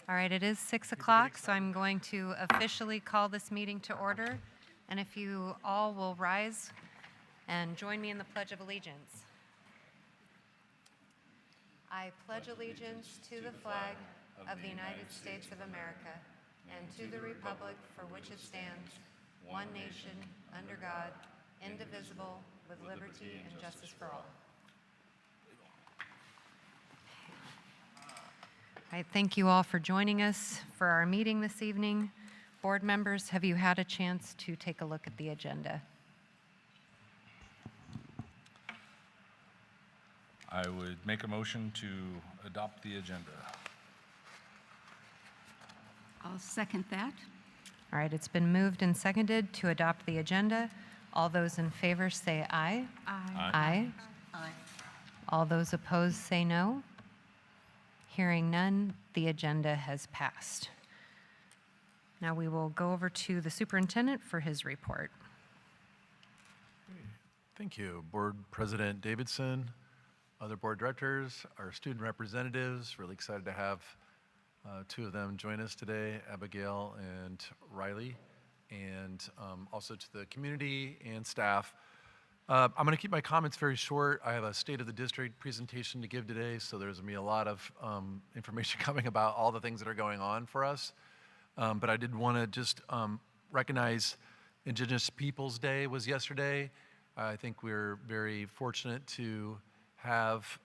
All right, it is 6 o'clock, so I'm going to officially call this meeting to order. And if you all will rise and join me in the Pledge of Allegiance. I pledge allegiance to the flag of the United States of America and to the republic for which it stands, one nation, under God, indivisible, with liberty and justice for all. All right, thank you all for joining us for our meeting this evening. Board members, have you had a chance to take a look at the agenda? I would make a motion to adopt the agenda. I'll second that. All right, it's been moved and seconded to adopt the agenda. All those in favor say aye. Aye. Aye. All those opposed say no. Hearing none, the agenda has passed. Now we will go over to the superintendent for his report. Thank you, Board President Davidson, other board directors, our student representatives. Really excited to have two of them join us today, Abigail and Riley, and also to the community and staff. I'm going to keep my comments very short. I have a State of the District presentation to give today, so there's going to be a lot of information coming about all the things that are going on for us. But I did want to just recognize Indigenous Peoples Day was yesterday. I think we're very fortunate to have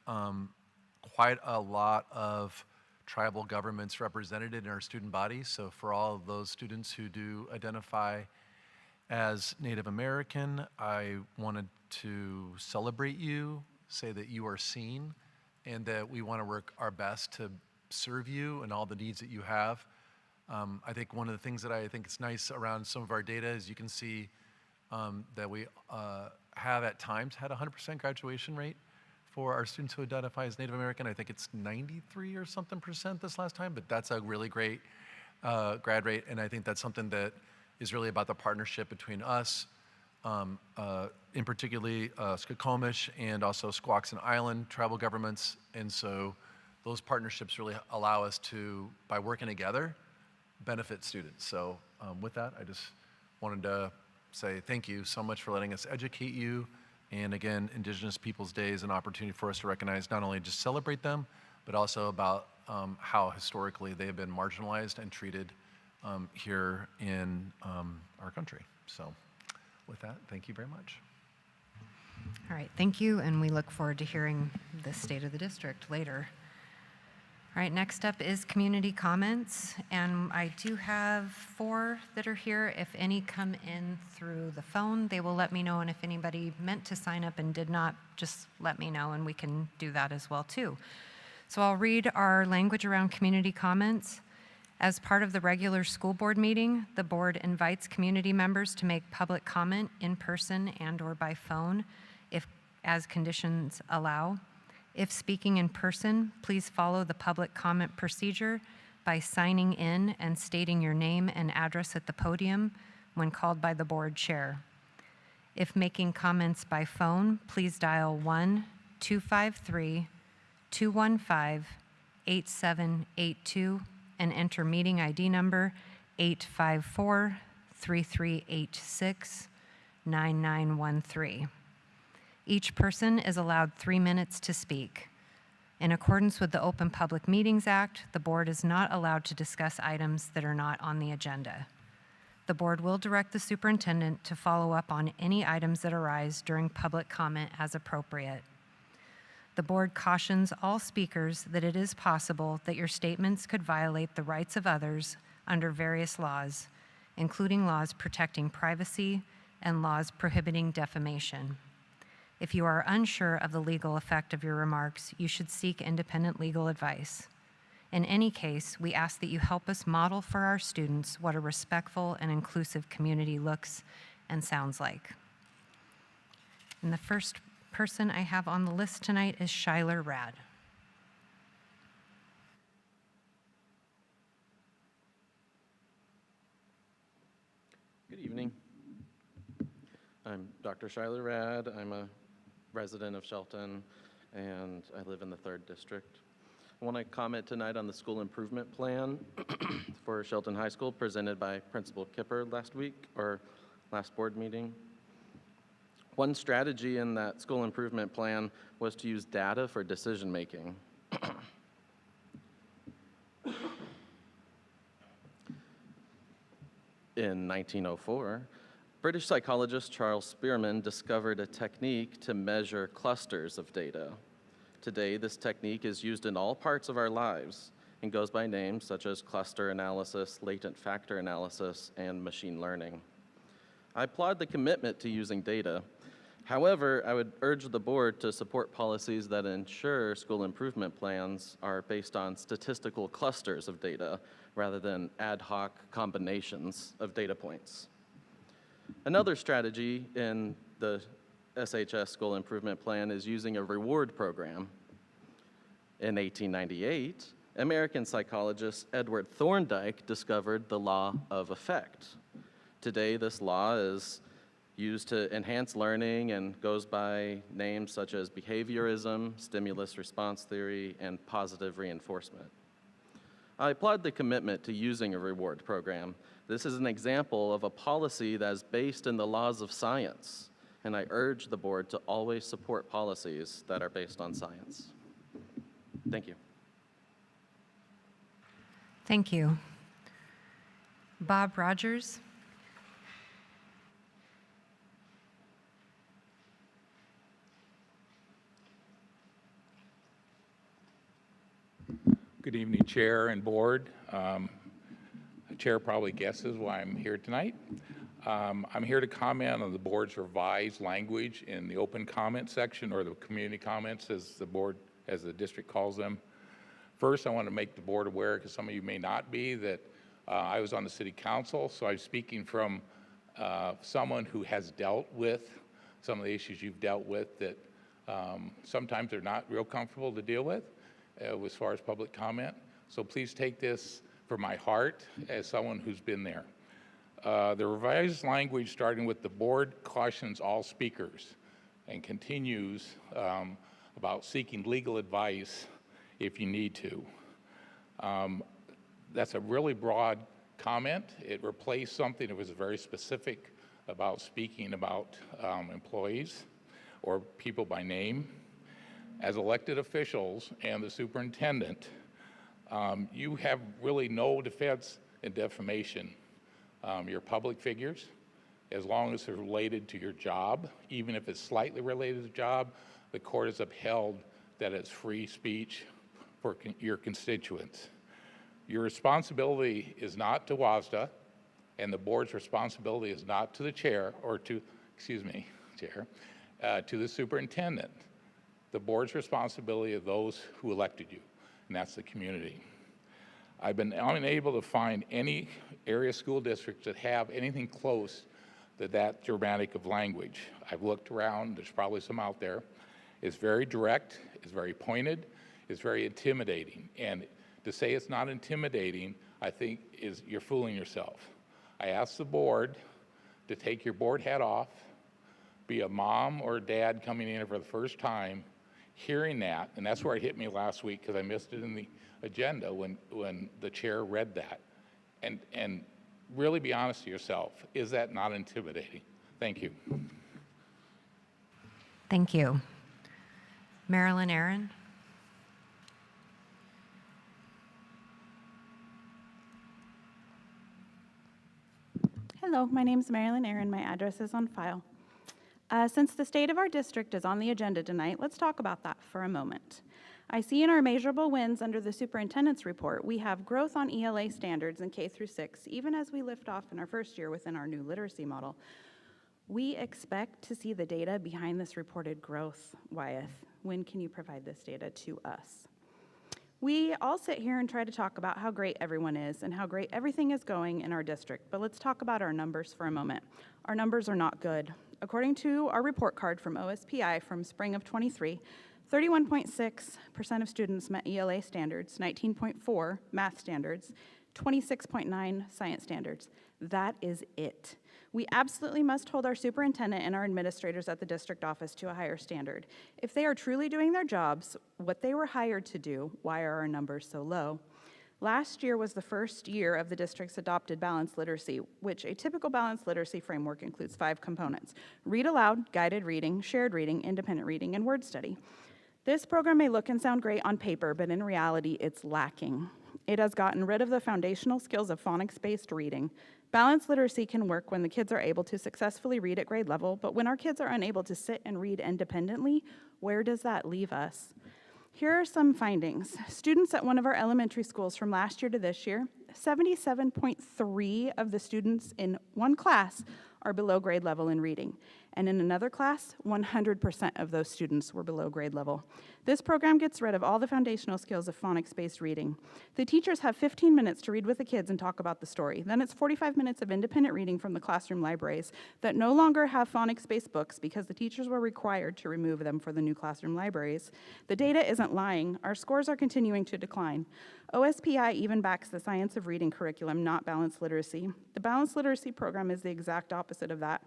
quite a lot of tribal governments represented in our student body. So for all of those students who do identify as Native American, I wanted to celebrate you, say that you are seen, and that we want to work our best to serve you and all the needs that you have. I think one of the things that I think is nice around some of our data is you can see that we have at times had a 100% graduation rate for our students who identify as Native American. I think it's 93 or something percent this last time, but that's a really great grad rate, and I think that's something that is really about the partnership between us, in particularly Skokomish and also Squaxin Island tribal governments. And so those partnerships really allow us to, by working together, benefit students. So with that, I just wanted to say thank you so much for letting us educate you. And again, Indigenous Peoples Day is an opportunity for us to recognize, not only just celebrate them, but also about how historically they have been marginalized and treated here in our country. So with that, thank you very much. All right, thank you, and we look forward to hearing the State of the District later. All right, next up is community comments, and I do have 4 that are here. If any come in through the phone, they will let me know, and if anybody meant to sign up and did not, just let me know, and we can do that as well too. So I'll read our language around community comments. As part of the regular school board meeting, the board invites community members to make public comment in person and/or by phone, if as conditions allow. If speaking in person, please follow the public comment procedure by signing in and stating your name and address at the podium when called by the board chair. If making comments by phone, please dial 1-253-215-8782 and enter meeting ID number 854-3386-9913. Each person is allowed 3 minutes to speak. In accordance with the Open Public Meetings Act, the board is not allowed to discuss items that are not on the agenda. The board will direct the superintendent to follow up on any items that arise during public comment as appropriate. The board cautions all speakers that it is possible that your statements could violate the rights of others under various laws, including laws protecting privacy and laws prohibiting defamation. If you are unsure of the legal effect of your remarks, you should seek independent legal advice. In any case, we ask that you help us model for our students what a respectful and inclusive community looks and sounds like. And the first person I have on the list tonight is Shyler Rad. Good evening. I'm Dr. Shyler Rad. I'm a resident of Shelton, and I live in the 3rd District. I want to comment tonight on the school improvement plan for Shelton High School presented by Principal Kipper last week, or last board meeting. One strategy in that school improvement plan was to use data for decision making. In 1904, British psychologist Charles Spearman discovered a technique to measure clusters of data. Today, this technique is used in all parts of our lives and goes by names such as cluster analysis, latent factor analysis, and machine learning. I applaud the commitment to using data. However, I would urge the board to support policies that ensure school improvement plans are based on statistical clusters of data rather than ad hoc combinations of data points. Another strategy in the SHS School Improvement Plan is using a reward program. In 1898, American psychologist Edward Thorndike discovered the law of effect. Today, this law is used to enhance learning and goes by names such as behaviorism, stimulus response theory, and positive reinforcement. I applaud the commitment to using a reward program. This is an example of a policy that is based in the laws of science, and I urge the board to always support policies that are based on science. Thank you. Thank you. Bob Rogers. Good evening, Chair and Board. The Chair probably guesses why I'm here tonight. I'm here to comment on the Board's revised language in the open comment section, or the community comments as the district calls them. First, I want to make the Board aware, because some of you may not be, that I was on the City Council, so I'm speaking from someone who has dealt with some of the issues you've dealt with that sometimes they're not real comfortable to deal with as far as public comment. So please take this from my heart as someone who's been there. The revised language, starting with the board cautions all speakers and continues about seeking legal advice if you need to. That's a really broad comment. It replaced something that was very specific about speaking about employees or people by name. As elected officials and the superintendent, you have really no defense in defamation. You're public figures, as long as they're related to your job, even if it's slightly related to the job, the court has upheld that it's free speech for your constituents. Your responsibility is not to WASDA, and the board's responsibility is not to the chair, or to, Chair, to the superintendent. The board's responsibility of those who elected you, and that's the community. I've been unable to find any area school districts that have anything close to that dramatic of language. I've looked around, there's probably some out there. It's very direct, it's very pointed, it's very intimidating. And to say it's not intimidating, I think you're fooling yourself. I asked the board to take your board hat off, be a mom or a dad coming in for the first time, hearing that, and that's where it hit me last week because I missed it in the agenda when the chair read that. And really be honest to yourself, is that not intimidating? Thank you. Thank you. Marilyn Aaron. Hello, my name is Marilyn Aaron. My address is on file. Since the state of our district is on the agenda tonight, let's talk about that for a moment. I see in our measurable wins under the superintendent's report, we have growth on ELA standards in K through 6, even as we lift off in our first year within our new literacy model. We expect to see the data behind this reported growth, Wyeth. When can you provide this data to us? We all sit here and try to talk about how great everyone is and how great everything is going in our district, but let's talk about our numbers for a moment. Our numbers are not good. According to our report card from OSPI from spring of '23, 31.6% of students met ELA standards, 19.4 math standards, 26.9 science standards. That is it. We absolutely must hold our superintendent and our administrators at the district office to a higher standard. If they are truly doing their jobs, what they were hired to do, why are our numbers so low? Last year was the first year of the district's adopted balanced literacy, which a typical balanced literacy framework includes 5 components: read aloud, guided reading, shared reading, independent reading, and word study. This program may look and sound great on paper, but in reality, it's lacking. It has gotten rid of the foundational skills of phonics-based reading. Balanced literacy can work when the kids are able to successfully read at grade level, but when our kids are unable to sit and read independently, where does that leave us? Here are some findings. Students at one of our elementary schools from last year to this year, 77.3 of the students in one class are below grade level in reading. And in another class, 100% of those students were below grade level. This program gets rid of all the foundational skills of phonics-based reading. The teachers have 15 minutes to read with the kids and talk about the story. Then it's 45 minutes of independent reading from the classroom libraries that no longer have phonics-based books because the teachers were required to remove them for the new classroom libraries. The data isn't lying. Our scores are continuing to decline. OSPI even backs the science of reading curriculum, not balanced literacy. The balanced literacy program is the exact opposite of that.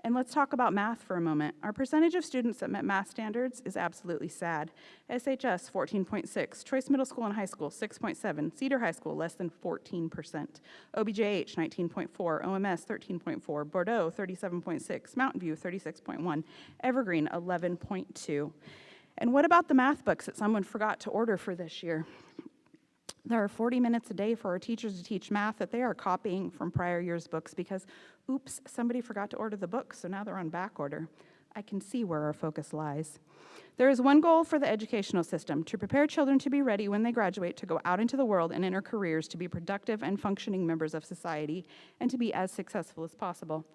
And let's talk about math for a moment. Our percentage of students that met math standards is absolutely sad. SHS, 14.6. Choice Middle School and High School, 6.7. Cedar High School, less than 14%. OBJH, 19.4. OMS, 13.4. Bordeaux, 37.6. Mountain View, 36.1. Evergreen, 11.2. And what about the math books that someone forgot to order for this year? There are 40 minutes a day for our teachers to teach math that they are copying from prior year's books because, oops, somebody forgot to order the books, so now they're on back order. I can see where our focus lies. There is one goal for the educational system: to prepare children to be ready when they graduate to go out into the world and enter careers to be productive and functioning members of society and to be as successful as possible.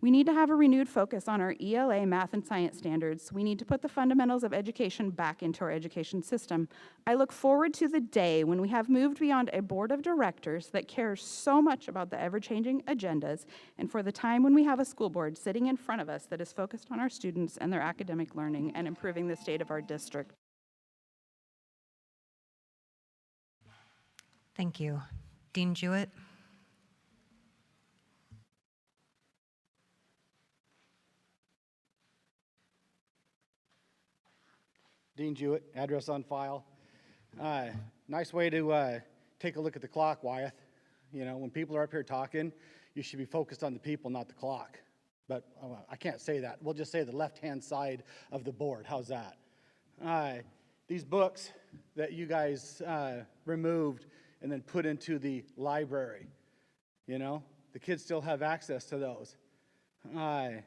We need to have a renewed focus on our ELA math and science standards. We need to put the fundamentals of education back into our education system. I look forward to the day when we have moved beyond a board of directors that cares so much about the ever-changing agendas, and for the time when we have a school board sitting in front of us that is focused on our students and their academic learning and improving the state of our district. Thank you. Dean Jewett. Dean Jewett, address on file. Nice way to take a look at the clock, Wyeth. You know, when people are up here talking, you should be focused on the people, not the clock. But I can't say that. We'll just say the left-hand side of the board. How's that? These books that you guys removed and then put into the library, you know, the kids still have access to those. I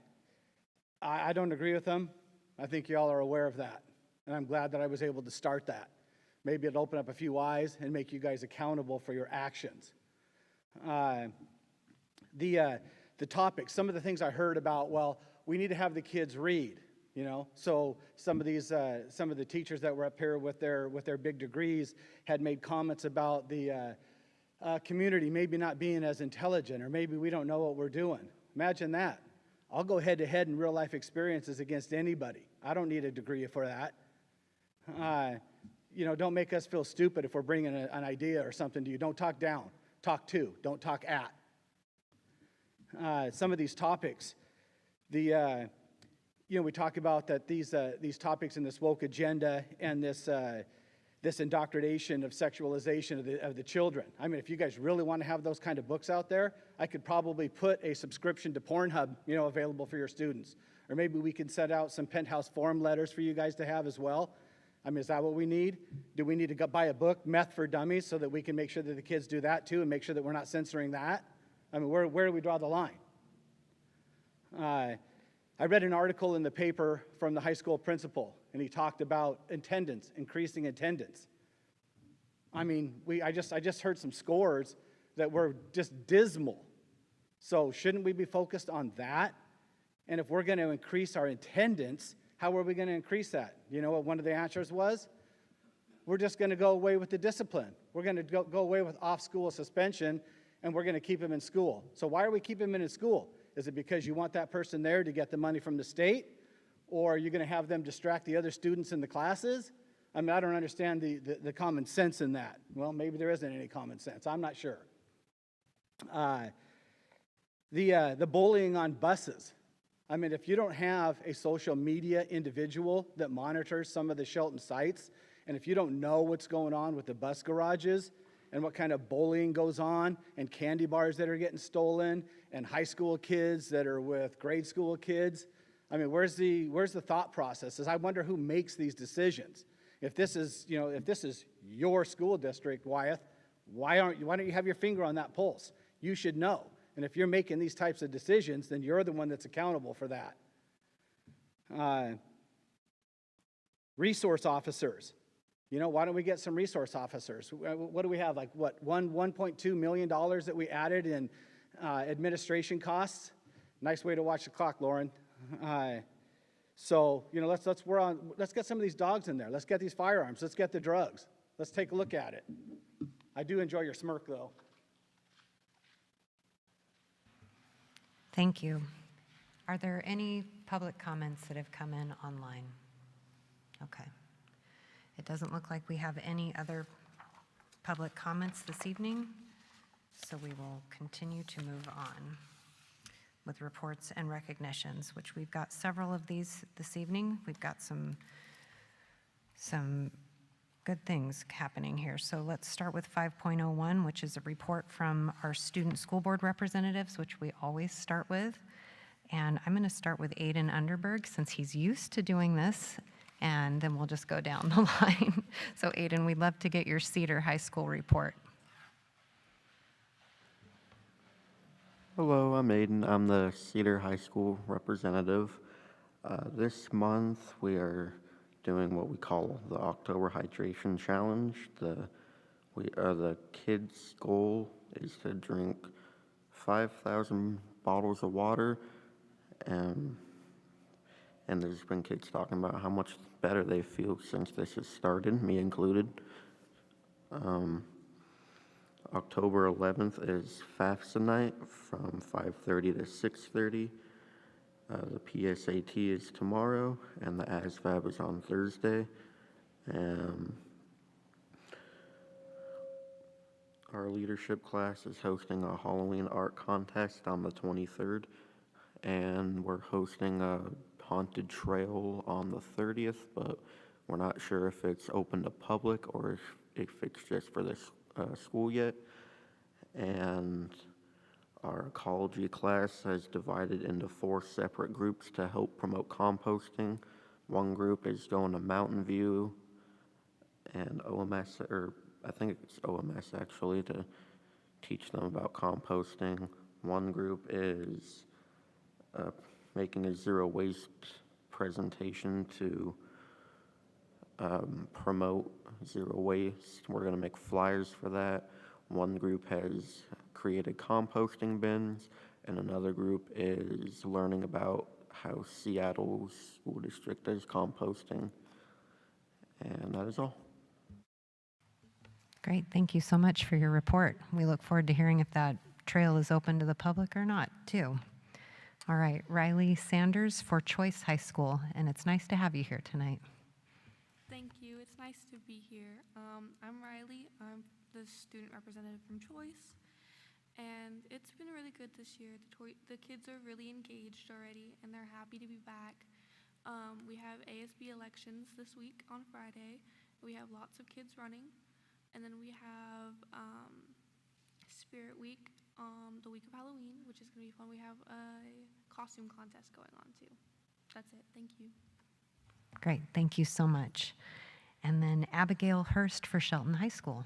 don't agree with them. I think y'all are aware of that. And I'm glad that I was able to start that. Maybe it'll open up a few eyes and make you guys accountable for your actions. The topics, some of the things I heard about, well, we need to have the kids read, you know. So some of the teachers that were up here with their big degrees had made comments about the community maybe not being as intelligent, or maybe we don't know what we're doing. Imagine that. I'll go head to head in real life experiences against anybody. I don't need a degree for that. You know, don't make us feel stupid if we're bringing an idea or something to you. Don't talk down. Talk to. Don't talk at. Some of these topics, you know, we talk about that these topics in this woke agenda and this indoctrination of sexualization of the children. I mean, if you guys really want to have those kind of books out there, I could probably put a subscription to Pornhub, you know, available for your students. Or maybe we could set out some Penthouse Forum letters for you guys to have as well. I mean, is that what we need? Do we need to go buy a book, Meth for Dummies, so that we can make sure that the kids do that too and make sure that we're not censoring that? I mean, where do we draw the line? I read an article in the paper from the high school principal, and he talked about attendance, increasing attendance. I mean, I just heard some scores that were just dismal. So shouldn't we be focused on that? And if we're going to increase our attendance, how are we going to increase that? You know what one of the answers was? We're just going to go away with the discipline. We're going to go away with off-school suspension, and we're going to keep them in school. So why are we keeping them in school? Is it because you want that person there to get the money from the state? or are you going to have them distract the other students in the classes? I mean, I don't understand the common sense in that. Well, maybe there isn't any common sense. I'm not sure. The bullying on buses. I mean, if you don't have a social media individual that monitors some of the Shelton sites, and if you don't know what's going on with the bus garages and what kind of bullying goes on, and candy bars that are getting stolen, and high school kids that are with grade school kids, I mean, where's the thought process? I wonder who makes these decisions. If this is your school district, Wyeth, why don't you have your finger on that pulse? You should know. And if you're making these types of decisions, then you're the one that's accountable for that. Resource officers. Why don't we get some resource officers? What do we have? Like what, $1.2 million that we added in administration costs? Nice way to watch the clock, Lauren. So let's get some of these dogs in there. Let's get these firearms. Let's get the drugs. Let's take a look at it. I do enjoy your smirk, though. Thank you. Are there any public comments that have come in online? Okay. It doesn't look like we have any other public comments this evening, so we will continue to move on with reports and recognitions, which we've got several of these this evening. We've got some good things happening here. So let's start with 5.01, which is a report from our student school board representatives, which we always start with. And I'm going to start with Aiden Underberg, since he's used to doing this, and then we'll just go down the line. So Aiden, we'd love to get your Cedar High School report. Hello, I'm Aiden. I'm the Cedar High School representative. This month we are doing what we call the October Hydration Challenge. The kids' goal is to drink 5,000 bottles of water, and there's been kids talking about how much better they feel since this has started, me included. October 11th is FAFSA night from 5:30 to 6:30. The PSAT is tomorrow, and the ASVAB is on Thursday. Our leadership class is hosting a Halloween art contest on the 23rd, and we're hosting a haunted trail on the 30th, but we're not sure if it's open to public or if it's just for the school yet. And our ecology class has divided into 4 separate groups to help promote composting. One group is going to Mountain View and OMS, or I think it's OMS actually, to teach them about composting. One group is making a zero waste presentation to promote zero waste. We're going to make flyers for that. One group has created composting bins, and another group is learning about how Seattle's school district does composting. And that is all. Great, thank you so much for your report. We look forward to hearing if that trail is open to the public or not, too. All right, Riley Sanders for Choice High School, and it's nice to have you here tonight. Thank you. It's nice to be here. I'm Riley. I'm the student representative from Choice, and it's been really good this year. The kids are really engaged already, and they're happy to be back. We have ASB elections this week on Friday. We have lots of kids running, and then we have Spirit Week the week of Halloween, which is going to be fun. We have a costume contest going on too. That's it. Thank you. Great, thank you so much. And then Abigail Hurst for Shelton High School.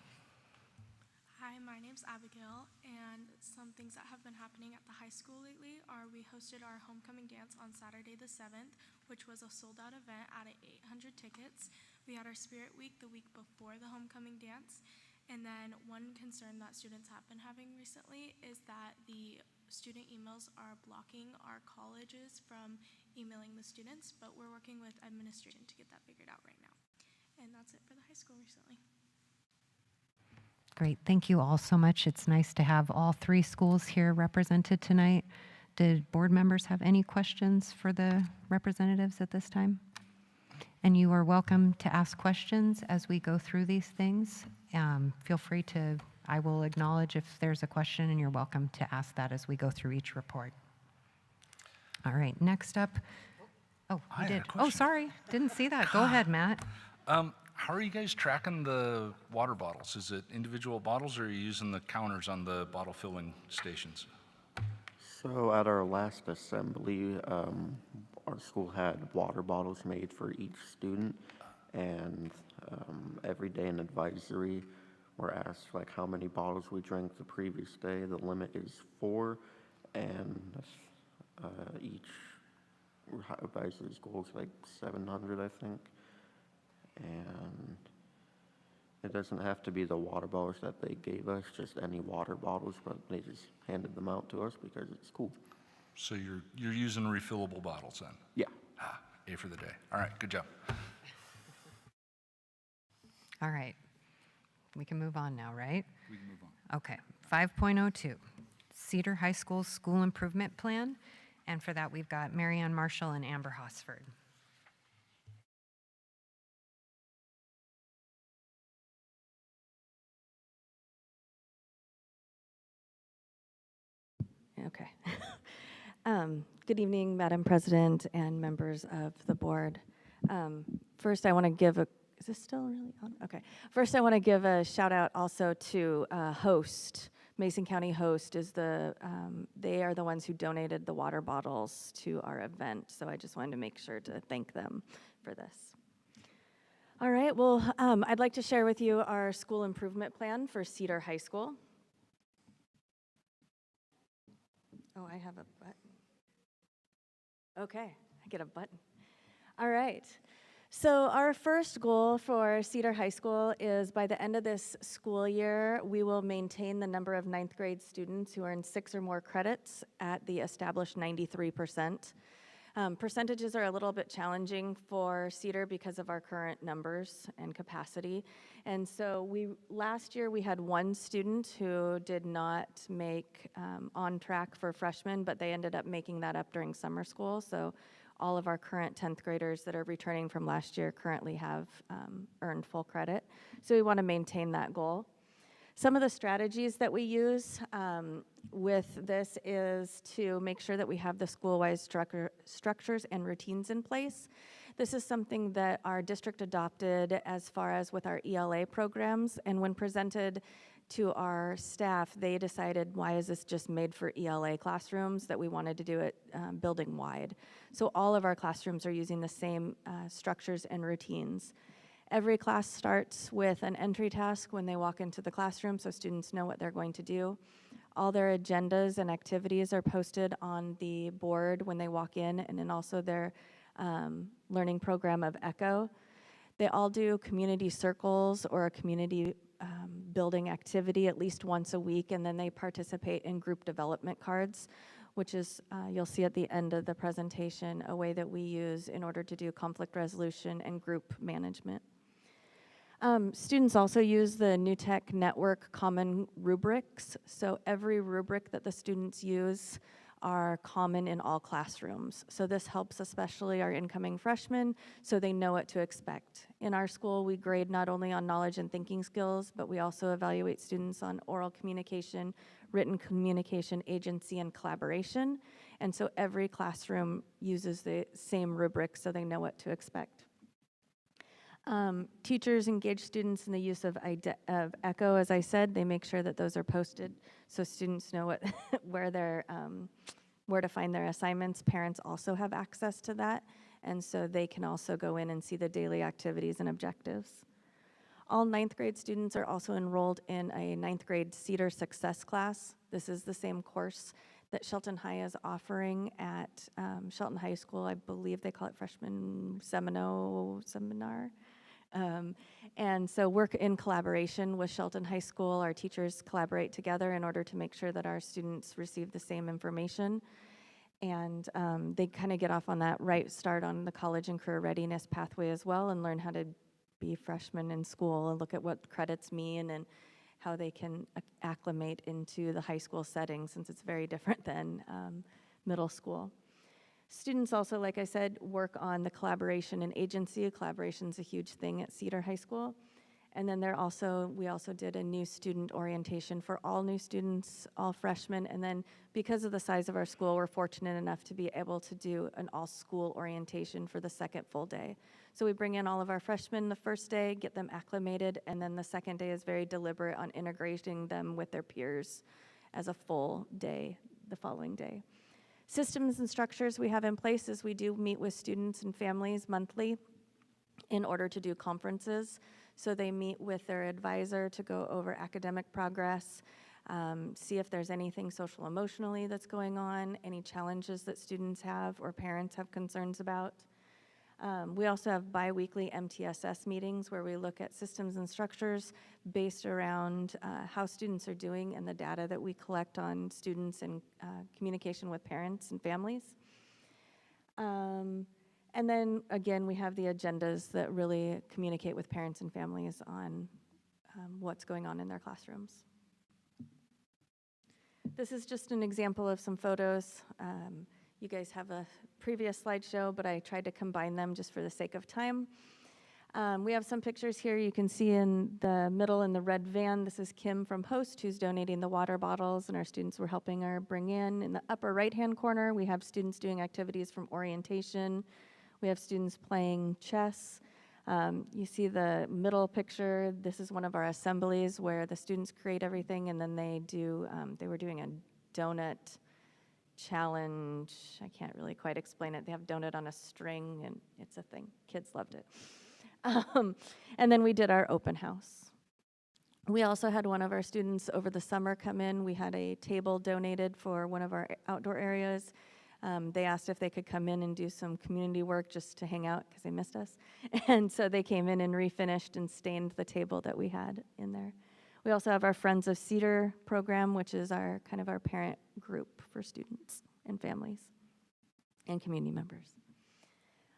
Hi, my name's Abigail, and some things that have been happening at the high school lately are we hosted our homecoming dance on Saturday the 7th, which was a sold-out event out of 800 tickets. We had our Spirit Week the week before the homecoming dance, and then one concern that students have been having recently is that the student emails are blocking our colleges from emailing the students, but we're working with administration to get that figured out right now. And that's it for the high school recently. Great, thank you all so much. It's nice to have all 3 schools here represented tonight. Did board members have any questions for the representatives at this time? And you are welcome to ask questions as we go through these things. Feel free to, I will acknowledge if there's a question, and you're welcome to ask that as we go through each report. All right, next up. Oh, I you had a did. Oh, question. sorry, didn't see that. Go ahead, Matt. How are you guys tracking the water bottles? Is it individual bottles, or are you using the counters on the bottle filling stations? So at our last assembly, our school had water bottles made for each student, and every day in advisory, we're asked like how many bottles we drank the previous day. The limit is 4, and each advisory's goal is like 700, I think. And it doesn't have to be the water bottles that they gave us, just any water bottles, but they just handed them out to us because it's cool. So you're using refillable bottles then? Yeah. A for the day. All right, good job. All right, we can move on now, right? We can move on. Okay, 5.02, Cedar High School School Improvement Plan. And for that, we've got Marianne Marshall and Amber Hosford. Okay. Good evening, Madam President and members of the board. First, I want to give a, is this still really on? Okay. First, I want to give a shout out also to Host. Mason County Host is they are the ones who donated the water bottles to our event. So I just wanted to make sure to thank them for this. All right, well, I'd like to share with you our school improvement plan for Cedar High School. Oh, I have a button. Okay, I get a button. All right. So our first goal for Cedar High School is by the end of this school year, we will maintain the number of 9th grade students who earn 6 or more credits at the established 93%. Percentages are a little bit challenging for Cedar because of our current numbers and capacity. And so last year we had one student who did not make on track for freshmen, but they ended up making that up during summer school. So all of our current 10th graders that are returning from last year currently have earned full credit. So we want to maintain that goal. Some of the strategies that we use with this is to make sure that we have the school-wide structures and routines in place. This is something that our district adopted as far as with our ELA programs, and when presented to our staff, they decided, why is this just made for ELA classrooms, that we wanted to do it building-wide. So all of our classrooms are using the same structures and routines. Every class starts with an entry task when they walk into the classroom so students know what they're going to do. All their agendas and activities are posted on the board when they walk in, and then also their learning program of ECHO. They all do community circles or a community building activity at least once a week, and then they participate in group development cards, which is, you'll see at the end of the presentation, a way that we use in order to do conflict resolution and group management. Students also use the New Tech Network common rubrics. So every rubric that the students use are common in all classrooms. So this helps especially our incoming freshmen so they know what to expect. In our school, we grade not only on knowledge and thinking skills, but we also evaluate students on oral communication, written communication, agency, and collaboration. And so every classroom uses the same rubric so they know what to expect. Teachers engage students in the use of ECHO, as I said. They make sure that those are posted so students know what where to find their assignments. Parents also have access to that, and so they can also go in and see the daily activities and objectives. All 9th grade students are also enrolled in a 9th grade Cedar Success class. This is the same course that Shelton High is offering at Shelton High School. I believe they call it freshman seminar. And so work in collaboration with Shelton High School. Our teachers collaborate together in order to make sure that our students receive the same information. And they kind of get off on that right start on the college and career readiness pathway as well, and learn how to be freshmen in school and look at what credits mean and how they can acclimate into the high school setting, since it's very different than middle school. Students also, like I said, work on the collaboration and agency. Collaboration's a huge thing at Cedar High School. And then we also did a new student orientation for all new students, all freshmen. And then because of the size of our school, we're fortunate enough to be able to do an all-school orientation for the second full day. So we bring in all of our freshmen the first day, get them acclimated, and then the second day is very deliberate on integrating them with their peers as a full day the following day. Systems and structures we have in place is we do meet with students and families monthly in order to do conferences. So they meet with their advisor to go over academic progress, see if there's anything social emotionally that's going on, any challenges that students have or parents have concerns about. We also have bi-weekly MTSS meetings where we look at systems and structures based around how students are doing and the data that we collect on students and communication with parents and families. And then again, we have the agendas that really communicate with parents and families on what's going on in their classrooms. This is just an example of some photos. You guys have a previous slideshow, but I tried to combine them just for the sake of time. We have some pictures here you can see in the middle in the red van. This is Kim from Host, who's donating the water bottles, and our students were helping her bring in. In the upper right-hand corner, we have students doing activities from orientation. We have students playing chess. You see the middle picture. This is one of our assemblies where the students create everything, and then they were doing a donut challenge. I can't really quite explain it. They have donut on a string, and it's a thing. Kids loved it. And then we did our open house. We also had one of our students over the summer come in. We had a table donated for one of our outdoor areas. They asked if they could come in and do some community work just to hang out because they missed us. And so they came in and refinished and stained the table that we had in there. We also have our Friends of Cedar program, which is our kind of our parent group for students and families and community members.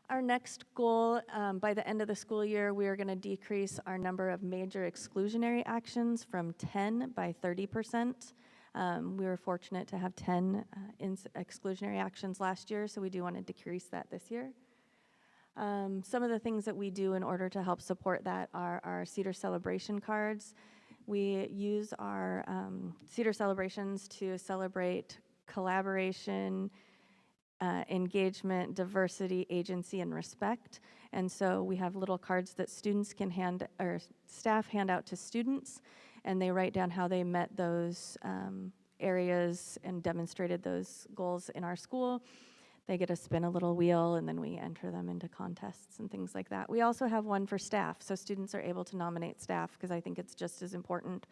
Our next goal, by the end of the school year, we are going to decrease our number of major exclusionary actions from 10 by 30%. We were fortunate to have 10 exclusionary actions last year, so we do want to decrease that this year. Some of the things that we do in order to help support that are our Cedar Celebration cards. We use our Cedar Celebrations to celebrate collaboration, engagement, diversity, agency, and respect. And so we have little cards that students can staff hand out to students, and they write down how they met those areas and demonstrated those goals in our school. They get to spin a little wheel, and then we enter them into contests and things like that. We also have one for staff, so students are able to nominate staff, because I think it's just as important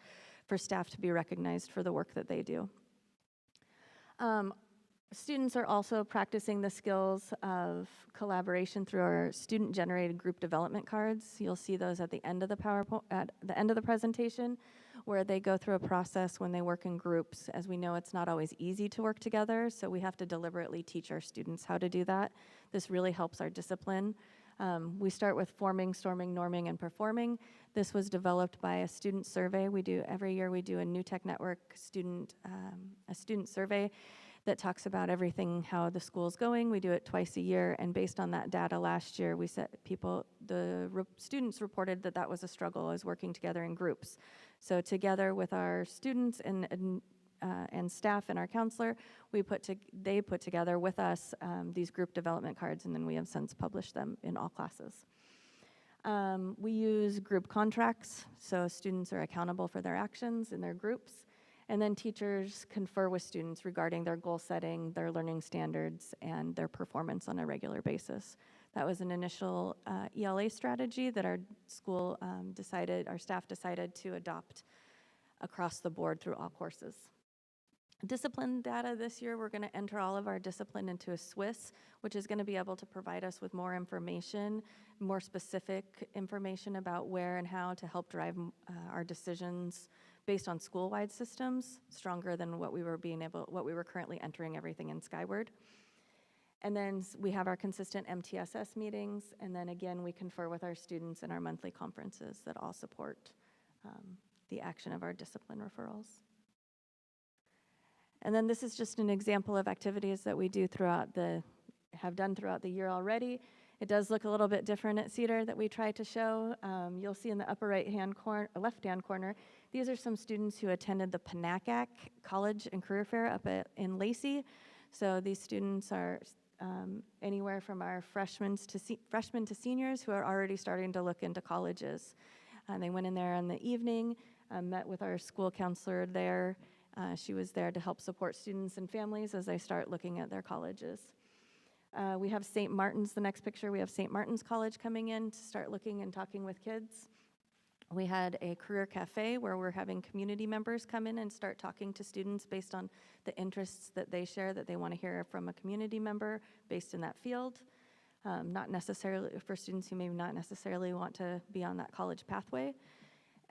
for staff to be recognized for the work that they do. Students are also practicing the skills of collaboration through our student-generated group development cards. You'll see those at the end of the at the end of the presentation, where they go through a process when they work in groups. As we know, it's not always easy to work together, so we have to deliberately teach our students how to do that. This really helps our discipline. We start with forming, storming, norming, and performing. This was developed by a student survey. Every year we do a New Tech Network student survey that talks about everything, how the school's going. We do it twice a year, and based on that data last year, students reported that was a struggle, is working together in groups. So together with our students and staff and our counselor, they put together with us these group development cards, and then we have since published them in all classes. We use group contracts, so students are accountable for their actions in their groups. And then teachers confer with students regarding their goal setting, their learning standards, and their performance on a regular basis. That was an initial ELA strategy that our staff decided to adopt across the board through all courses. Discipline data this year, we're going to enter all of our discipline into a Swiss, which is going to be able to provide us with more information, more specific information about where and how to help drive our decisions based on school-wide systems, stronger than what we were currently entering everything in Skyward. And then we have our consistent MTSS meetings, and then again, we confer with our students in our monthly conferences that all support the action of our discipline referrals. And then this is just an example of activities that we do have done throughout the year already. It does look a little bit different at Cedar that we try to show. You'll see in the upper left-hand corner, these are some students who attended the Panacac College and Career Fair up in Lacey. So these students are anywhere from our freshmen to seniors who are already starting to look into colleges. They went in there in the evening, met with our school counselor there. She was there to help support students and families as they start looking at their colleges. We have St. Martin's, the next picture, we have St. Martin's College coming in to start looking and talking with kids. We had a career cafe where we're having community members come in and start talking to students based on the interests that they share that they want to hear from a community member based in that field. Not necessarily for students who may not necessarily want to be on that college pathway.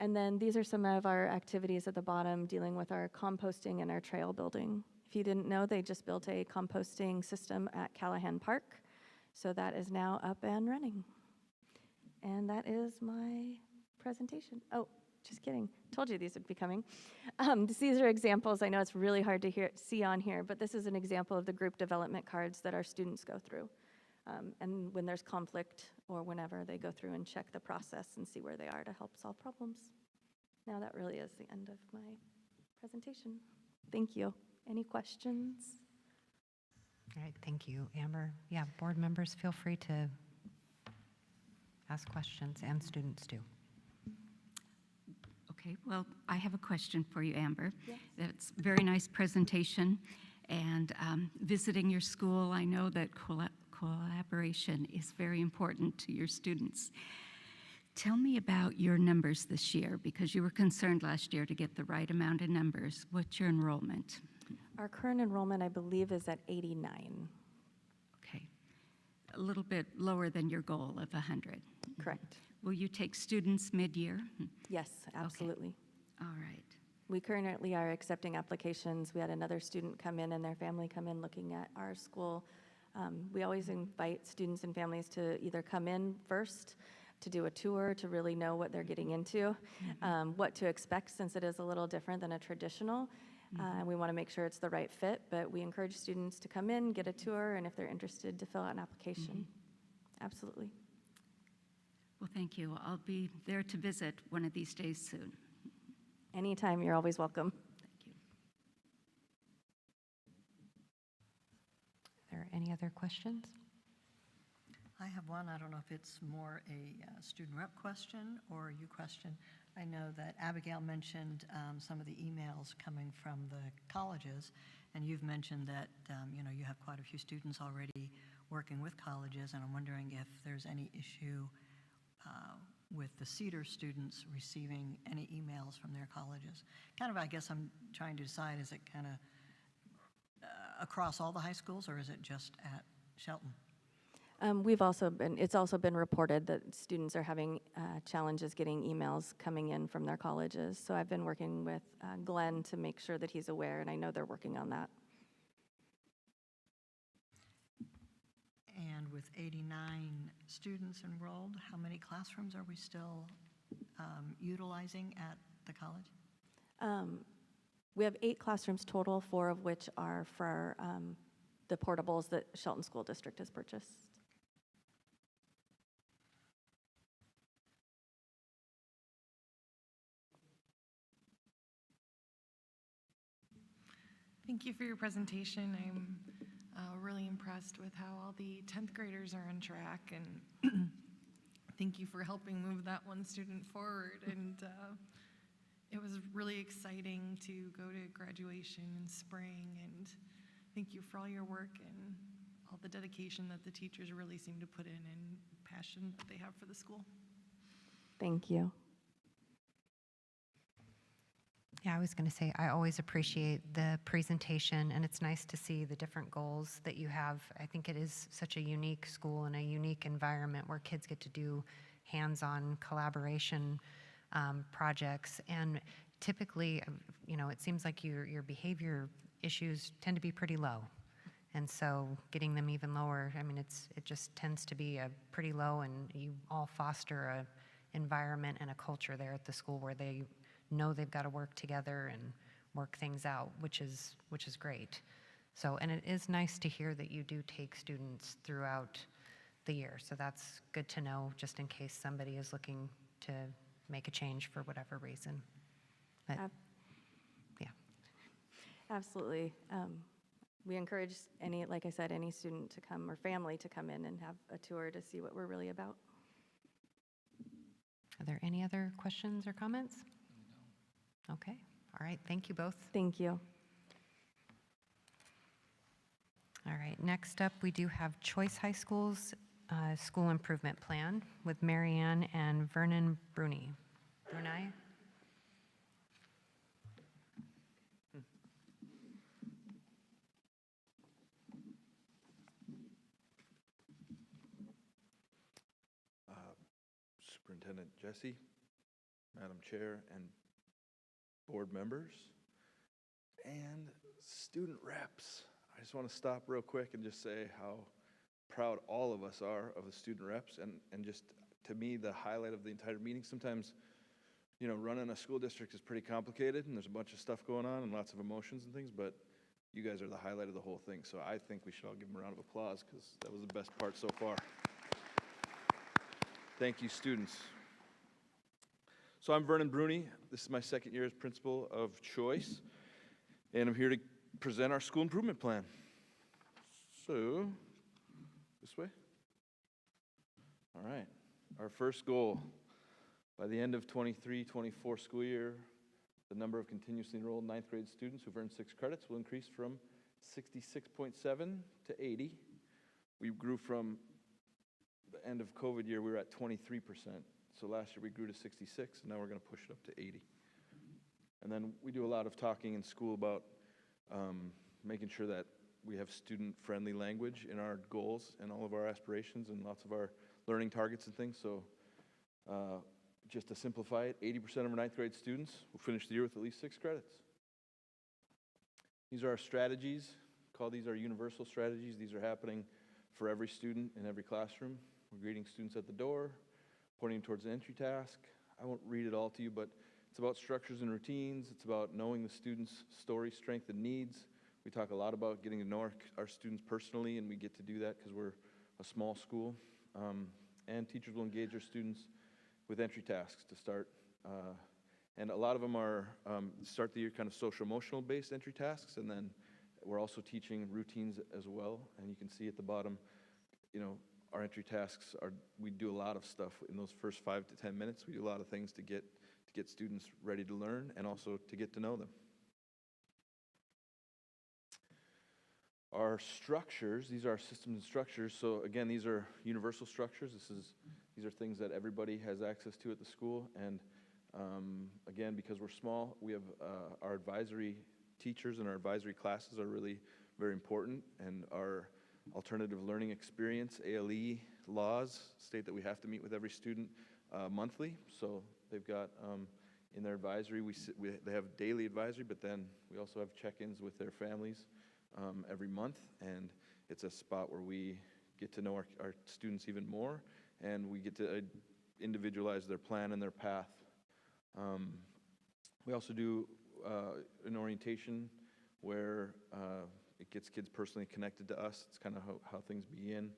And then these are some of our activities at the bottom dealing with our composting and our trail building. If you didn't know, they just built a composting system at Callahan Park. So that is now up and running. And that is my presentation. Oh, just kidding. Told you these would be coming. These are examples. I know it's really hard to see on here, but this is an example of the group development cards that our students go through. And when there's conflict or whenever, they go through and check the process and see where they are to help solve problems. Now that really is the end of my presentation. Thank you. Any questions? All right, thank you, Amber. Yeah, board members, feel free to ask questions, and students too. Okay, well, I have a question for you, Amber. Yes. That's a very nice presentation. And visiting your school, I know that collaboration is very important to your students. Tell me about your numbers this year, because you were concerned last year to get the right amount of numbers. What's your enrollment? Our current enrollment, I believe, is at 89. Okay, a little bit lower than your goal of 100. Correct. Will you take students mid-year? Yes, absolutely. Okay. All right. We currently are accepting applications. We had another student come in and their family come in looking at our school. We always invite students and families to either come in first to do a tour to really know what they're getting into, what to expect since it is a little different than a traditional. We want to make sure it's the right fit, but we encourage students to come in, get a tour, and if they're interested, to fill out an application. Absolutely. Well, thank you. I'll be there to visit one of these days soon. Anytime, you're always welcome. Thank you. Are there any other questions? I have one. I don't know if it's more a student rep question or you question. I know that Abigail mentioned some of the emails coming from the colleges, and you've mentioned that you have quite a few students already working with colleges, and I'm wondering if there's any issue with the Cedar students receiving any emails from their colleges. Kind of, I guess I'm trying to decide, is it kind of across all the high schools, or is it just at Shelton? It's also been reported that students are having challenges getting emails coming in from their colleges. So I've been working with Glenn to make sure that he's aware, and I know they're working on that. And with 89 students enrolled, how many classrooms are we still utilizing at the college? We have 8 classrooms total, 4 of which are for the portables that Shelton School District has purchased. Thank you for your presentation. I'm really impressed with how all the 10th graders are on track, and thank you for helping move that one student forward. And it was really exciting to go to graduation in spring, and thank you for all your work and all the dedication that the teachers really seem to put in and passion that they have for the school. Thank you. Yeah, I was going to say, I always appreciate the presentation, and it's nice to see the different goals that you have. I think it is such a unique school and a unique environment where kids get to do hands-on collaboration projects. And typically, it seems like your behavior issues tend to be pretty low. And so getting them even lower, it just tends to be a pretty low, and you all foster a environment and a culture there at the school where they know they've got to work together and work things out, which is great. So, and it is nice to hear that you do take students throughout the year. So that's good to know, just in case somebody is looking to make a change for whatever reason. But, yeah. Absolutely. We encourage any, like I said, any student to come or family to come in and have a tour to see what we're really about. Are there any other questions or comments? Okay. All right. Thank you both. Thank you. All right. Next up, we do have Choice High School's School Improvement Plan with Marianne and Vernon Bruni. Bruni? Superintendent Jesse, Madam Chair, and board members, and student reps. I just want to stop real quick and just say how proud all of us are of the student reps, and just, to me, the highlight of the entire meeting. Sometimes, you know, running a school district is pretty complicated, and there's a bunch of stuff going on and lots of emotions and things, but you guys are the highlight of the whole thing, so I think we should all give them a round of applause, because that was the best part so far. Thank you, students. So I'm Vernon Bruni. This is my second year as principal of Choice, and I'm here to present our school improvement plan. So, this way. All right. Our first goal, by the end of 23-24 school year, the number of continuously enrolled ninth grade students who've earned 6 credits will increase from 66.7 to 80. We grew from the end of COVID year, we were at 23%. So last year we grew to 66, and now we're going to push it up to 80. And then we do a lot of talking in school about making sure that we have student-friendly language in our goals and all of our aspirations and lots of our learning targets and things. So just to simplify it, 80% of our ninth grade students will finish the year with at least 6 credits. These are our strategies. Call these our universal strategies. These are happening for every student in every classroom. We're greeting students at the door, pointing towards the entry task. I won't read it all to you, but it's about structures and routines. It's about knowing the student's story, strength, and needs. We talk a lot about getting to know our students personally, and we get to do that because we're a small school. And teachers will engage their students with entry tasks to start. And a lot of them are start the year kind of social-emotional based entry tasks, and then we're also teaching routines as well. And you can see at the bottom, you know, our entry tasks are, we do a lot of stuff in those first 5 to 10 minutes. We do a lot of things to get students ready to learn and also to get to know them. Our structures, these are our systems and structures. So again, these are universal structures. These are things that everybody has access to at the school. And again, because we're small, we have our advisory teachers and our advisory classes are really very important. And our alternative learning experience, ALE laws state that we have to meet with every student monthly. So they've got in their advisory, they have daily advisory, but then we also have check-ins with their families every month. And it's a spot where we get to know our students even more, and we get to individualize their plan and their path. We also do an orientation where it gets kids personally connected to us. It's kind of how things begin.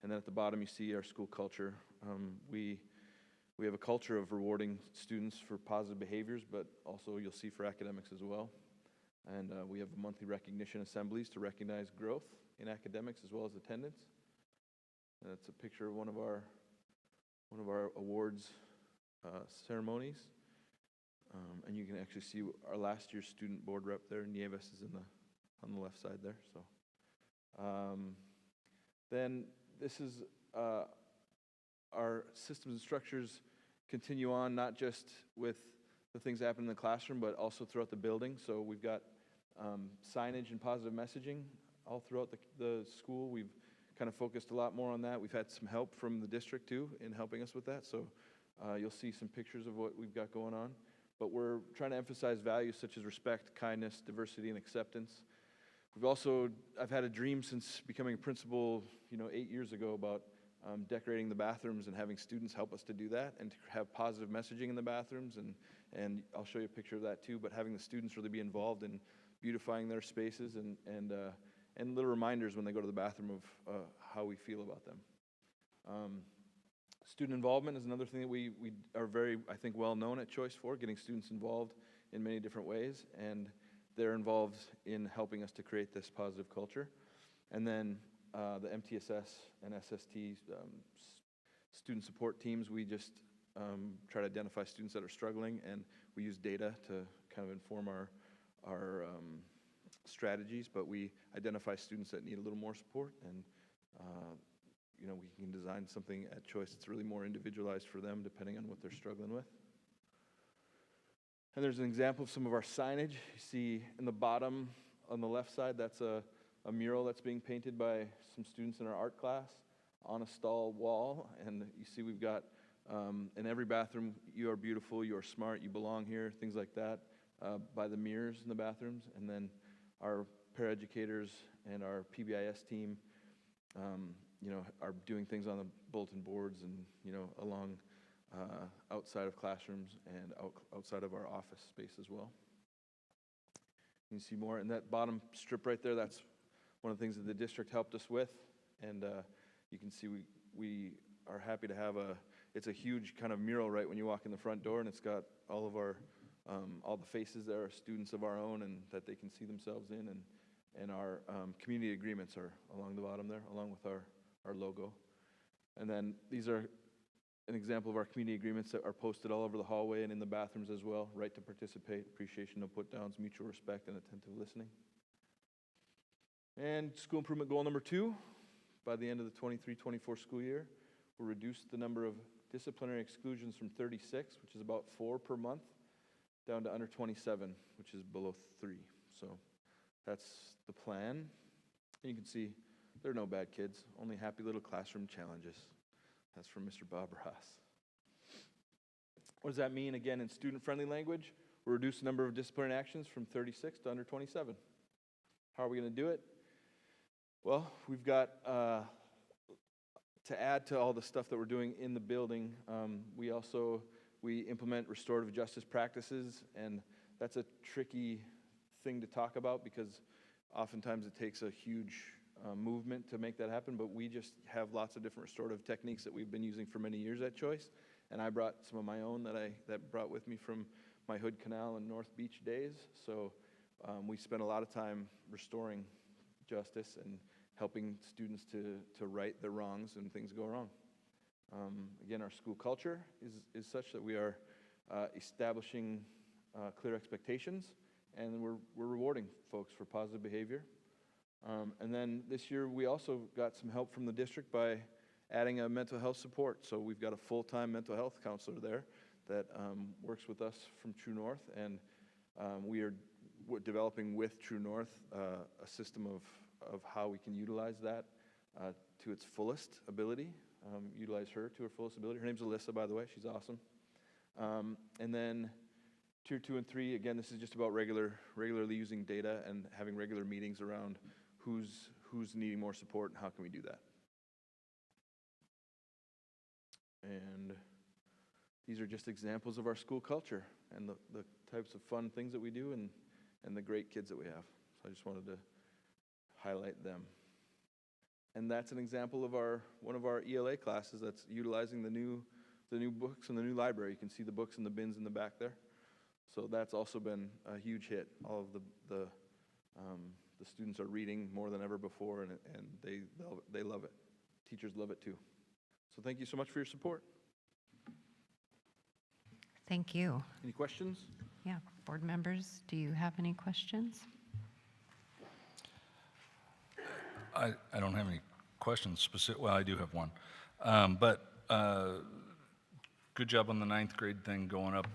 And then at the bottom, you see our school culture. We have a culture of rewarding students for positive behaviors, but also you'll see for academics as well. And we have monthly recognition assemblies to recognize growth in academics as well as attendance. And that's a picture of one of our awards ceremonies. And you can actually see our last year's student board rep there. Nieves is on the left side there. So then this is our systems and structures continue on, not just with the things that happen in the classroom, but also throughout the building. So we've got signage and positive messaging all throughout the school. We've kind of focused a lot more on that. We've had some help from the district too in helping us with that. So you'll see some pictures of what we've got going on. But we're trying to emphasize values such as respect, kindness, diversity, and acceptance. I've had a dream since becoming a principal, 8 years ago about decorating the bathrooms and having students help us to do that and to have positive messaging in the bathrooms and and I'll show you a picture of that too, but having the students really be involved in beautifying their spaces and little reminders when they go to the bathroom of how we feel about them. Student involvement is another thing that we are very, I think, well known at Choice for, getting students involved in many different ways, and they're involved in helping us to create this positive culture. And then the MTSS and SST student support teams, we just try to identify students that are struggling, and we use data to kind of inform our strategies, but we identify students that need a little more support, and you know, we can design something at Choice that's really more individualized for them depending on what they're struggling with. And there's an example of some of our signage. You see in the bottom on the left side, that's a mural that's being painted by some students in our art class on a stall wall. And you see we've got in every bathroom, "You are beautiful, you are smart, you belong here," things like that, by the mirrors in the bathrooms. And then our paraeducators and our PBIS team, you know, are doing things on the bulletin boards and, you know, along outside of classrooms and outside of our office space as well. You can see more in that bottom strip right there. That's one of the things that the district helped us with, and you can see we are happy to have it's a huge kind of mural right when you walk in the front door, and it's got all of our all the faces there are students of our own and that they can see themselves in, and our community agreements are along the bottom there, along with our logo. And then these are an example of our community agreements that are posted all over the hallway and in the bathrooms as well. Right to participate, appreciation, no put-downs, mutual respect, and attentive listening. And school improvement goal number 2, by the end of the 23-24 school year, we'll reduce the number of disciplinary exclusions from 36, which is about 4 per month, down to under 27, which is below 3. So that's the plan. And you can see there are no bad kids, only happy little classroom challenges. That's from Mr. Bob Ross. What does that mean, again, in student-friendly language? We'll reduce the number of disciplinary actions from 36 to under 27. How are we going to do it? Well, we've got, to add to all the stuff that we're doing in the building, we implement restorative justice practices, and that's a tricky thing to talk about because oftentimes it takes a huge movement to make that happen, but we just have lots of different restorative techniques that we've been using for many years at Choice, and I brought some of my own that brought with me from my Hood Canal and North Beach days. So we spent a lot of time restoring justice and helping students to right their wrongs when things go wrong. Again, our school culture is such that we are establishing clear expectations, and we're rewarding folks for positive behavior. And then this year, we also got some help from the district by adding a mental health support. So we've got a full-time mental health counselor there that works with us from True North, and we're developing with True North a system of how we can utilize that to its fullest ability, utilize her to her fullest ability. Her name's Alyssa, by the way. She's awesome. And then Tier 2 and 3, again, this is just about regularly using data and having regular meetings around who's needing more support and how can we do that. And these are just examples of our school culture and the types of fun things that we do and the great kids that we have. So I just wanted to highlight them. And that's an example of one of our ELA classes that's utilizing the new books in the new library. You can see the books in the bins in the back there. So that's also been a huge hit. All of the students are reading more than ever before, and they love it. Teachers love it too. So thank you so much for your support. Thank you. Any questions? Yeah, board members, do you have any questions? I don't have any questions specific. Well, I do have one. Good job on the 9th grade thing going up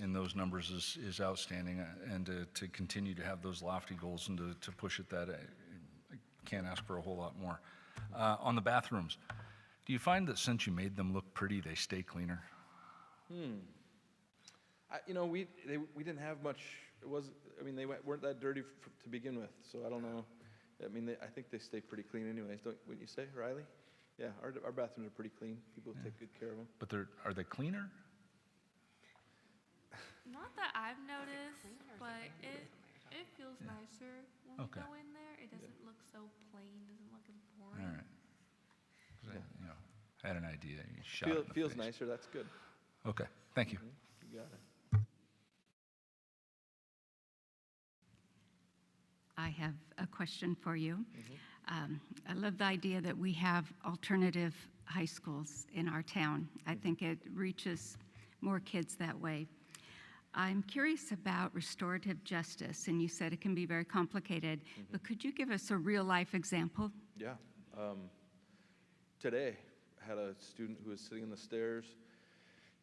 in those numbers is outstanding. And to continue to have those lofty goals and to push at that, I can't ask for a whole lot more. On the bathrooms, do you find that since you made them look pretty, they stay cleaner? We didn't have much. They weren't that dirty to begin with, so I don't know. I think they stay pretty clean anyways, wouldn't you say, Riley? Yeah, our bathrooms are pretty clean. People take good care of them. But are they cleaner? Not that I've noticed, but it feels nicer when Okay. we go in there. It doesn't look so plain, doesn't look as All boring. right. 'Cause I had an idea. You shot it in the Feels face. nicer, that's good. Okay, thank you. You got it. I have a question for you. I love the idea that we have alternative high schools in our town. I think it reaches more kids that way. I'm curious about restorative justice, and you said it can be very complicated, but could you give us a real-life example? Yeah. Today, I had a student who was sitting in the stairs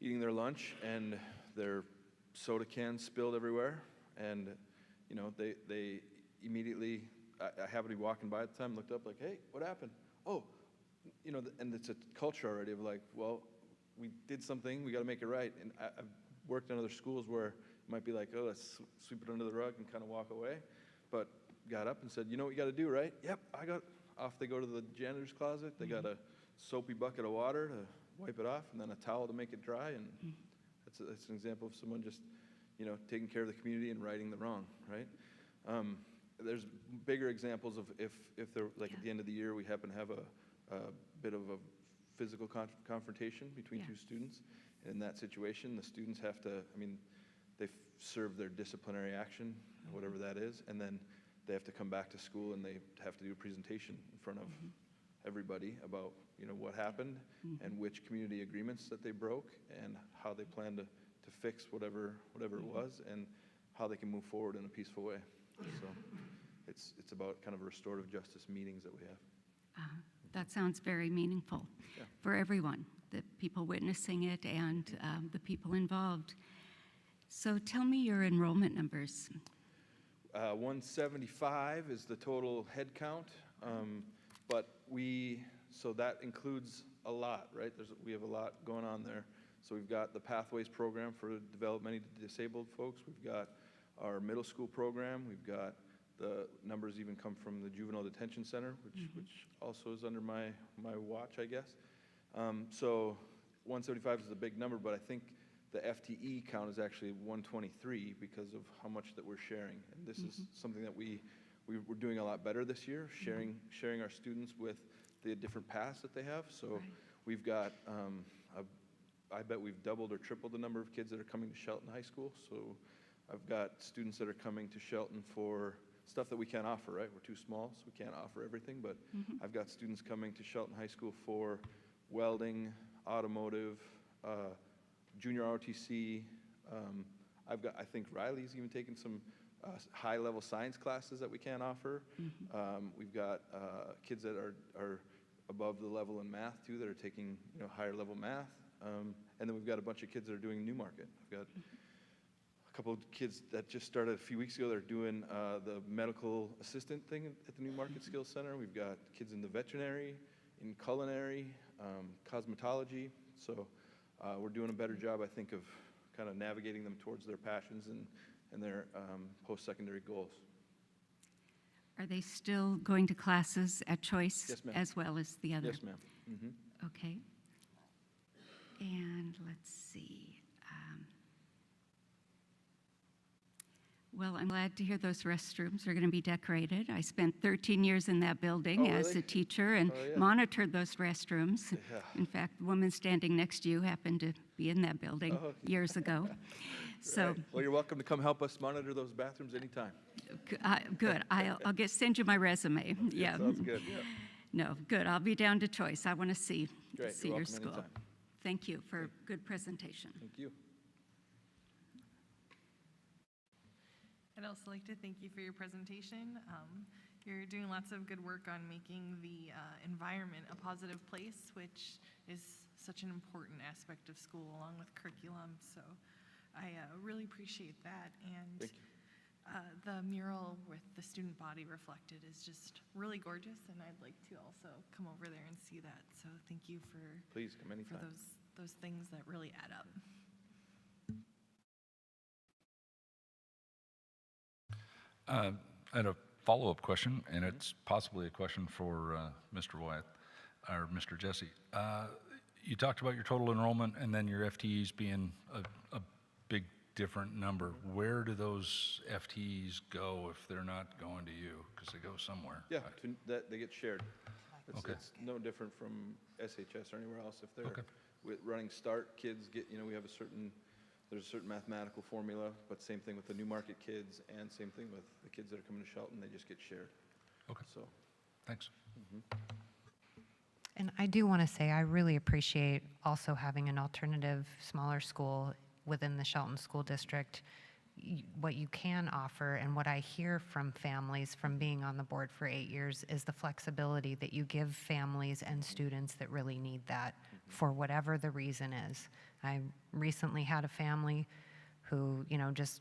eating their lunch, and their soda can spilled everywhere. And, you know, they immediately, I happened to be walking by at the time, looked up like, hey, what happened? Oh, you know, and it's a culture already of like, well, we did something, we got to make it right. And I've worked in other schools where it might be like, oh, let's sweep it under the rug and kind of walk away. But got up and said, you know what you got to do, right? Yep, I got. Off they go to the janitor's closet. They got a soapy bucket of water to wipe it off, and then a towel to make it dry. And that's an example of someone just, you know, taking care of the community and righting the wrong, right? There's bigger examples of if they're like at the end of the year, we happen to have a bit of a physical confrontation between two students. And in that situation, the students have to, I mean, they've served their disciplinary action, whatever that is, and then they have to come back to school and they have to do a presentation in front of everybody about, you know, what happened and which community agreements that they broke and how they plan to fix whatever it was and how they can move forward in a peaceful way. So it's about kind of restorative justice meetings that we have. That sounds very meaningful for everyone, the people witnessing it and the people involved. So tell me your enrollment numbers. 175 is the total head count, but so that includes a lot, right? We have a lot going on there. So we've got the Pathways program for developmentally disabled folks. We've got our middle school program. We've got the numbers even come from the Juvenile Detention Center, which also is under my watch, I guess. So 175 is a big number, but I think the FTE count is actually 123 because of how much that we're sharing. And this is something that we're doing a lot better this year, sharing our students with the different paths that they have. So we've got, I bet we've doubled or tripled the number of kids that are coming to Shelton High School. So I've got students that are coming to Shelton for stuff that we can't offer, right? We're too small, so we can't offer everything. But I've got students coming to Shelton High School for welding, automotive, junior ROTC. I think Riley's even taken some high-level science classes that we can't offer. We've got kids that are above the level in math too, that are taking higher-level math. And then we've got a bunch of kids that are doing Newmarket. I've got a couple of kids that just started a few weeks ago. They're doing the medical assistant thing at the Newmarket Skills Center. We've got kids in the veterinary, in culinary, cosmetology. So we're doing a better job, I think, of kind of navigating them towards their passions and their post-secondary goals. Are they still going to classes at Choice? Yes, ma'am. As well as the other? Yes, ma'am. Okay. And let's see. Well, I'm glad to hear those restrooms are going to be decorated. I spent 13 years in that building as a teacher and monitored those restrooms. Yeah. In fact, the woman standing next to you happened to be in that building years ago. So, Right. Well, you're welcome to come help us monitor those bathrooms anytime. good. I'll send you my resume. Yeah. Sounds good. Yeah. No, good. I'll be down to Choice. I want to see Great. see You're your welcome school. anytime. Thank you for good presentation. Thank you. I'd also like to thank you for your presentation. You're doing lots of good work on making the environment a positive place, which is such an important aspect of school along with curriculum. So I really appreciate that. And Thank you. The mural with the student body reflected is just really gorgeous, and I'd like to also come over there and see that. So thank you for Please come anytime. those things that really add up. I had a follow-up question, and it's possibly a question for Mr. Wyatt or Mr. Jesse. You talked about your total enrollment and then your FTEs being a big different number. Where do those FTEs go if they're not going to you? Because they go somewhere. Yeah, that they get shared. Okay. It's no different from SHS or anywhere else. If they're Okay. with running START, kids get, we have there's a certain mathematical formula, but same thing with the new market kids, and same thing with the kids that are coming to Shelton, they just get shared. Okay. So, Thanks. And I do want to say, I really appreciate also having an alternative, smaller school within the Shelton School District. What you can offer, and what I hear from families from being on the board for 8 years, is the flexibility that you give families and students that really need that for whatever the reason is. I recently had a family who, just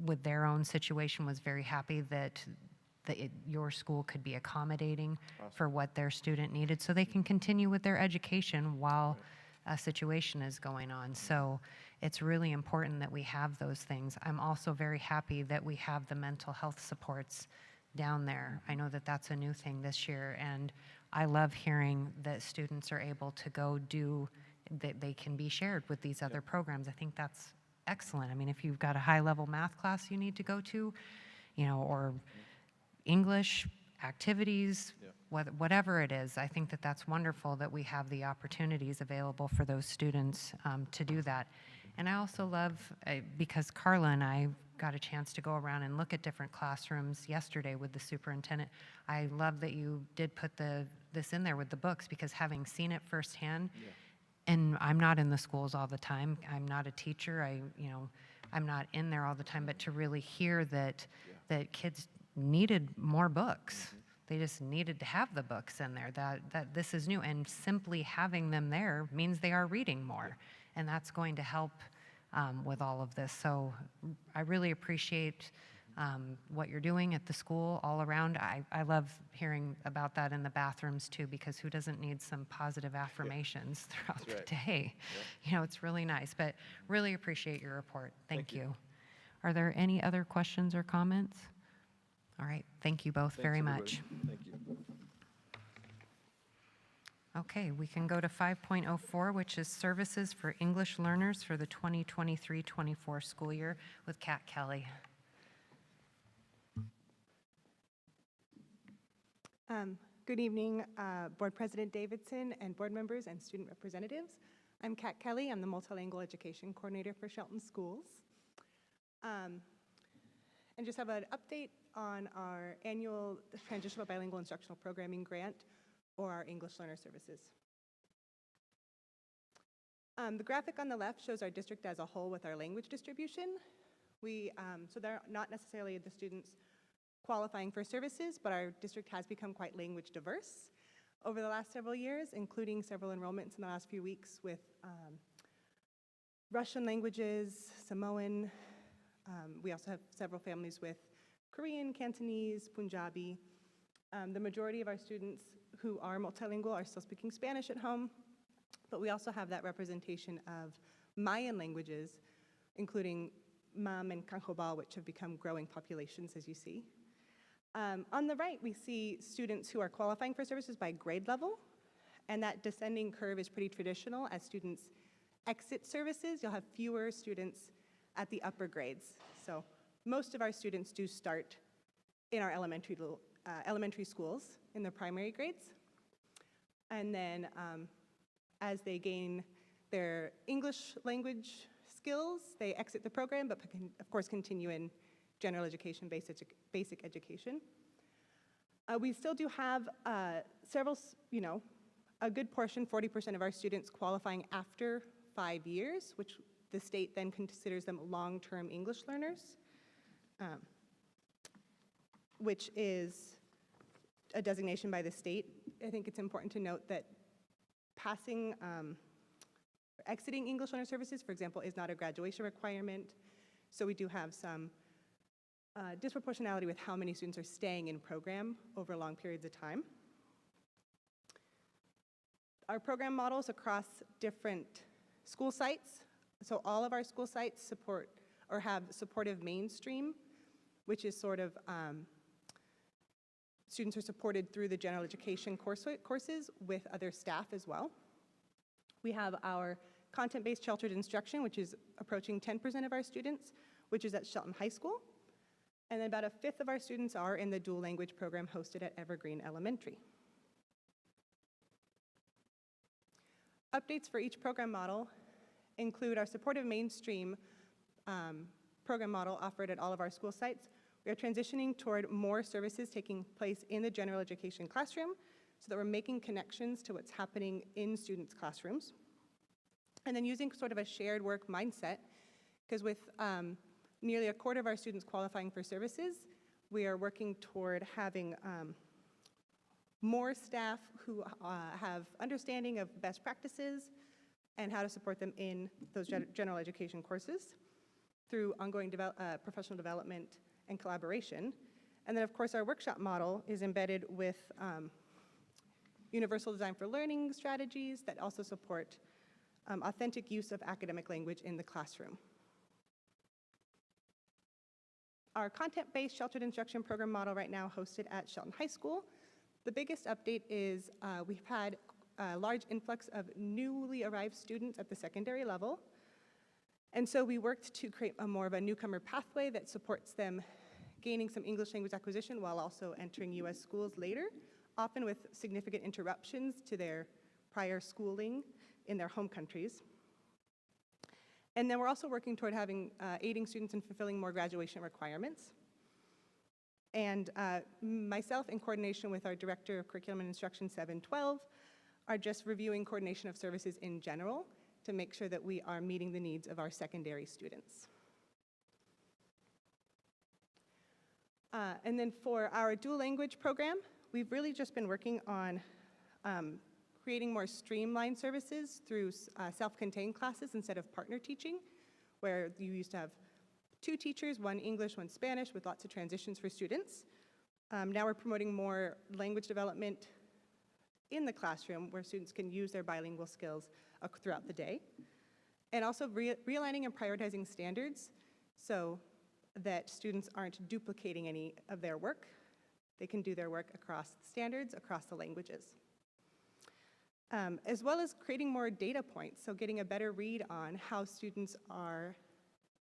with their own situation was very happy that your school could be accommodating for what their student needed so they can continue with their education while a situation is going on. So it's really important that we have those things. I'm also very happy that we have the mental health supports down there. I know that that's a new thing this year, and I love hearing that students are able to go do, that they can be shared with these other programs. I think that's excellent. I mean, if you've got a high-level math class you need to go to, or English, activities, whatever it is, I think that that's wonderful that we have the opportunities available for those students to do that. And I also love, because Carla and I got a chance to go around and look at different classrooms yesterday with the superintendent, I love that you did put this in there with the books, because having seen it firsthand, and I'm not in the schools all the time, I'm not a teacher, I'm not in there all the time, but to really hear that kids needed more books. They just needed to have the books in there, that this is new, and simply having them there means they are reading more, and that's going to help with all of this. So I really appreciate what you're doing at the school all around. I love hearing about that in the bathrooms too, because who doesn't need some positive affirmations throughout the day? It's really nice, but really appreciate your report. Thank you. Are there any other questions or comments? All right, thank you both very much. Thank you. Okay, we can go to 5.04, which is services for English learners for the 2023-24 school year with Kat Kelly. Good evening, Board President Davidson and board members and student representatives. I'm Kat Kelly. I'm the Multilingual Education Coordinator for Shelton Schools. And just have an update on our annual Transitional Bilingual Instructional Programming Grant, or our English Learner Services. The graphic on the left shows our district as a whole with our language distribution. So they're not necessarily the students qualifying for services, but our district has become quite language diverse over the last several years, including several enrollments in the last few weeks with Russian languages, Samoan. We also have several families with Korean, Cantonese, Punjabi. The majority of our students who are multilingual are still speaking Spanish at home, but we also have that representation of Mayan languages, including Mam and Canjobal, which have become growing populations, as you see. On the right, we see students who are qualifying for services by grade level, and that descending curve is pretty traditional. As students exit services, you'll have fewer students at the upper grades. So most of our students do start in our elementary schools in the primary grades. And then as they gain their English language skills, they exit the program, but can, of course, continue in general education, basic education. We still do have several, a good portion, 40% of our students qualifying after 5 years, which the state then considers them long-term English learners, which is a designation by the state. I think it's important to note that passing or exiting English learner services, for example, is not a graduation requirement. So we do have some disproportionality with how many students are staying in program over long periods of time. Our program models across different school sites. So all of our school sites support or have supportive mainstream, which is sort of students are supported through the general education courses with other staff as well. We have our content-based sheltered instruction, which is approaching 10% of our students, which is at Shelton High School. And then about a fifth of our students are in the dual language program hosted at Evergreen Elementary. Updates for each program model include our supportive mainstream program model offered at all of our school sites. We are transitioning toward more services taking place in the general education classroom so that we're making connections to what's happening in students' classrooms. And then using sort of a shared work mindset, because with nearly a quarter of our students qualifying for services, we are working toward having more staff who have understanding of best practices and how to support them in those general education courses through ongoing professional development and collaboration. And then, of course, our workshop model is embedded with universal design for learning strategies that also support authentic use of academic language in the classroom. Our content-based sheltered instruction program model right now hosted at Shelton High School. The biggest update is we've had a large influx of newly arrived students at the secondary level. And so we worked to create more of a newcomer pathway that supports them gaining some English language acquisition while also entering US schools later, often with significant interruptions to their prior schooling in their home countries. And then we're also working toward aiding students in fulfilling more graduation requirements. And myself, in coordination with our Director of Curriculum and Instruction 712, are just reviewing coordination of services in general to make sure that we are meeting the needs of our secondary students. And then for our dual language program, we've really just been working on creating more streamlined services through self-contained classes instead of partner teaching, where you used to have 2 teachers, 1 English, 1 Spanish, with lots of transitions for students. Now we're promoting more language development in the classroom where students can use their bilingual skills throughout the day. And also realigning and prioritizing standards so that students aren't duplicating any of their work. They can do their work across the standards, across the languages. As well as creating more data points, so getting a better read on how students are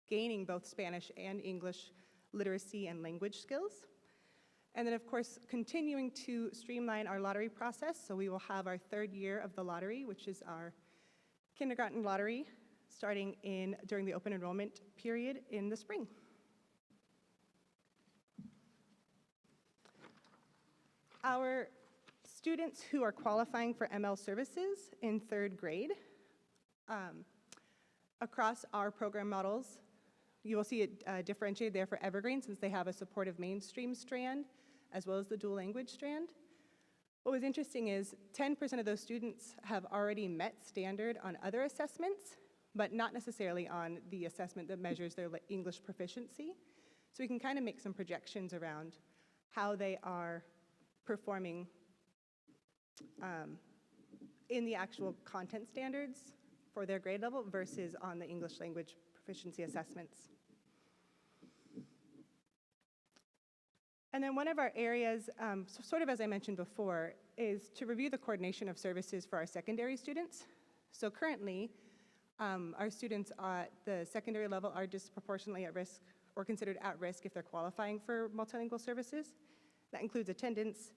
gaining both Spanish and English literacy and language skills. And then, of course, continuing to streamline our lottery process. So we will have our 3rd year of the lottery, which is our kindergarten lottery, starting during the open enrollment period in the spring. Our students who are qualifying for ML services in 3rd grade, across our program models, you will see it differentiated there for Evergreen since they have a supportive mainstream strand as well as the dual language strand. What was interesting is 10% of those students have already met standard on other assessments, but not necessarily on the assessment that measures their English proficiency. So we can kind of make some projections around how they are performing in the actual content standards for their grade level versus on the English language proficiency assessments. And then one of our areas, sort of as I mentioned before, is to review the coordination of services for our secondary students. So currently, our students at the secondary level are disproportionately at risk or considered at risk if they're qualifying for multilingual services. That includes attendance,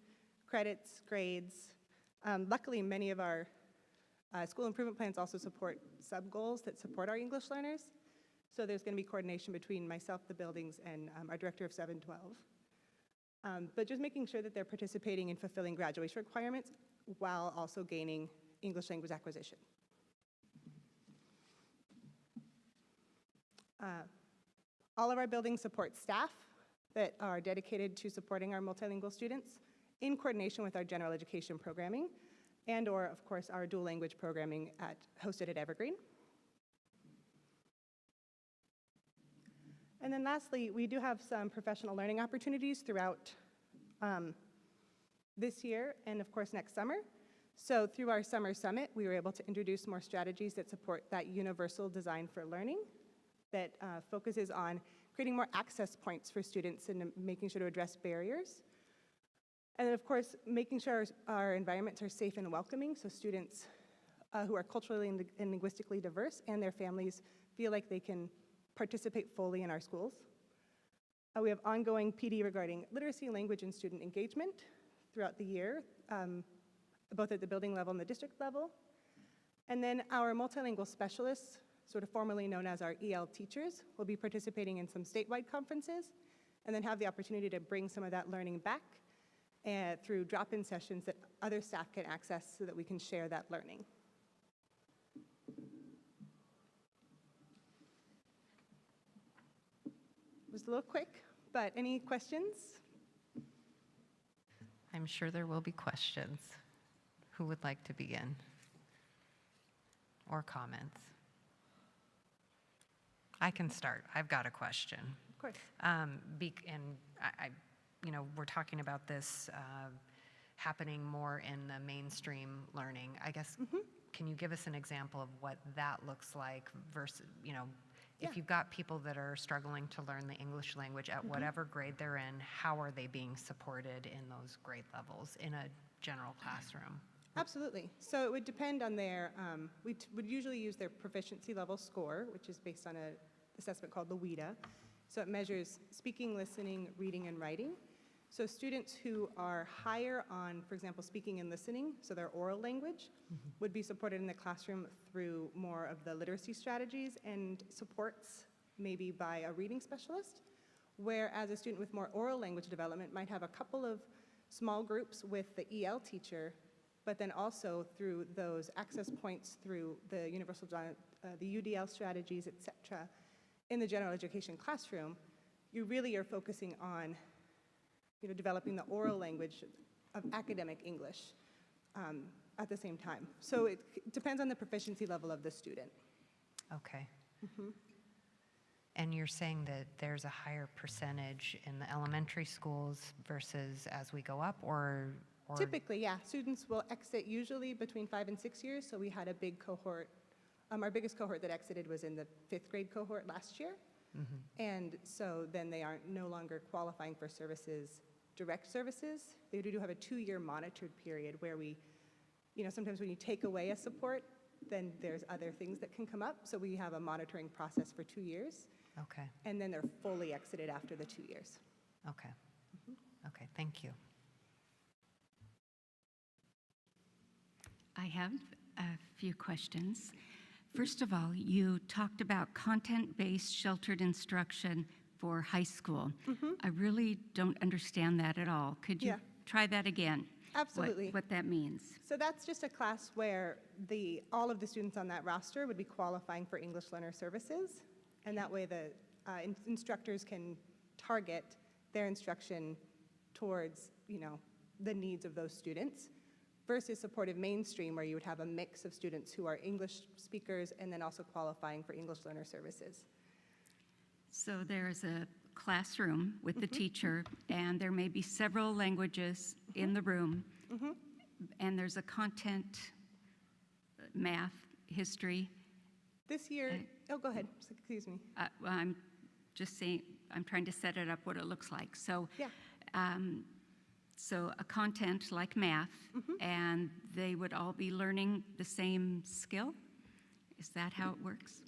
credits, grades. Luckily, many of our school improvement plans also support sub-goals that support our English learners. So there's going to be coordination between myself, the buildings, and our director of 712. But just making sure that they're participating in fulfilling graduation requirements while also gaining English language acquisition. All of our buildings support staff that are dedicated to supporting our multilingual students in coordination with our general education programming and/or, of course, our dual language programming hosted at Evergreen. And then lastly, we do have some professional learning opportunities throughout this year and, of course, next summer. So through our summer summit, we were able to introduce more strategies that support that universal design for learning that focuses on creating more access points for students and making sure to address barriers. And then, of course, making sure our environments are safe and welcoming so students who are culturally and linguistically diverse, and their families feel like they can participate fully in our schools. We have ongoing PD regarding literacy, language, and student engagement throughout the year, both at the building level and the district level. And then our multilingual specialists, sort of formerly known as our EL teachers, will be participating in some statewide conferences and then have the opportunity to bring some of that learning back through drop-in sessions that other staff can access so that we can share that learning. It was a little quick, but any questions? I'm sure there will be questions. Who would like to begin? Or comments? I can start. I've got a question. Of course. We're talking about this happening more in the mainstream learning. I guess, can you give us an example of what that looks like versus, if you've got people that are struggling to learn the English language at whatever grade they're in, how are they being supported in those grade levels in a general classroom? Absolutely. So it would depend on their, we would usually use their proficiency level score, which is based on an assessment called the WIDA. So it measures speaking, listening, reading, and writing. So students who are higher on, for example, speaking and listening, so their oral language, would be supported in the classroom through more of the literacy strategies and supports, maybe by a reading specialist, whereas a student with more oral language development might have a couple of small groups with the EL teacher, but then also through those access points through the universal, the UDL strategies, et cetera, in the general education classroom, you really are focusing on developing the oral language of academic English at the same time. So it depends on the proficiency level of the student. Okay. And you're saying that there's a higher percentage in the elementary schools versus as we go up, or? Typically, yeah. Students will exit usually between 5 and 6 years. So we had a big cohort. Our biggest cohort that exited was in the 5th grade cohort last year. And so then they aren't no longer qualifying for services, direct services. They do have a 2-year monitored period where we, sometimes when you take away a support, then there's other things that can come up. So we have a monitoring process for 2 years. Okay. And then they're fully exited after the 2 years. Okay. Okay, thank you. I have a few questions. First of all, you talked about content-based sheltered instruction for high school. I really don't understand that at all. Could you try that again? Absolutely. What that means? So that's just a class where all of the students on that roster would be qualifying for English Learner Services, and that way the instructors can target their instruction towards, the needs of those students, versus supportive mainstream, where you would have a mix of students who are English speakers and then also qualifying for English Learner Services. So there's a classroom with the teacher, and there may be several languages in the room, and there's a content, math, history. This year, go ahead, excuse me. Well, I'm just saying, I'm trying to set it up what it looks like. So, so a content like math, and they would all be learning the same skill? Is that how it works?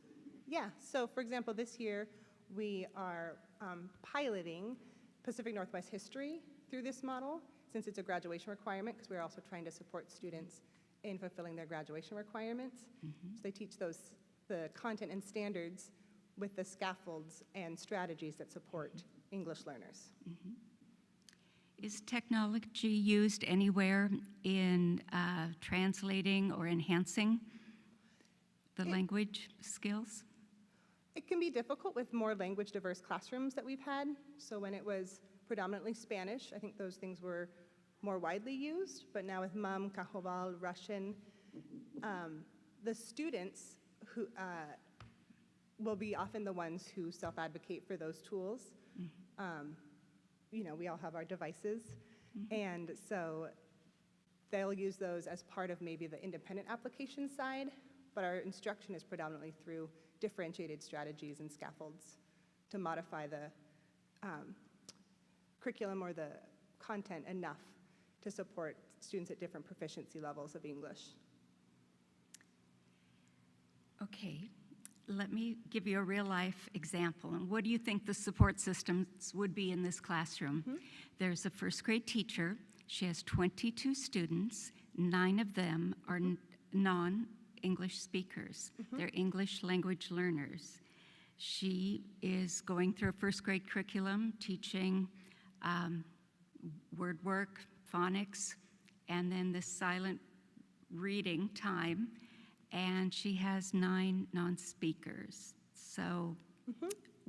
Yeah, so for example, this year we are piloting Pacific Northwest history through this model, since it's a graduation requirement, because we're also trying to support students in fulfilling their graduation requirements. So they teach the content and standards with the scaffolds and strategies that support English learners. Is technology used anywhere in translating or enhancing the language skills? It can be difficult with more language diverse classrooms that we've had. So when it was predominantly Spanish, I think those things were more widely used. But now with MUM, Cajoval, Russian, the students who will be often the ones who self-advocate for those tools. We all have our devices, and so they'll use those as part of maybe the independent application side, but our instruction is predominantly through differentiated strategies and scaffolds to modify the curriculum or the content enough to support students at different proficiency levels of English. Okay, let me give you a real-life example. And what do you think the support systems would be in this classroom? There's a first grade teacher. She has 22 students. 9 of them are non-English speakers. They're English language learners. She is going through a first grade curriculum, teaching word work, phonics, and then this silent reading time. And she has 9 non-speakers. So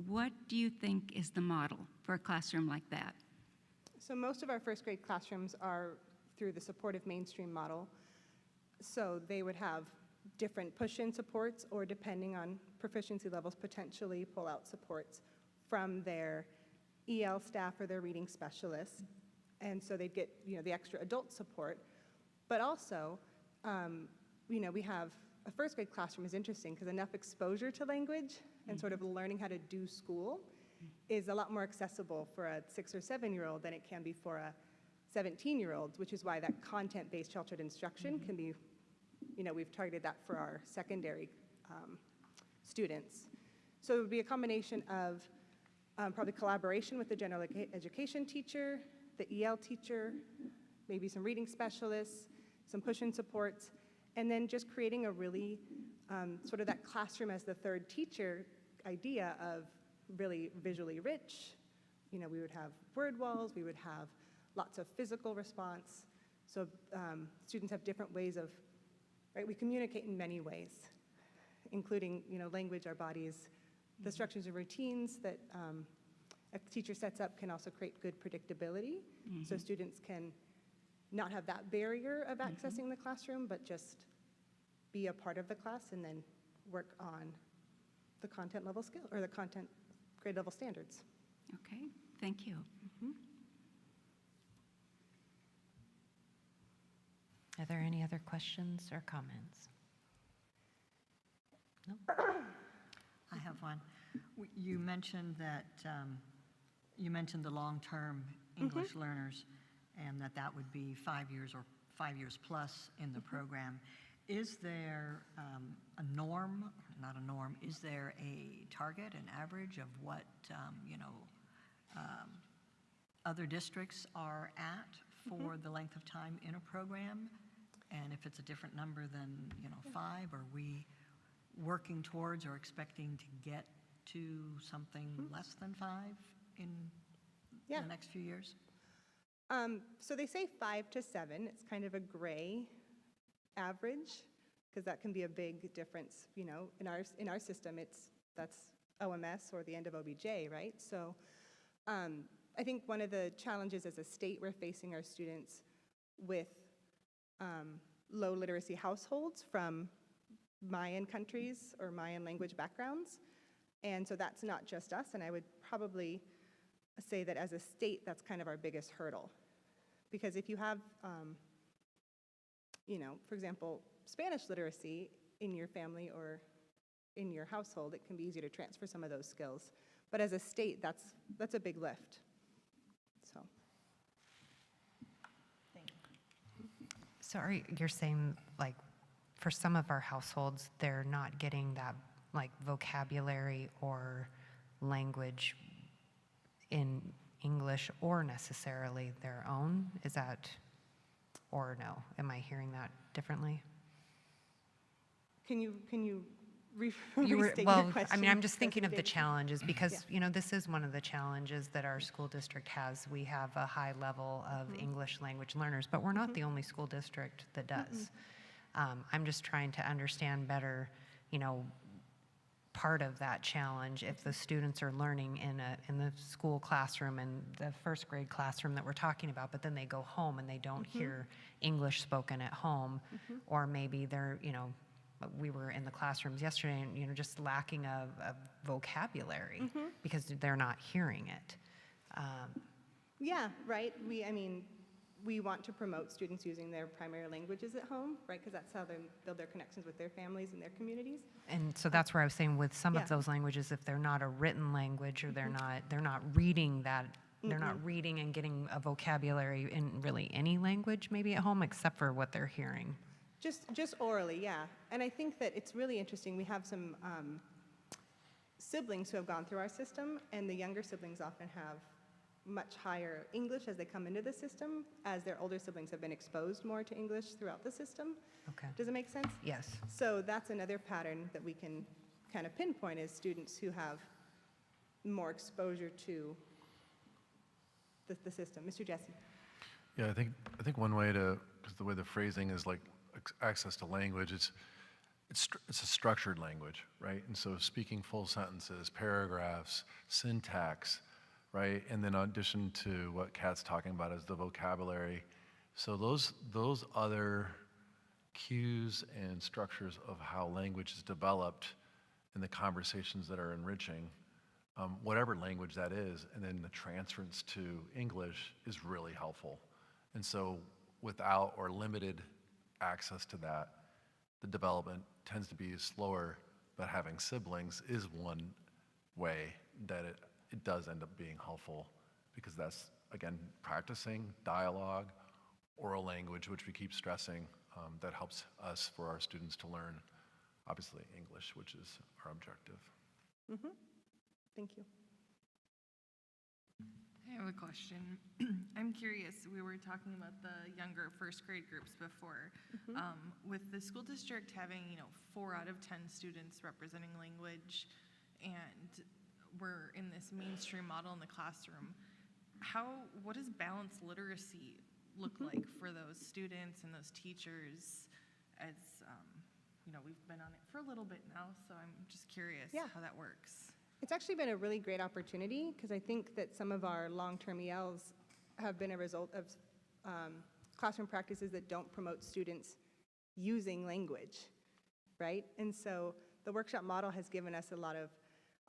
what do you think is the model for a classroom like that? So most of our first grade classrooms are through the supportive mainstream model. So they would have different push-in supports, or depending on proficiency levels, potentially pull out supports from their EL staff or their reading specialists. And so they'd get, the extra adult support. But also, we have a first grade classroom is interesting because enough exposure to language and sort of learning how to do school is a lot more accessible for a 6 or 7-year-old than it can be for a 17-year-old, which is why that content-based sheltered instruction can be, we've targeted that for our secondary students. So it would be a combination of probably collaboration with the general education teacher, the EL teacher, maybe some reading specialists, some push-in supports, and then just creating a really sort of that classroom as the third teacher idea of really visually rich. We would have word walls, we would have lots of physical response. So students have different ways of, right, we communicate in many ways, including, language, our bodies, the structures and routines that a teacher sets up can also create good predictability. So students can not have that barrier of accessing the classroom, but just be a part of the class and then work on the content level skill or the content grade level standards. Okay, thank you. Are there any other questions or comments? No? I have one. You mentioned that, you mentioned the long-term English learners, and that would be 5 years or 5 years plus in the program. Is there a norm, not a norm, is there a target, an average of what, other districts are at for the length of time in a program? And if it's a different number than, 5, are we working towards or expecting to get to something less than 5 in the next few years? So they say 5 to 7. It's kind of a gray average because that can be a big difference. In our system, that's OMS or the end of OBJ, right? So I think one of the challenges as a state we're facing our students with low literacy households from Mayan countries or Mayan language backgrounds. And so that's not just us, and I would probably say that as a state, that's kind of our biggest hurdle. Because if you have, for example, Spanish literacy in your family or in your household, it can be easier to transfer some of those skills. But as a state, that's a big lift. So. So you're saying, like, for some of our households, they're not getting that, like, vocabulary or language in English or necessarily their own? Is that, or no? Am I hearing that differently? Can you restate Well, your question? I mean, I'm just thinking of the David? challenges because, this is one of the challenges that our school district has. We have a high level of English language learners, but we're not the only school district that does. I'm just trying to understand better, part of that challenge if the students are learning in the school classroom and the first grade classroom that we're talking about, but then they go home and they don't hear English spoken at home, or maybe they're, we were in the classrooms yesterday and, just lacking of vocabulary because they're not hearing it. Yeah, right. We want to promote students using their primary languages at home, right? Because that's how they build their connections with their families and their communities. And so that's where I was saying with some of those languages, if they're not a written language or they're not reading that, they're not reading and getting a vocabulary in really any language maybe at home except for what they're hearing. Just orally, yeah. And I think that it's really interesting. We have some siblings who have gone through our system, and the younger siblings often have much higher English as they come into the system, as their older siblings have been exposed more to English throughout the system. Okay. Does it make sense? Yes. So that's another pattern that we can kind of pinpoint is students who have more exposure to the system. Mr. Jesse. Yeah, I think one way to, because the way the phrasing is like access to language, it's a structured language, right? And so speaking full sentences, paragraphs, syntax, right? And then in addition to what Kat's talking about is the vocabulary. So those other cues and structures of how language is developed in the conversations that are enriching, whatever language that is, and then the transference to English is really helpful. And so without or limited access to that, the development tends to be slower, but having siblings is one way that it does end up being helpful, because that's, again, practicing dialogue, oral language, which we keep stressing, that helps us for our students to learn, obviously, English, which is our objective. Mm-hmm. Thank you. I have a question. I'm curious, we were talking about the younger first grade groups before. With the school district having, 4 out of 10 students representing language, and we're in this mainstream model in the classroom, what does balanced literacy look like for those students and those teachers as, we've been on it for a little bit now, so I'm just curious how that works. It's actually been a really great opportunity because I think that some of our long-term ELs have been a result of classroom practices that don't promote students using language, right? And so the workshop model has given us a lot of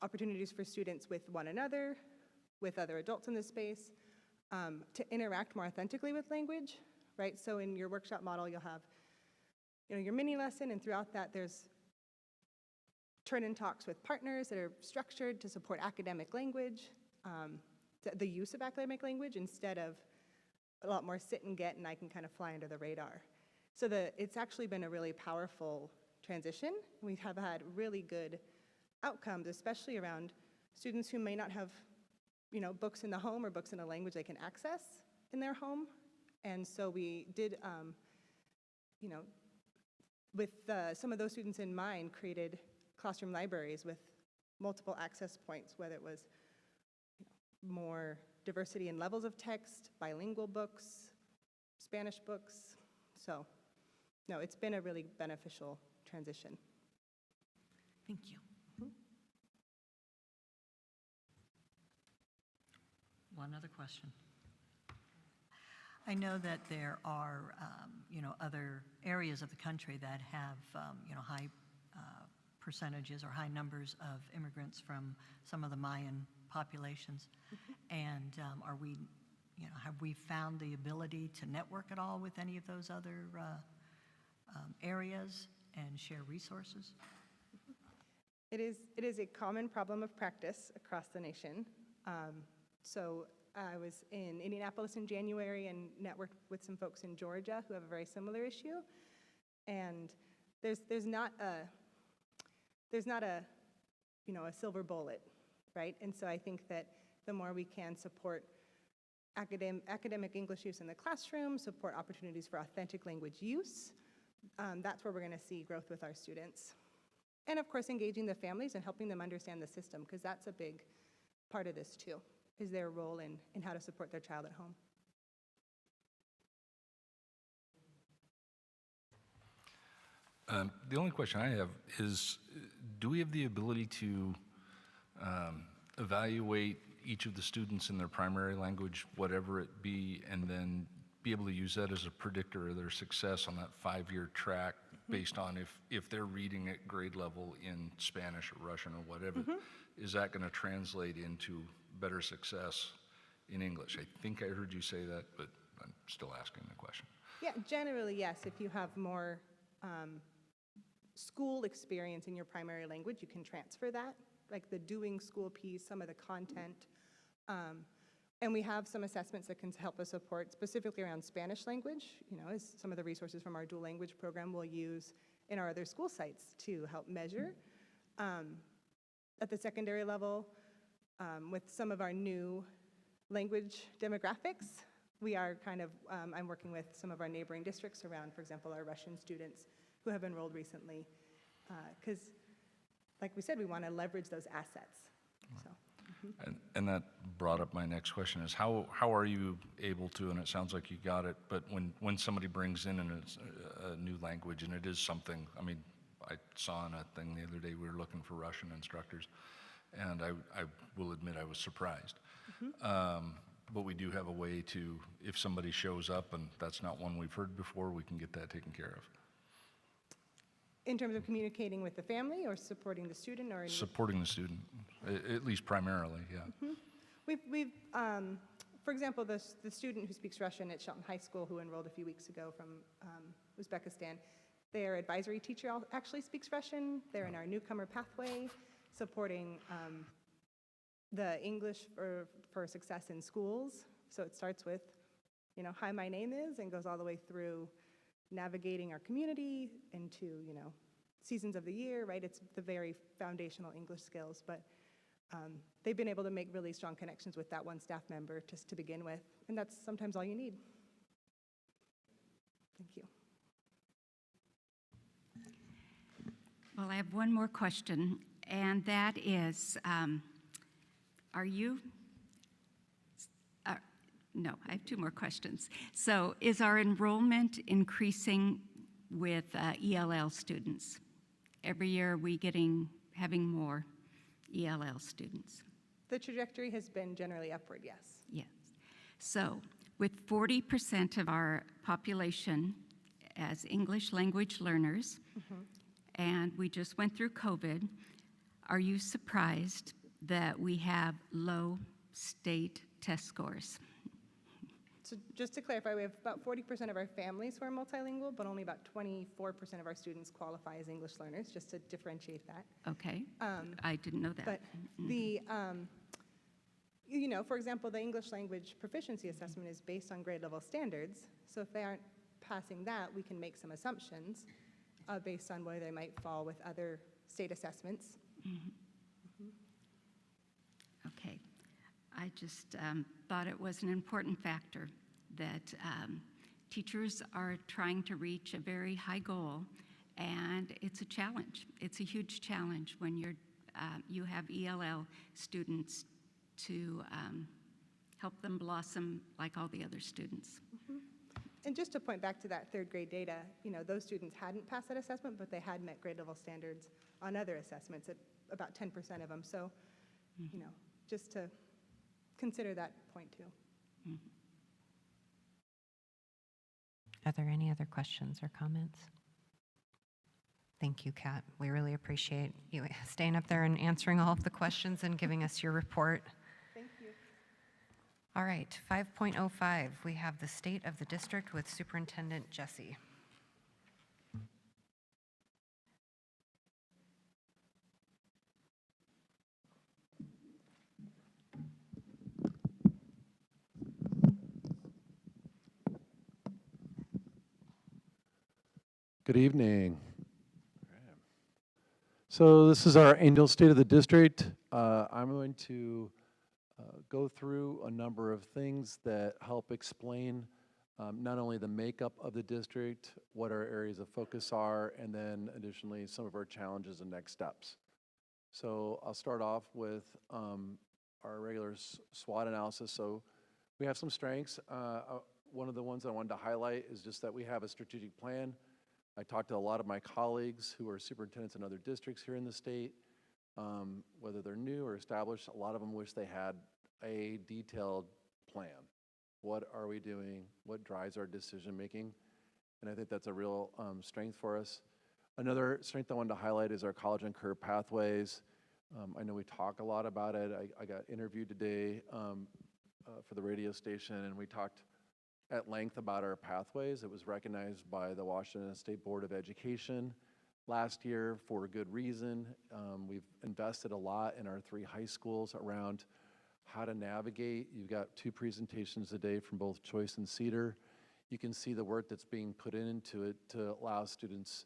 opportunities for students with one another, with other adults in the space, to interact more authentically with language, right? So in your workshop model, you'll have your mini lesson, and throughout that, there's turn-in talks with partners that are structured to support academic language, the use of academic language instead of a lot more sit and get and I can kind of fly under the radar. So it's actually been a really powerful transition. We have had really good outcomes, especially around students who may not have books in the home or books in a language they can access in their home. And so we did, with some of those students in mind, created classroom libraries with multiple access points, whether it was more diversity in levels of text, bilingual books, Spanish books. So, no, it's been a really beneficial transition. Thank you. One other question. I know that there are, other areas of the country that have, high percentages or high numbers of immigrants from some of the Mayan populations. And have we found the ability to network at all with any of those other areas and share resources? It is a common problem of practice across the nation. So I was in Indianapolis in January and networked with some folks in Georgia who have a very similar issue. And there's not a silver bullet, right? And so I think that the more we can support academic English use in the classroom, support opportunities for authentic language use, that's where we're going to see growth with our students. And of course, engaging the families and helping them understand the system, because that's a big part of this too, is their role in how to support their child at home. The only question I have is, do we have the ability to evaluate each of the students in their primary language, whatever it be, and then be able to use that as a predictor of their success on that 5-year track based on if they're reading at grade level in Spanish or Russian or whatever, is that going to translate into better success in English? I think I heard you say that, but I'm still asking the question. Yeah, generally, yes. If you have more school experience in your primary language, you can transfer that, like the doing school piece, some of the content. And we have some assessments that can help us support specifically around Spanish language, as some of the resources from our dual language program we'll use in our other school sites to help measure. At the secondary level, with some of our new language demographics, we are I'm working with some of our neighboring districts around, for example, our Russian students who have enrolled recently, because like we said, we want to leverage those assets. So. And that brought up my next question is how are you able to, and it sounds like you got it, but when somebody brings in a new language and it is something, I mean, I saw in a thing the other day, we were looking for Russian instructors, and I will admit I was surprised. But we do have a way to, if somebody shows up and that's not one we've heard before, we can get that taken care of. In terms of communicating with the family or supporting the student, or supporting the student, at least primarily, yeah. We've for example, the student who speaks Russian at Shelton High School who enrolled a few weeks ago from Uzbekistan, their advisory teacher actually speaks Russian. They're in our newcomer pathway, supporting the English for success in schools. So it starts with, hi, my name is, and goes all the way through navigating our community into, seasons of the year, right? It's the very foundational English skills, but they've been able to make really strong connections with that one staff member just to begin with, and that's sometimes all you need. Thank you. Well, I have one more question, and that is, no, I have two more questions. So is our enrollment increasing with ELL students? Every year are we having more ELL students? The trajectory has been generally upward, yes. Yes. So with 40% of our population as English language learners, and we just went through COVID, are you surprised that we have low state test scores? So just to clarify, we have about 40% of our families who are multilingual, but only about 24% of our students qualify as English learners, just to differentiate that. Okay, I didn't know that. But the, for example, the English language proficiency assessment is based on grade level standards. So if they aren't passing that, we can make some assumptions based on where they might fall with other state assessments. Okay. I just thought it was an important factor that teachers are trying to reach a very high goal, and it's a challenge. It's a huge challenge when you have ELL students to help them blossom like all the other students. And just to point back to that third grade data, those students hadn't passed that assessment, but they had met grade level standards on other assessments, at about 10% of them. So, just to consider that point too. Are there any other questions or comments? Thank you, Kat. We really appreciate you staying up there and answering all of the questions and giving us your report. Thank you. All right, 5.05, we have the state of the district with Superintendent Jesse. Good evening. So this is our annual State of the District. I'm going to go through a number of things that help explain not only the makeup of the district, what our areas of focus are, and then additionally some of our challenges and next steps. So I'll start off with our regular SWOT analysis. So we have some strengths. One of the ones I wanted to highlight is just that we have a strategic plan. I talked to a lot of my colleagues who are superintendents in other districts here in the state, whether they're new or established. A lot of them wish they had a detailed plan. What are we doing? What drives our decision making? And I think that's a real strength for us. Another strength I wanted to highlight is our college and career pathways. I know we talk a lot about it. I got interviewed today for the radio station, and we talked at length about our pathways. It was recognized by the Washington State Board of Education last year for a good reason. We've invested a lot in our 3 high schools around how to navigate. You've got 2 presentations a day from both Choice and Cedar. You can see the work that's being put into it to allow students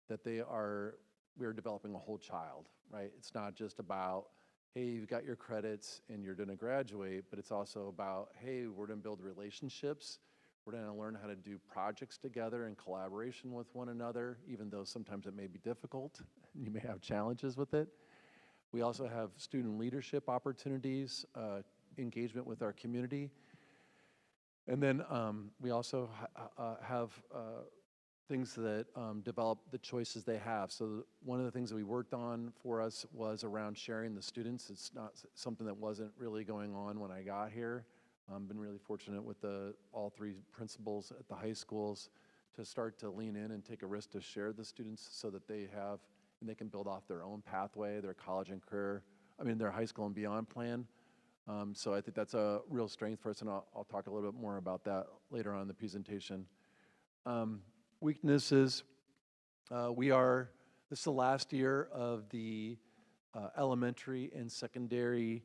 that we're developing a whole child, right? It's not just about, hey, you've got your credits and you're gonna graduate, but it's also about, hey, we're gonna build relationships. We're gonna learn how to do projects together in collaboration with one another, even though sometimes it may be difficult. You may have challenges with it. We also have student leadership opportunities, engagement with our community. And then we also have things that develop the choices they have. So one of the things that we worked on for us was around sharing the students. It's not something that wasn't really going on when I got here. Been really fortunate with all 3 principals at the high schools to start to lean in and take a risk to share the students so that they can build off their own pathway, their college and career, their high school and beyond plan. So I think that's a real strength for us, and I'll talk a little bit more about that later on in the presentation. Weaknesses, this is the last year of the elementary and secondary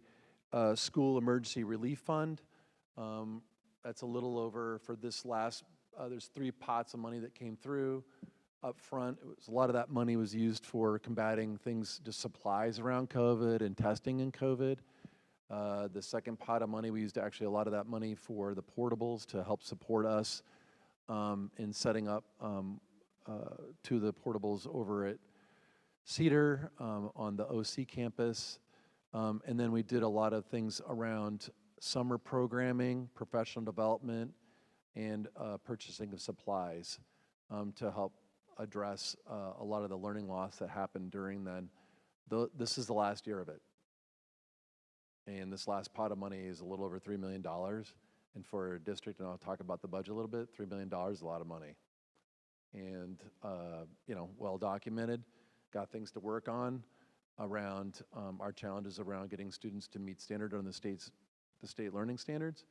school emergency relief fund. That's a little over for this last, there's 3 pots of money that came through. Up front, a lot of that money was used for combating things, just supplies around COVID and testing in COVID. The second pot of money, we used actually a lot of that money for the portables to help support us in setting up 2 of the portables over at Cedar on the OC campus. And then we did a lot of things around summer programming, professional development, and purchasing of supplies to help address a lot of the learning loss that happened during then. This is the last year of it. And this last pot of money is a little over $3 million. And for a district, and I'll talk about the budget a little bit, $3 million is a lot of money. And, well documented, got things to work on around our challenges around getting students to meet standard on the state learning standards.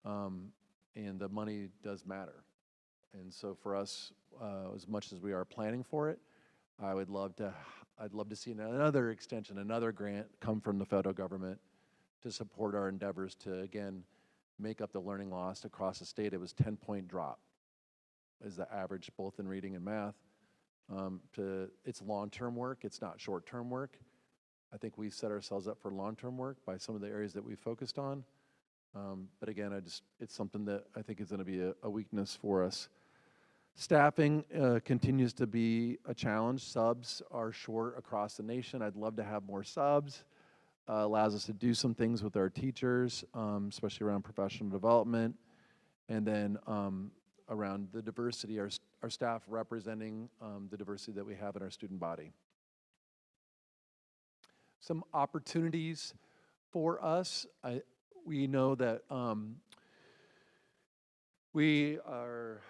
And the money does matter. And so for us, as much as we are planning for it, I'd love to see another extension, another grant come from the federal government to support our endeavors to, again, make up the learning loss across the state. It was 10-point drop is the average, both in reading and math. It's long-term work, it's not short-term work. I think we set ourselves up for long-term work by some of the areas that we focused on. But again, it's something that I think is gonna be a weakness for us. Staffing continues to be a challenge. Subs are short across the nation. I'd love to have more subs. Allows us to do some things with our teachers, especially around professional development, and then around the diversity, our staff representing the diversity that we have in our student body. Some opportunities for us. We know that we are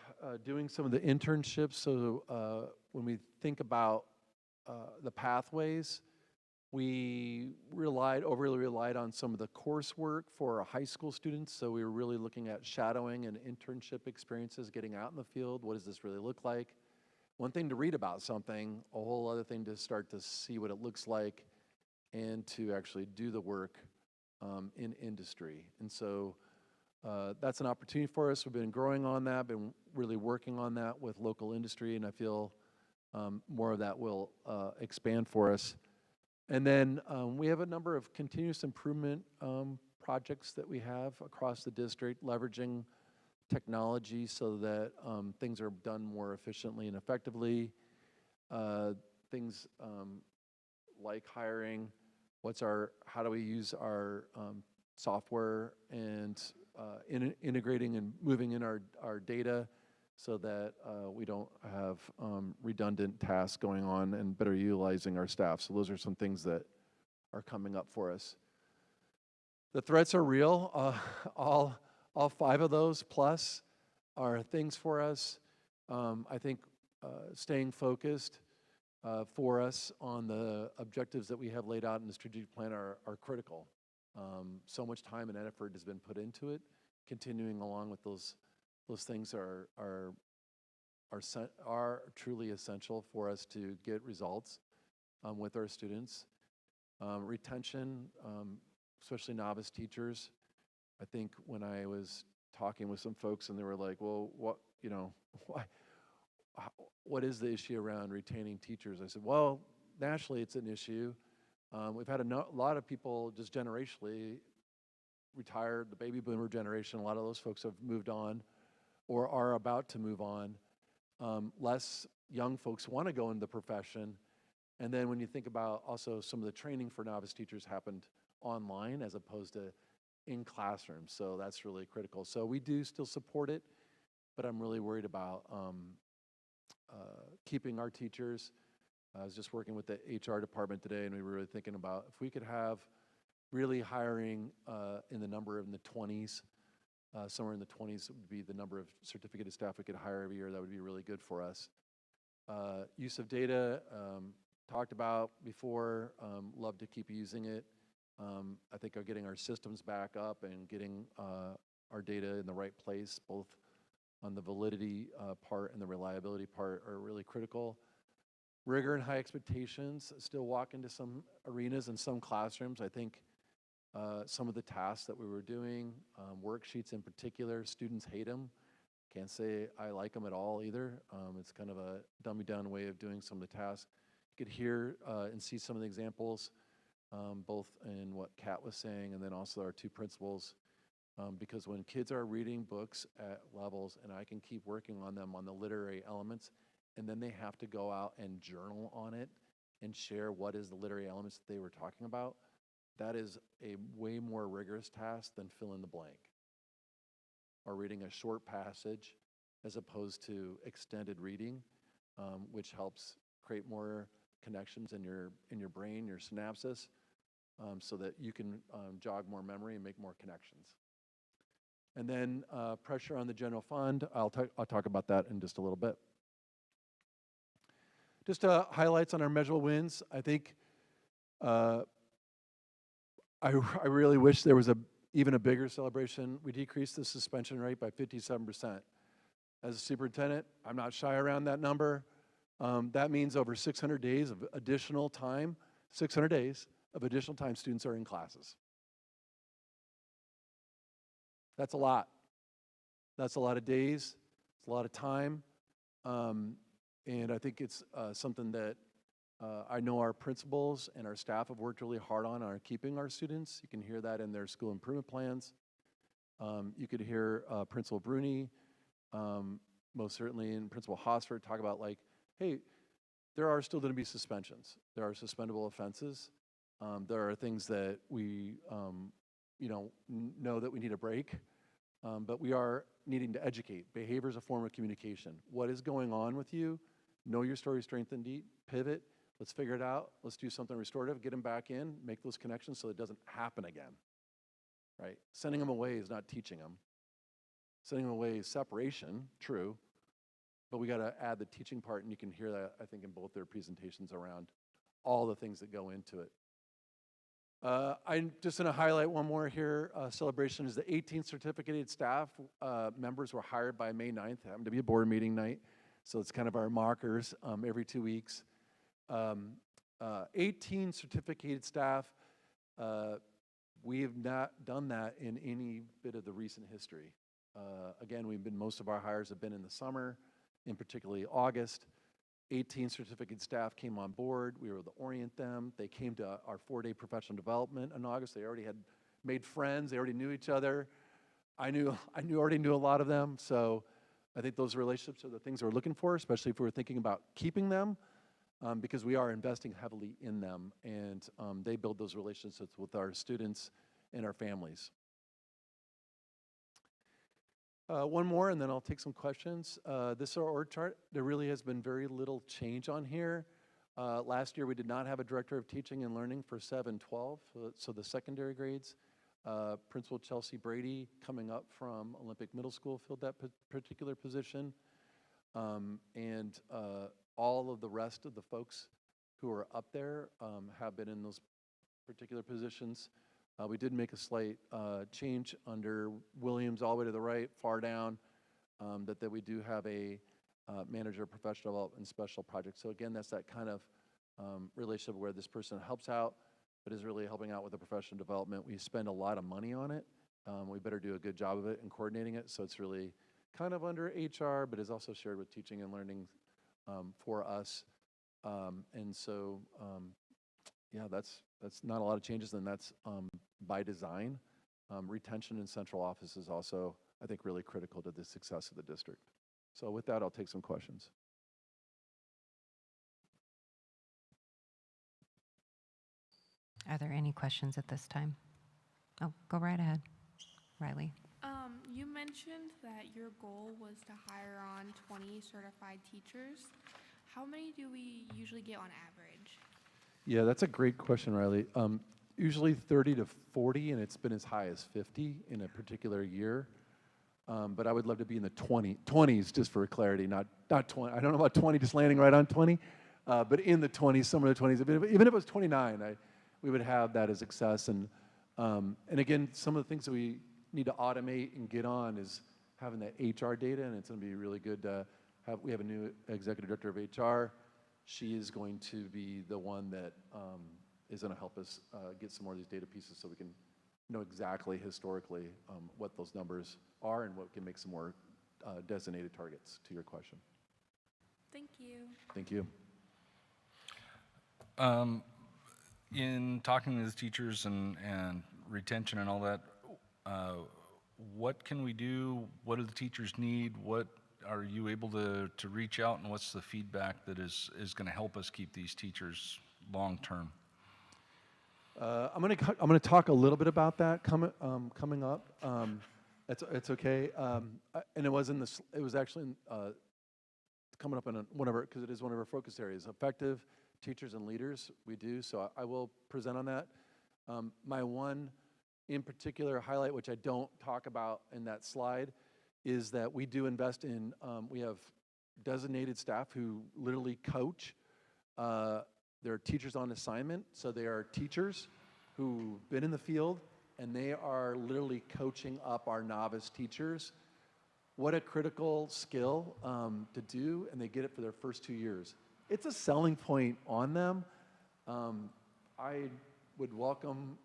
doing some of the internships, so when we think about the pathways, we overly relied on some of the coursework for our high school students, so we were really looking at shadowing and internship experiences, getting out in the field. What does this really look like? One thing to read about something, a whole other thing to start to see what it looks like and to actually do the work in industry. And so that's an opportunity for us. We've been growing on that, been really working on that with local industry, and I feel more of that will expand for us. And then we have a number of continuous improvement projects that we have across the district, leveraging technology so that things are done more efficiently and effectively. Things like hiring, how do we use our software and integrating and moving in our data so that we don't have redundant tasks going on and better utilizing our staff. So those are some things that are coming up for us. The threats are real. All 5 of those plus are things for us. I think staying focused for us on the objectives that we have laid out in the strategic plan are critical. So much time and effort has been put into it. Continuing along with those things are truly essential for us to get results with our students. Retention, especially novice teachers. I think when I was talking with some folks and they were like, well, what, why, what is the issue around retaining teachers? I said, well, nationally it's an issue. We've had a lot of people just generationally retired, the baby boomer generation, a lot of those folks have moved on or are about to move on. Less young folks want to go into the profession. And then when you think about also some of the training for novice teachers happened online as opposed to in classrooms. So that's really critical. So we do still support it, but I'm really worried about keeping our teachers. I was just working with the HR department today, and we were really thinking about if we could have really hiring in the number in the 20s, somewhere in the 20s would be the number of certificated staff we could hire every year. That would be really good for us. Use of data, talked about before, love to keep using it. I think getting our systems back up and getting our data in the right place, both on the validity part and the reliability part, are really critical. Rigor and high expectations still walk into some arenas and some classrooms. I think some of the tasks that we were doing, worksheets in particular, students hate them. Can't say I like them at all either. It's kind of a dummy down way of doing some of the tasks. You could hear and see some of the examples, both in what Kat was saying and then also our two principals. Because when kids are reading books at levels, and I can keep working on them on the literary elements, and then they have to go out and journal on it and share what is the literary elements that they were talking about, that is a way more rigorous task than fill in the blank or reading a short passage as opposed to extended reading, which helps create more connections in your brain, your synapses, so that you can jog more memory and make more connections. And then pressure on the general fund, I'll talk about that in just a little bit. Just highlights on our measurable wins. I think I really wish there was even a bigger celebration. We decreased the suspension rate by 57%. As a superintendent, I'm not shy around that number. That means over 600 days of additional time, 600 days of additional time students are in classes. That's a lot. That's a lot of days. It's a lot of time. And I think it's something that I know our principals and our staff have worked really hard on keeping our students. You can hear that in their school improvement plans. You could hear Principal Bruni, most certainly, and Principal Hosford talk about like, hey, there are still going to be suspensions. There are suspendable offenses. There are things that we know that we need a break, but we are needing to educate. Behavior is a form of communication. What is going on with you? Know your story, strength, and need, pivot. Let's figure it out. Let's do something restorative, get them back in, make those connections so it doesn't happen again, right? Sending them away is not teaching them. Sending them away is separation, true, but we got to add the teaching part, and you can hear that, I think, in both their presentations around all the things that go into it. I'm just going to highlight one more here. Celebration is the 18th certificated staff members were hired by May 9th. Happened to be a board meeting night, so it's kind of our markers every 2 weeks. 18 certificated staff. We have not done that in any bit of the recent history. Again, most of our hires have been in the summer, in particularly August. 18 certificate staff came on board. We were able to orient them. They came to our 4-day professional development in August. They already had made friends. They already knew each other. I already knew a lot of them. So I think those relationships are the things we're looking for, especially if we're thinking about keeping them, because we are investing heavily in them, and they build those relationships with our students and our families. One more, and then I'll take some questions. This is our org chart. There really has been very little change on here. Last year, we did not have a director of teaching and learning for 7-12, so the secondary grades. Principal Chelsea Brady, coming up from Olympic Middle School, filled that particular position. And all of the rest of the folks who are up there have been in those particular positions. We did make a slight change under Williams all the way to the right, far down, that we do have a manager of professional development and special projects. So again, that's that kind of relationship where this person helps out but is really helping out with the professional development. We spend a lot of money on it. We better do a good job of it and coordinating it, so it's really kind of under HR, but is also shared with teaching and learning for us. And so, yeah, that's not a lot of changes, and that's by design. Retention in central office is also, I think, really critical to the success of the district. So with that, I'll take some questions. Are there any questions at this time? Oh, go right ahead, Riley. You mentioned that your goal was to hire on 20 certified teachers. How many do we usually get on average? Yeah, that's a great question, Riley. Usually 30 to 40, and it's been as high as 50 in a particular year. But I would love to be in the 20s, just for clarity, not 20. I don't know about 20, just landing right on 20, but in the 20s, somewhere in the 20s. Even if it was 29, we would have that as success. And again, some of the things that we need to automate and get on is having that HR data, and it's going to be really good to have. We have a new executive director of HR. She is going to be the one that is going to help us get some more of these data pieces so we can know exactly historically what those numbers are and what can make some more designated targets to your question. Thank you. Thank you. In talking to the teachers and retention and all that, what can we do? What do the teachers need? What are you able to reach out, and what's the feedback that is going to help us keep these teachers long term? I'm gonna talk a little bit about that coming up. It's okay. And it was actually coming up in one of our, because it is one of our focus areas, effective teachers and leaders. We do, so I will present on that. My one in particular highlight, which I don't talk about in that slide, is that we do invest in, we have designated staff who literally coach. They're teachers on assignment, so they are teachers who've been in the field, and they are literally coaching up our novice teachers. What a critical skill to do, and they get it for their first 2 years. It's a selling point on them. I would welcome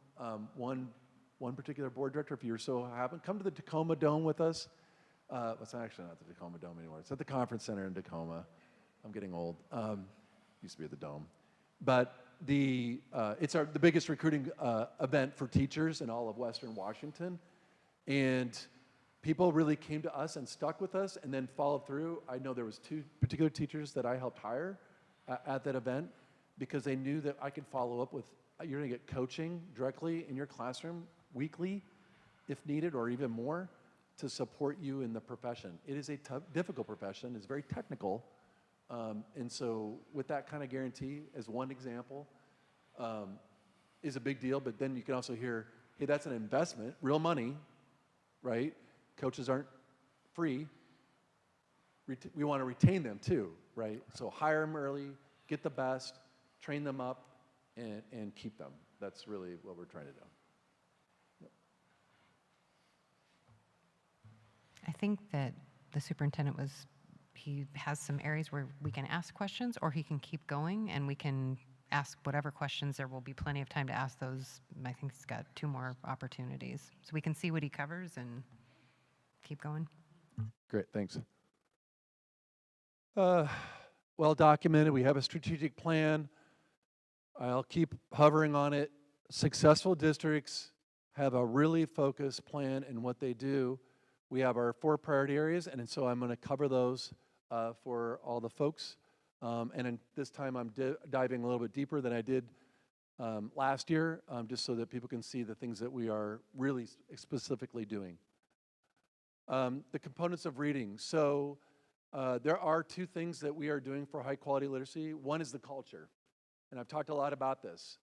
one particular board director, if you're so happen, come to the Tacoma Dome with us. It's actually not the Tacoma Dome anymore. It's at the Conference Center in Tacoma. I'm getting old. Used to be at the Dome. But it's the biggest recruiting event for teachers in all of Western Washington. And people really came to us and stuck with us and then followed through. I know there was 2 particular teachers that I helped hire at that event because they knew that I could follow up with, you're gonna get coaching directly in your classroom weekly, if needed, or even more, to support you in the profession. It is a tough, difficult profession. It's very technical. And so with that kind of guarantee, as one example, is a big deal. But then you can also hear, hey, that's an investment, real money, right? Coaches aren't free. We want to retain them too, right? So hire them early, get the best, train them up, and keep them. That's really what we're trying to do. I think that the superintendent he has some areas where we can ask questions, or he can keep going and we can ask whatever questions. There will be plenty of time to ask those. I think he's got 2 more opportunities. So we can see what he covers and keep going. Great, thanks. Well documented, we have a strategic plan. I'll keep hovering on it. Successful districts have a really focused plan in what they do. We have our 4 priority areas, and so I'm going to cover those for all the folks. And this time I'm diving a little bit deeper than I did last year, just so that people can see the things that we are really specifically doing. The components of reading. So there are 2 things that we are doing for high quality literacy. One is the culture, and I've talked a lot about this.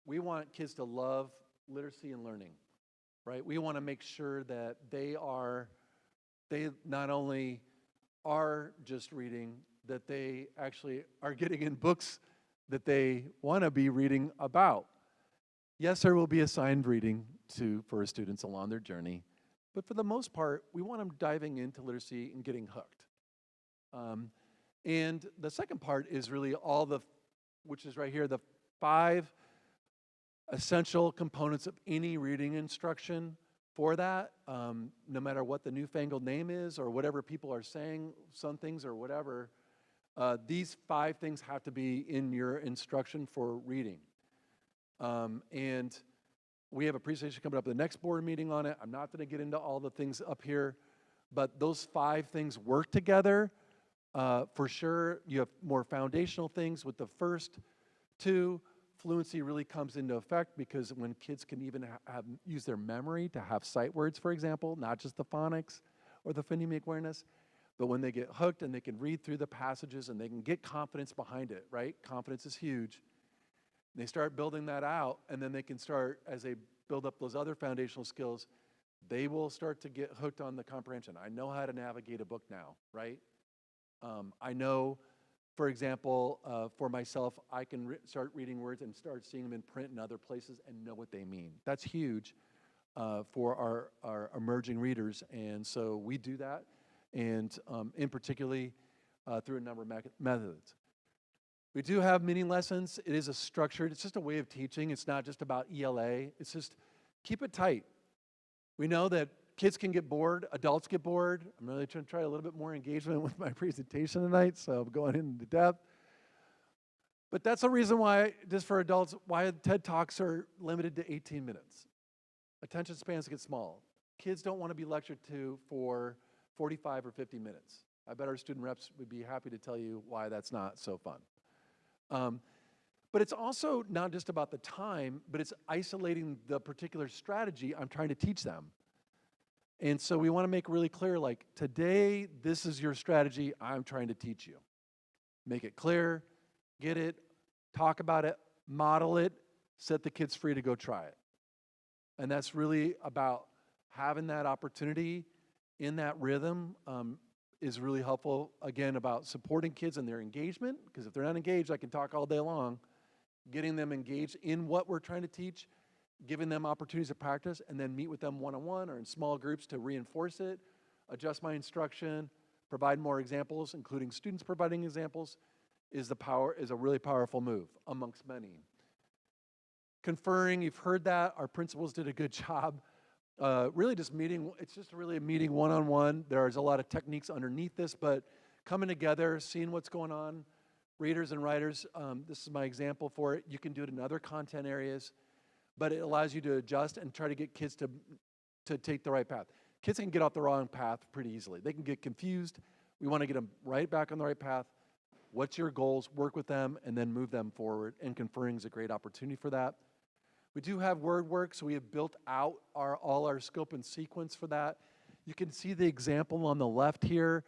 We want kids to love literacy and learning. Right? We want to make sure that they not only are just reading, that they actually are getting in books that they want to be reading about. Yes, there will be assigned reading for students along their journey, but for the most part, we want them diving into literacy and getting hooked. And the second part is really which is right here, the 5 essential components of any reading instruction for that, no matter what the newfangled name is or whatever people are saying, some things or whatever, these 5 things have to be in your instruction for reading. And we have a presentation coming up at the next board meeting on it. I'm not going to get into all the things up here, but those 5 things work together. For sure, you have more foundational things with the first 2. Fluency really comes into effect because when kids can even use their memory to have sight words, for example, not just the phonics or the phonemic awareness, but when they get hooked and they can read through the passages and they can get confidence behind it, right? Confidence is huge. And they start building that out, and then they can start, as they build up those other foundational skills, they will start to get hooked on the comprehension. I know how to navigate a book now, right? I know, for example, for myself, I can start reading words and start seeing them in print in other places and know what they mean. That's huge for our emerging readers, and so we do that, and in particularly through a number of methods. We do have mini lessons. It is it's just a way of teaching. It's not just about ELA. It's just keep it tight. We know that kids can get bored, adults get bored. I'm really trying to try a little bit more engagement with my presentation tonight, so I'm going into depth. But that's the reason why, just for adults, why TED Talks are limited to 18 minutes. Attention spans get small. Kids don't want to be lectured to for 45 or 50 minutes. I bet our student reps would be happy to tell you why that's not so fun. But it's also not just about the time, but it's isolating the particular strategy I'm trying to teach them. And so we want to make really clear, like, today, this is your strategy I'm trying to teach you. Make it clear, get it, talk about it, model it, set the kids free to go try it. And that's really about having that opportunity in that rhythm is really helpful, again, about supporting kids in their engagement, because if they're not engaged, I can talk all day long, getting them engaged in what we're trying to teach, giving them opportunities to practice, and then meet with them one-on-one or in small groups to reinforce it, adjust my instruction, provide more examples, including students providing examples, is a really powerful move amongst many. Conferring, you've heard that. Our principals did a good job. Really just meeting, it's just really a meeting one-on-one. There's a lot of techniques underneath this, but coming together, seeing what's going on, readers and writers, this is my example for it. You can do it in other content areas, but it allows you to adjust and try to get kids to take the right path. Kids can get off the wrong path pretty easily. They can get confused. We want to get them right back on the right path. What's your goals? Work with them and then move them forward, and conferring is a great opportunity for that. We do have word work, so we have built out all our scope and sequence for that. You can see the example on the left here.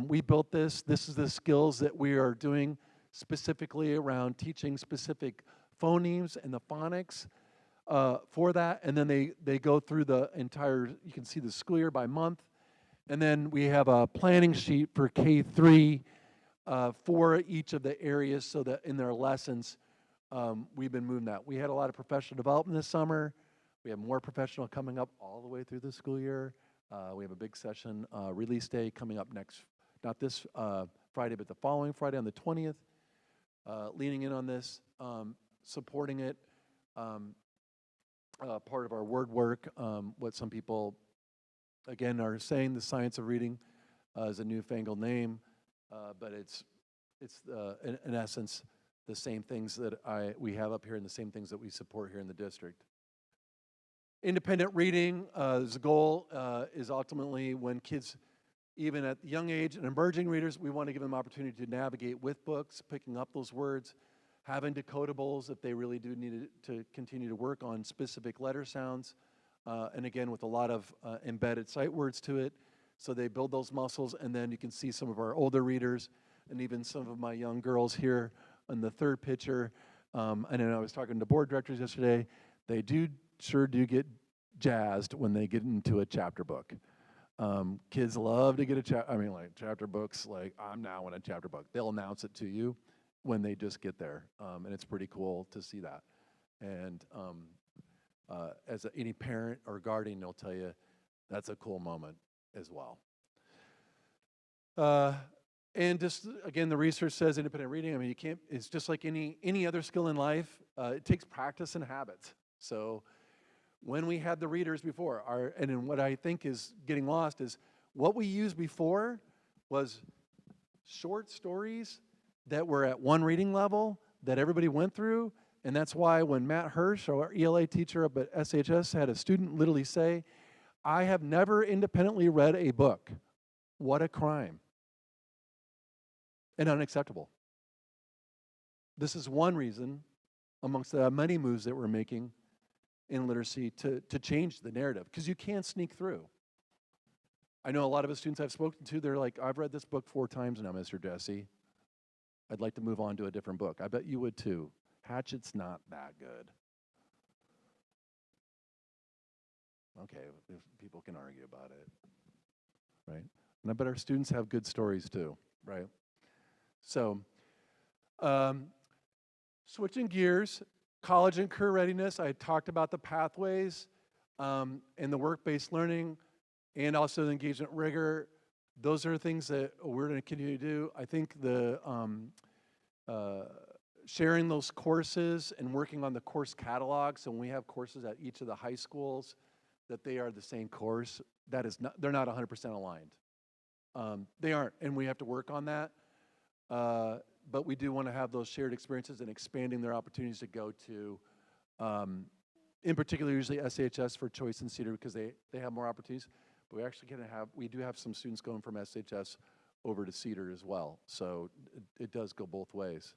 We built this. This is the skills that we are doing specifically around teaching specific phonemes and the phonics for that. And then they go through the entire, you can see the school year by month. And then we have a planning sheet for K3 for each of the areas so that in their lessons, we've been moving that. We had a lot of professional development this summer. We have more professional coming up all the way through the school year. We have a big session, release day, coming up next, not this Friday, but the following Friday on the 20th. Leaning in on this, supporting it. Part of our word work, what some people, again, are saying the science of reading is a newfangled name, but it's in essence, the same things that we have up here and the same things that we support here in the district. Independent reading, the goal is ultimately when kids, even at the young age and emerging readers, we want to give them opportunity to navigate with books, picking up those words, having decodables if they really do need to continue to work on specific letter sounds, and again with a lot of embedded sight words to it, so they build those muscles. And then you can see some of our older readers and even some of my young girls here in the third picture. And then I was talking to board directors yesterday. They sure do get jazzed when they get into a chapter book. Kids love to get chapter books, like, I'm now in a chapter book. They'll announce it to you when they just get there, and it's pretty cool to see that. And as any parent or guardian will tell you, that's a cool moment as well. And just, again, the research says independent reading, I mean, you can't, it's just like any other skill in life. It takes practice and habit. So when we had the readers before, and then what I think is getting lost is what we used before was short stories that were at one reading level that everybody went through. And that's why when Matt Hirsch, our ELA teacher up at SHS, had a student literally say, "I have never independently read a book. What a crime." And unacceptable. This is one reason amongst the many moves that we're making in literacy to change the narrative, because you can sneak through. I know a lot of the students I've spoken to, they're like, "I've read this book 4 times now, Mr. Jesse. I'd like to move on to a different book." I bet you would too. Hatchet's not that good. Okay, people can argue about it, right? And I bet our students have good stories too, right? So, switching gears, college and career readiness. I talked about the pathways and the work-based learning, and also the engagement rigor. Those are things that we're going to continue to do. I think the sharing those courses and working on the course catalog, so when we have courses at each of the high schools, that they are the same course. That is not, they're not 100% aligned. They aren't, and we have to work on that. But we do want to have those shared experiences and expanding their opportunities to go to, in particular, usually SHS for Choice and Cedar, because they have more opportunities. But we actually we do have some students going from SHS over to Cedar as well. So it does go both ways.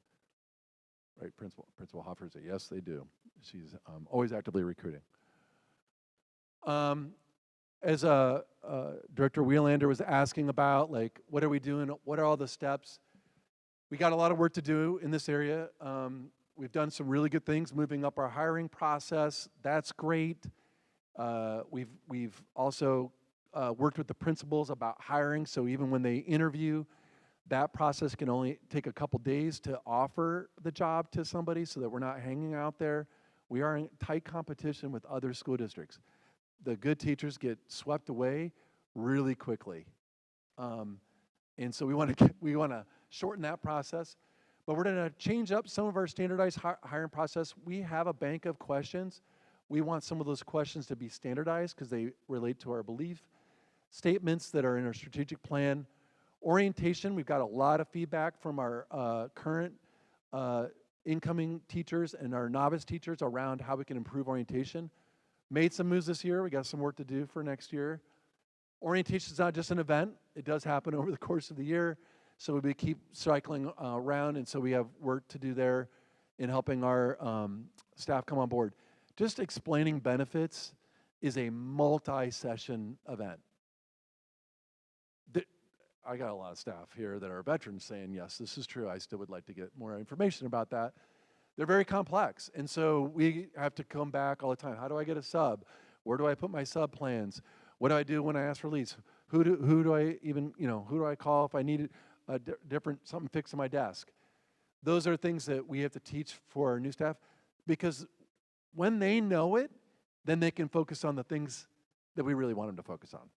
Right, Principal Hoffer said, yes, they do. She's always actively recruiting. As Director Wheelander was asking about, like, what are we doing? What are all the steps? We got a lot of work to do in this area. We've done some really good things, moving up our hiring process. That's great. We've also worked with the principals about hiring, so even when they interview, that process can only take a couple days to offer the job to somebody so that we're not hanging out there. We are in tight competition with other school districts. The good teachers get swept away really quickly. And so we want to shorten that process. But we're going to change up some of our standardized hiring process. We have a bank of questions. We want some of those questions to be standardized because they relate to our belief statements that are in our strategic plan. Orientation, we've got a lot of feedback from our current incoming teachers and our novice teachers around how we can improve orientation. Made some moves this year. We got some work to do for next year. Orientation is not just an event. It does happen over the course of the year. So we keep cycling around, and so we have work to do there in helping our staff come on board. Just explaining benefits is a multi-session event. I got a lot of staff here that are veterans saying, yes, this is true. I still would like to get more information about that. They're very complex, and so we have to come back all the time. How do I get a sub? Where do I put my sub plans? What do I do when I ask for leads? Who do I even, who do I call if I need a something fixed on my desk? Those are things that we have to teach for our new staff, because when they know it, then they can focus on the things that we really want them to focus on.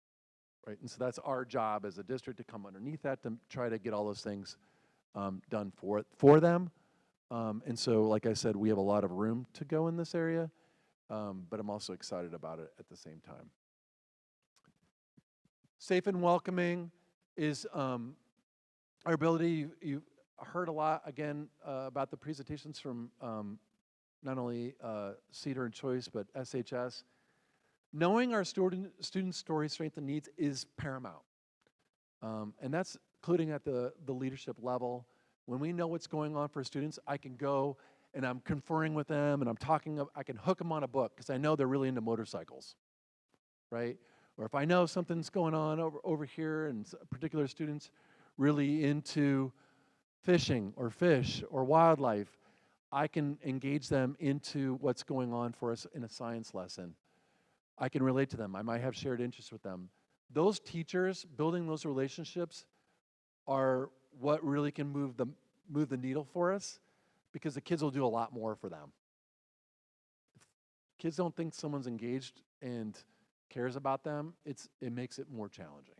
Right? And so that's our job as a district, to come underneath that to try to get all those things done for them. And so, like I said, we have a lot of room to go in this area, but I'm also excited about it at the same time. Safe and welcoming is our ability. You've heard a lot, again, about the presentations from not only Cedar and Choice, but SHS. Knowing our students' story, strength, and needs is paramount. And that's including at the leadership level. When we know what's going on for students, I can go and I'm conferring with them and I can hook them on a book because I know they're really into motorcycles, right? Or if I know something's going on over here and particular students really into fishing or fish or wildlife, I can engage them into what's going on for us in a science lesson. I can relate to them. I might have shared interests with them. Those teachers, building those relationships, are what really can move the needle for us, because the kids will do a lot more for them. If kids don't think someone's engaged and cares about them, it makes it more challenging.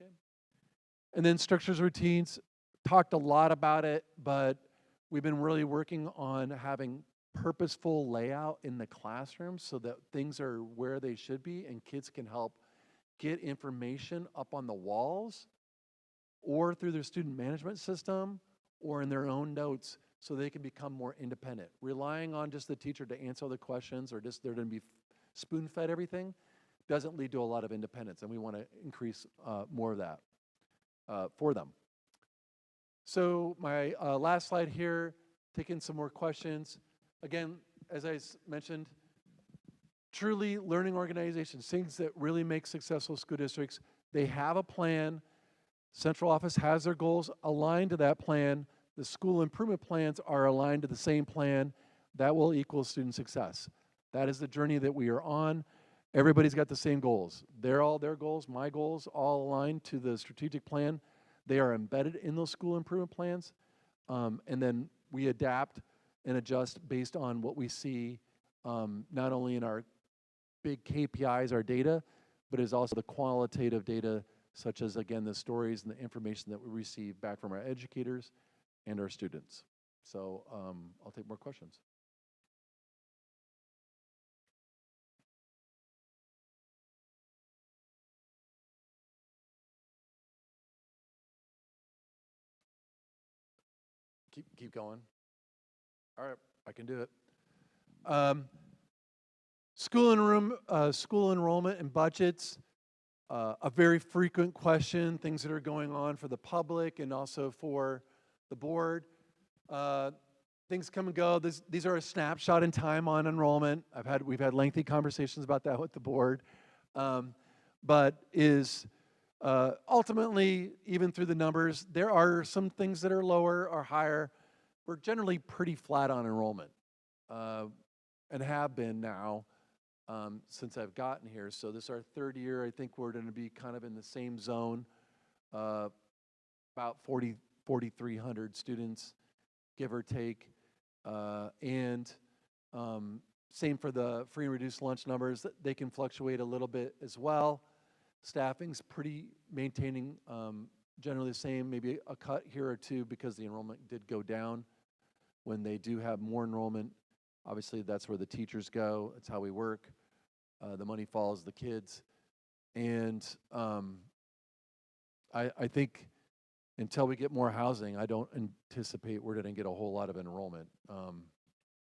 Okay. And then structures, routines, talked a lot about it, but we've been really working on having purposeful layout in the classroom so that things are where they should be and kids can help get information up on the walls or through their student management system or in their own notes so they can become more independent. Relying on just the teacher to answer all the questions or just they're going to be spoon-fed everything doesn't lead to a lot of independence, and we want to increase more of that for them. So my last slide here, taking some more questions. Again, as I mentioned, truly learning organizations, things that really make successful school districts, they have a plan. Central office has their goals aligned to that plan. The school improvement plans are aligned to the same plan. That will equal student success. That is the journey that we are on. Everybody's got the same goals. They're all their goals, my goals, all aligned to the strategic plan. They are embedded in those school improvement plans. And then we adapt and adjust based on what we see, not only in our big KPIs, our data, but is also the qualitative data, such as, again, the stories and the information that we receive back from our educators and our students. So I'll take more questions. Keep going. All right, I can do it. School enrollment and budgets, a very frequent question, things that are going on for the public and also for the board. Things come and go. These are a snapshot in time on enrollment. We've had lengthy conversations about that with the board. But ultimately, even through the numbers, there are some things that are lower or higher. We're generally pretty flat on enrollment and have been now since I've gotten here. So this is our third year. I think we're going to be kind of in the same zone, about 4,300 students, give or take. And same for the free and reduced lunch numbers. They can fluctuate a little bit as well. Staffing's pretty maintaining generally the same, maybe a cut here or two because the enrollment did go down. When they do have more enrollment, obviously that's where the teachers go. It's how we work. The money follows the kids. And I think until we get more housing, I don't anticipate we're going to get a whole lot of enrollment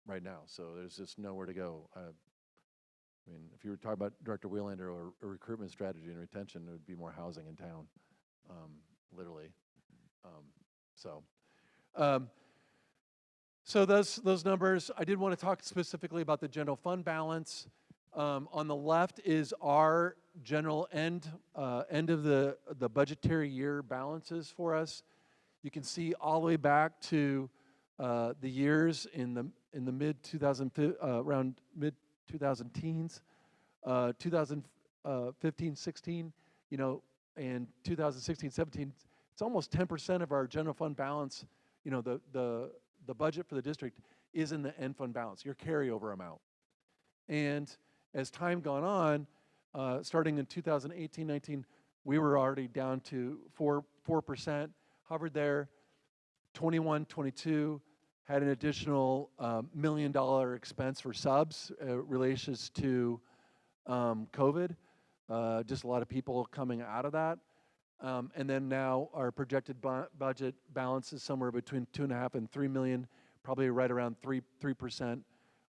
right now. So there's just nowhere to go. I mean, if you were talking about Director Wheelander or recruitment strategy and retention, it would be more housing in town, literally. So those numbers, I did want to talk specifically about the general fund balance. On the left is our general end of the budgetary year balances for us. You can see all the way back to the years in the around mid 2010s, 2015, 16, and 2016, 17. It's almost 10% of our general fund balance. The budget for the district is in the end fund balance, your carryover amount. And as time gone on, starting in 2018, 19, we were already down to 4%, hovered there. 21, 22 had an additional $1 million expense for subs relations to COVID. Just a lot of people coming out of that. And then now our projected budget balance is somewhere between 2.5 and 3 million, probably right around 3%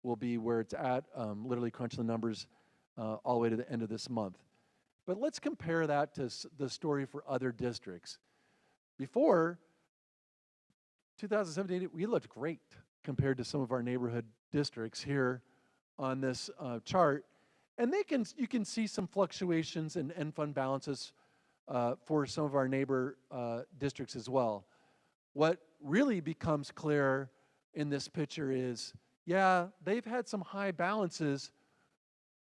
will be where it's at. Literally crunching the numbers all the way to the end of this month. But let's compare that to the story for other districts. Before 2017, we looked great compared to some of our neighborhood districts here on this chart. And you can see some fluctuations in end fund balances for some of our neighbor districts as well. What really becomes clear in this picture is, yeah, they've had some high balances,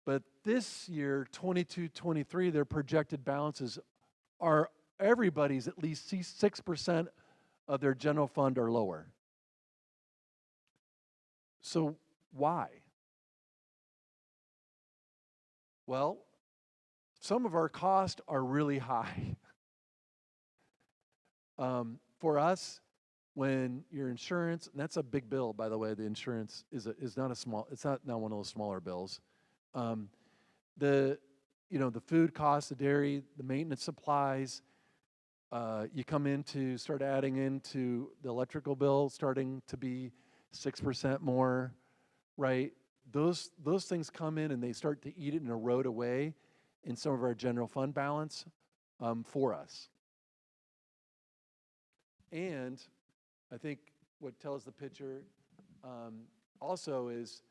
but this year, 22-23, their projected balances are everybody's at least 6% of their general fund or lower. So why? Well, some of our costs are really high. For us, when your insurance, and that's a big bill, by the way, the insurance is not a small, it's not one of those smaller bills. The food costs, the dairy, the maintenance supplies, you come in to start adding into the electrical bill, starting to be 6% more, right? Those things come in and they start to eat it and erode away in some of our general fund balance for us. And I think what tells the picture also is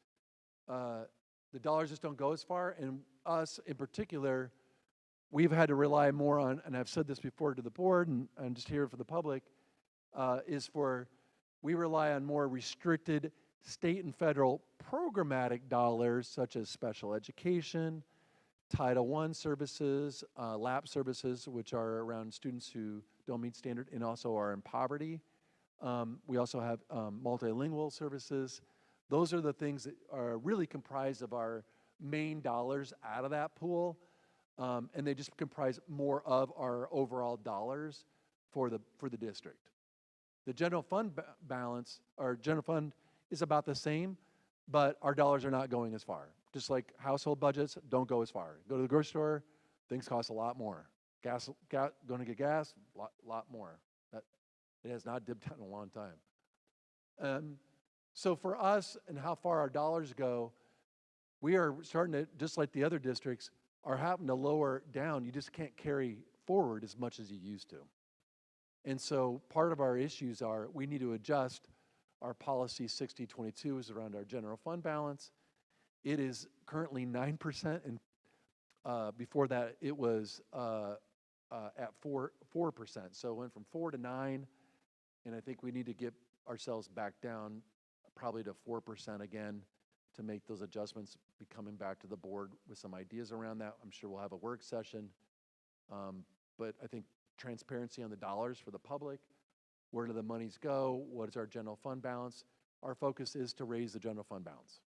the dollars just don't go as far, and us in particular, we've had to rely more on, and I've said this before to the board, and I'm just here for the public, we rely on more restricted state and federal programmatic dollars, such as special education, Title I services, LAP services, which are around students who don't meet standard and also are in poverty. We also have multilingual services. Those are the things that are really comprised of our main dollars out of that pool. And they just comprise more of our overall dollars for the district. The general fund balance, our general fund is about the same, but our dollars are not going as far. Just like household budgets don't go as far. Go to the grocery store, things cost a lot more. Going to get gas, lot more. It has not dipped down in a long time. So for us and how far our dollars go, we are starting to, just like the other districts, are having to lower down. You just can't carry forward as much as you used to. And so part of our issues are we need to adjust our policy 6022 is around our general fund balance. It is currently 9%, and before that it was at 4%. So it went from 4 to 9, and I think we need to get ourselves back down probably to 4% again to make those adjustments. Be coming back to the board with some ideas around that. I'm sure we'll have a work session. But I think transparency on the dollars for the public, where do the monies go, what is our general fund balance? Our focus is to raise the general fund balance.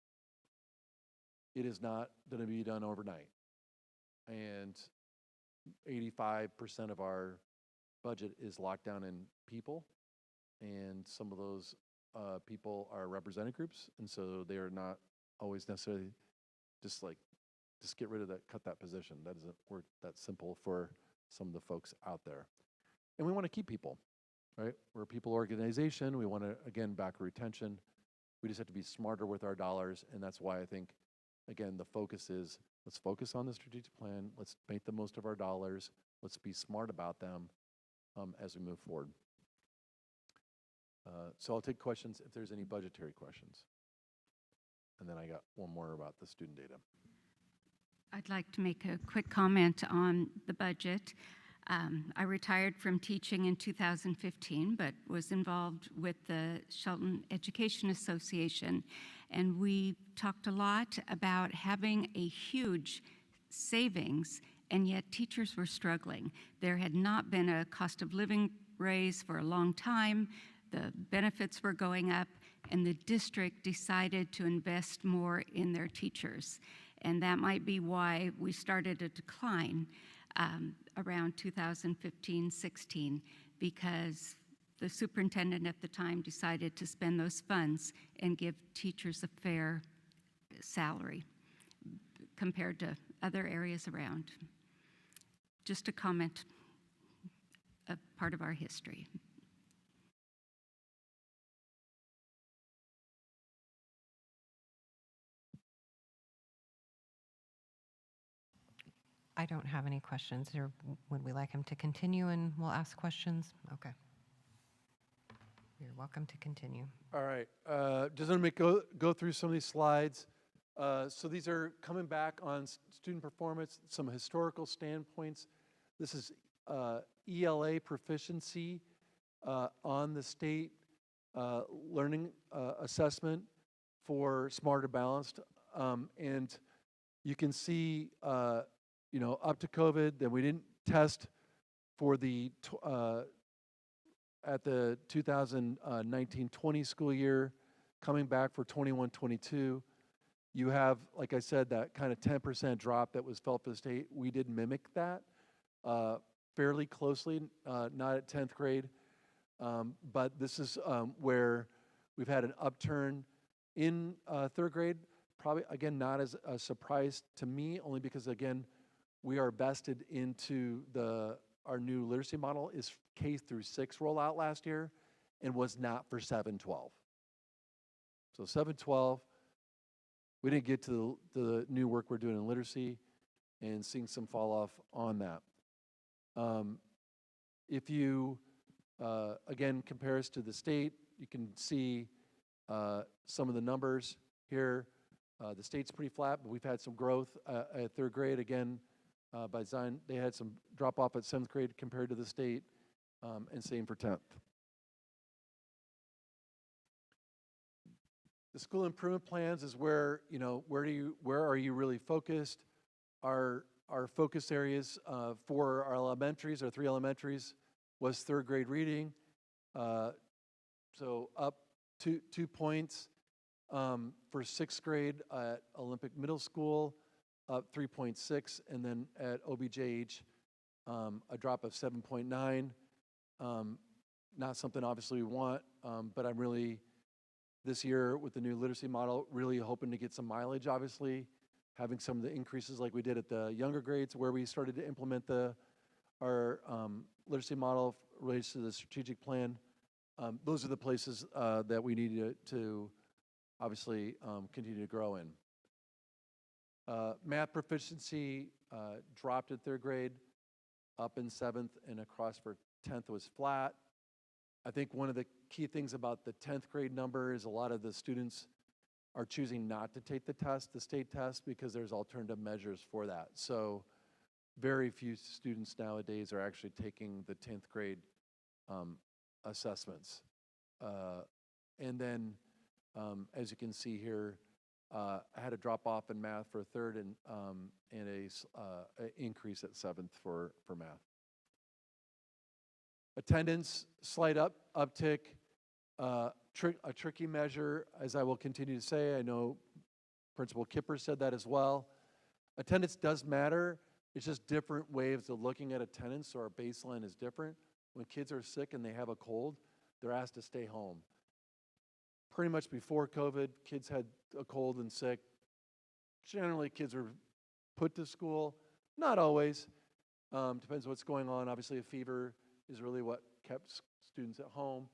It is not going to be done overnight. And 85% of our budget is locked down in people, and some of those people are represented groups, and so they are not always necessarily just get rid of that, cut that position. That doesn't work that simple for some of the folks out there. And we want to keep people, right? We're a people organization. We want to, again, back retention. We just have to be smarter with our dollars, and that's why I think, again, the focus is, let's focus on the strategic plan. Let's make the most of our dollars. Let's be smart about them as we move forward. So I'll take questions if there's any budgetary questions. And then I got one more about the student data. I'd like to make a quick comment on the budget. I retired from teaching in 2015, but was involved with the Shelton Education Association. And we talked a lot about having a huge savings, and yet teachers were struggling. There had not been a cost of living raise for a long time. The benefits were going up, and the district decided to invest more in their teachers. And that might be why we started a decline around 2015-16, because the superintendent at the time decided to spend those funds and give teachers a fair salary compared to other areas around. Just a comment, a part of our history. I don't have any questions. Or would we like him to continue and we'll ask questions? Okay. You're welcome to continue. All right, just going to go through some of these slides. So these are coming back on student performance, some historical standpoints. This is ELA proficiency on the state learning assessment for Smarter Balanced. And you can see, up to COVID, that we didn't test for the at the 2019-20 school year, coming back for 21-22. You have, like I said, that kind of 10% drop that was felt for the state. We did mimic that fairly closely, not at 10th grade. But this is where we've had an upturn in third grade. Probably, again, not as a surprise to me, only because, again, we are vested into our new literacy model is K through 6 rollout last year and was not for 7-12. So 7-12, we didn't get to the new work we're doing in literacy and seeing some fall off on that. If you, again, compare us to the state, you can see some of the numbers here. The state's pretty flat, but we've had some growth at third grade. Again, by design, they had some drop off at 7th grade compared to the state, and same for 10th. The school improvement plans is where, where are you really focused? Our focus areas for our elementaries, our 3 elementaries, was third grade reading. So up 2 points. For 6th grade at Olympic Middle School, up 3.6, and then at OBJH, a drop of 7.9. Not something obviously we want, but I'm really, this year with the new literacy model, really hoping to get some mileage, obviously, having some of the increases like we did at the younger grades where we started to implement our literacy model related to the strategic plan. Those are the places that we need to obviously continue to grow in. Math proficiency dropped at third grade, up in 7th, and across for 10th was flat. I think one of the key things about the 10th grade number is a lot of the students are choosing not to take the test, the state test, because there's alternative measures for that. So very few students nowadays are actually taking the 10th grade assessments. And then, as you can see here, I had a drop off in math for 3rd and a increase at 7th for math. Attendance, slight uptick, a tricky measure, as I will continue to say. I know Principal Kipper said that as well. Attendance does matter. It's just different ways of looking at attendance, so our baseline is different. When kids are sick and they have a cold, they're asked to stay home. Pretty much before COVID, kids had a cold and sick. Generally, kids are put to school. Not always. Depends what's going on. Obviously, a fever is really what kept students at home.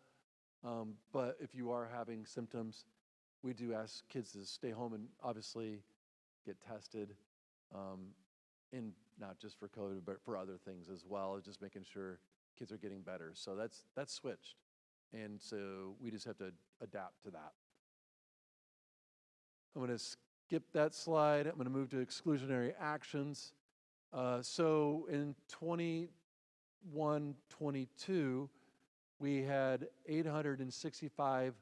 But if you are having symptoms, we do ask kids to stay home and obviously get tested. And not just for COVID, but for other things as well, just making sure kids are getting better. So that's switched. And so we just have to adapt to that. I'm going to skip that slide. I'm going to move to exclusionary actions. So in 21-22, we had 865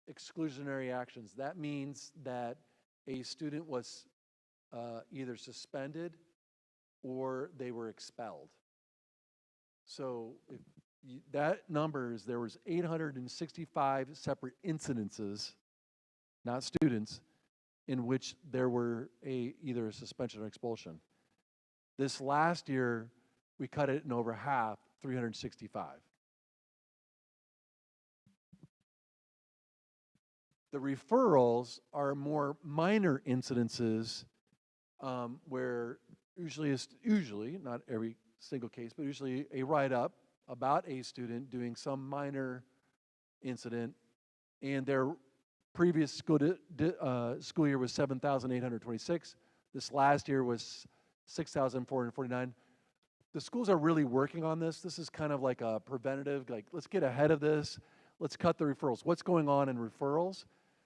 exclusionary actions. That means that a student was either suspended or they were expelled. So if that number is, there was 865 separate incidences, not students, in which there were either a suspension or expulsion. This last year, we cut it in over half, 365. The referrals are more minor incidences where usually, not every single case, but usually a write-up about a student doing some minor incident, and their previous school year was 7,826. This last year was 6,449. The schools are really working on this. This is kind of like a preventative, like let's get ahead of this. Let's cut the referrals. What's going on in referrals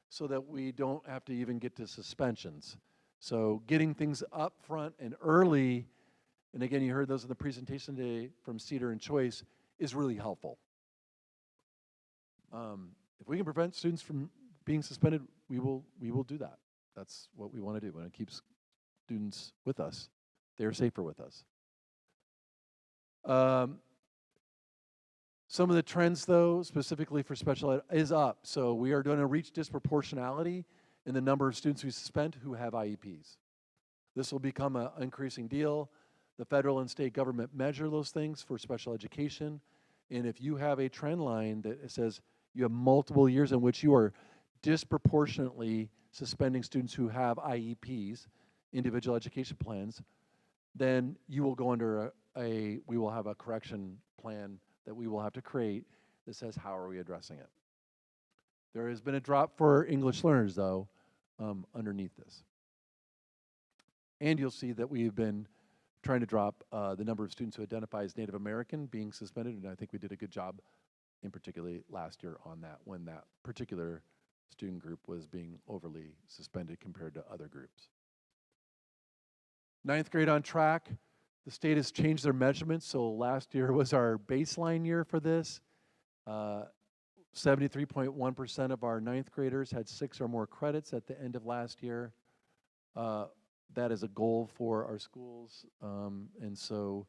so that we don't have to even get to suspensions. So getting things up front and early, and again, you heard those in the presentation today from Cedar and Choice, is really helpful. If we can prevent students from being suspended, we will do that. That's what we want to do. We want to keep students with us. They're safer with us. Some of the trends, though, specifically for special ed, is up. So we are going to reach disproportionality in the number of students we suspend who have IEPs. This will become an increasing deal. The federal and state government measure those things for special education, And if you have a trend line that says you have multiple years in which you are disproportionately suspending students who have IEPs, individual education plans, then you will go under we will have a correction plan that we will have to create that says how are we addressing it. There has been a drop for English learners, though, underneath this. And you'll see that we've been trying to drop the number of students who identify as Native American being suspended, and I think we did a good job, in particularly last year, on that, when that particular student group was being overly suspended compared to other groups. Ninth grade on track. The state has changed their measurements, so last year was our baseline year for this. 73.1% of our ninth graders had 6 or more credits at the end of last year. That is a goal for our schools, and so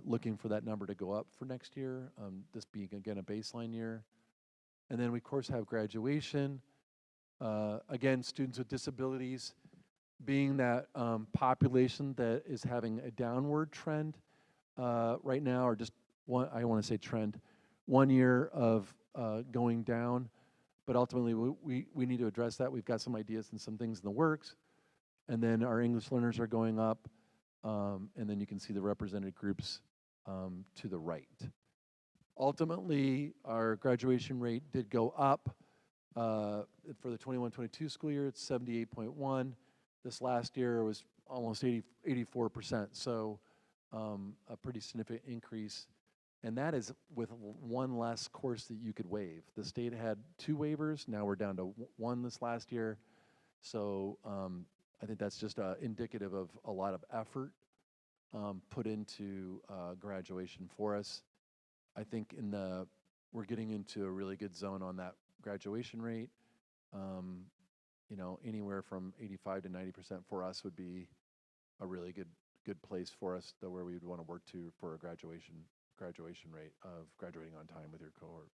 looking for that number to go up for next year, this being, again, a baseline year. And then we, of course, have graduation. Again, students with disabilities being that population that is having a downward trend right now, or just one, I want to say trend, 1 year of going down, but ultimately we need to address that. We've got some ideas and some things in the works. And then our English learners are going up, and then you can see the represented groups to the right. Ultimately, our graduation rate did go up. For the 21-22 school year, it's 78.1. This last year was almost 84%, so a pretty significant increase. And that is with one less course that you could waive. The state had 2 waivers, now we're down to 1 this last year. So I think that's just indicative of a lot of effort put into graduation for us. I think we're getting into a really good zone on that graduation rate. You know, anywhere from 85 to 90% for us would be a really good place for us, though, where we would want to work to for a graduation rate of graduating on time with your cohort.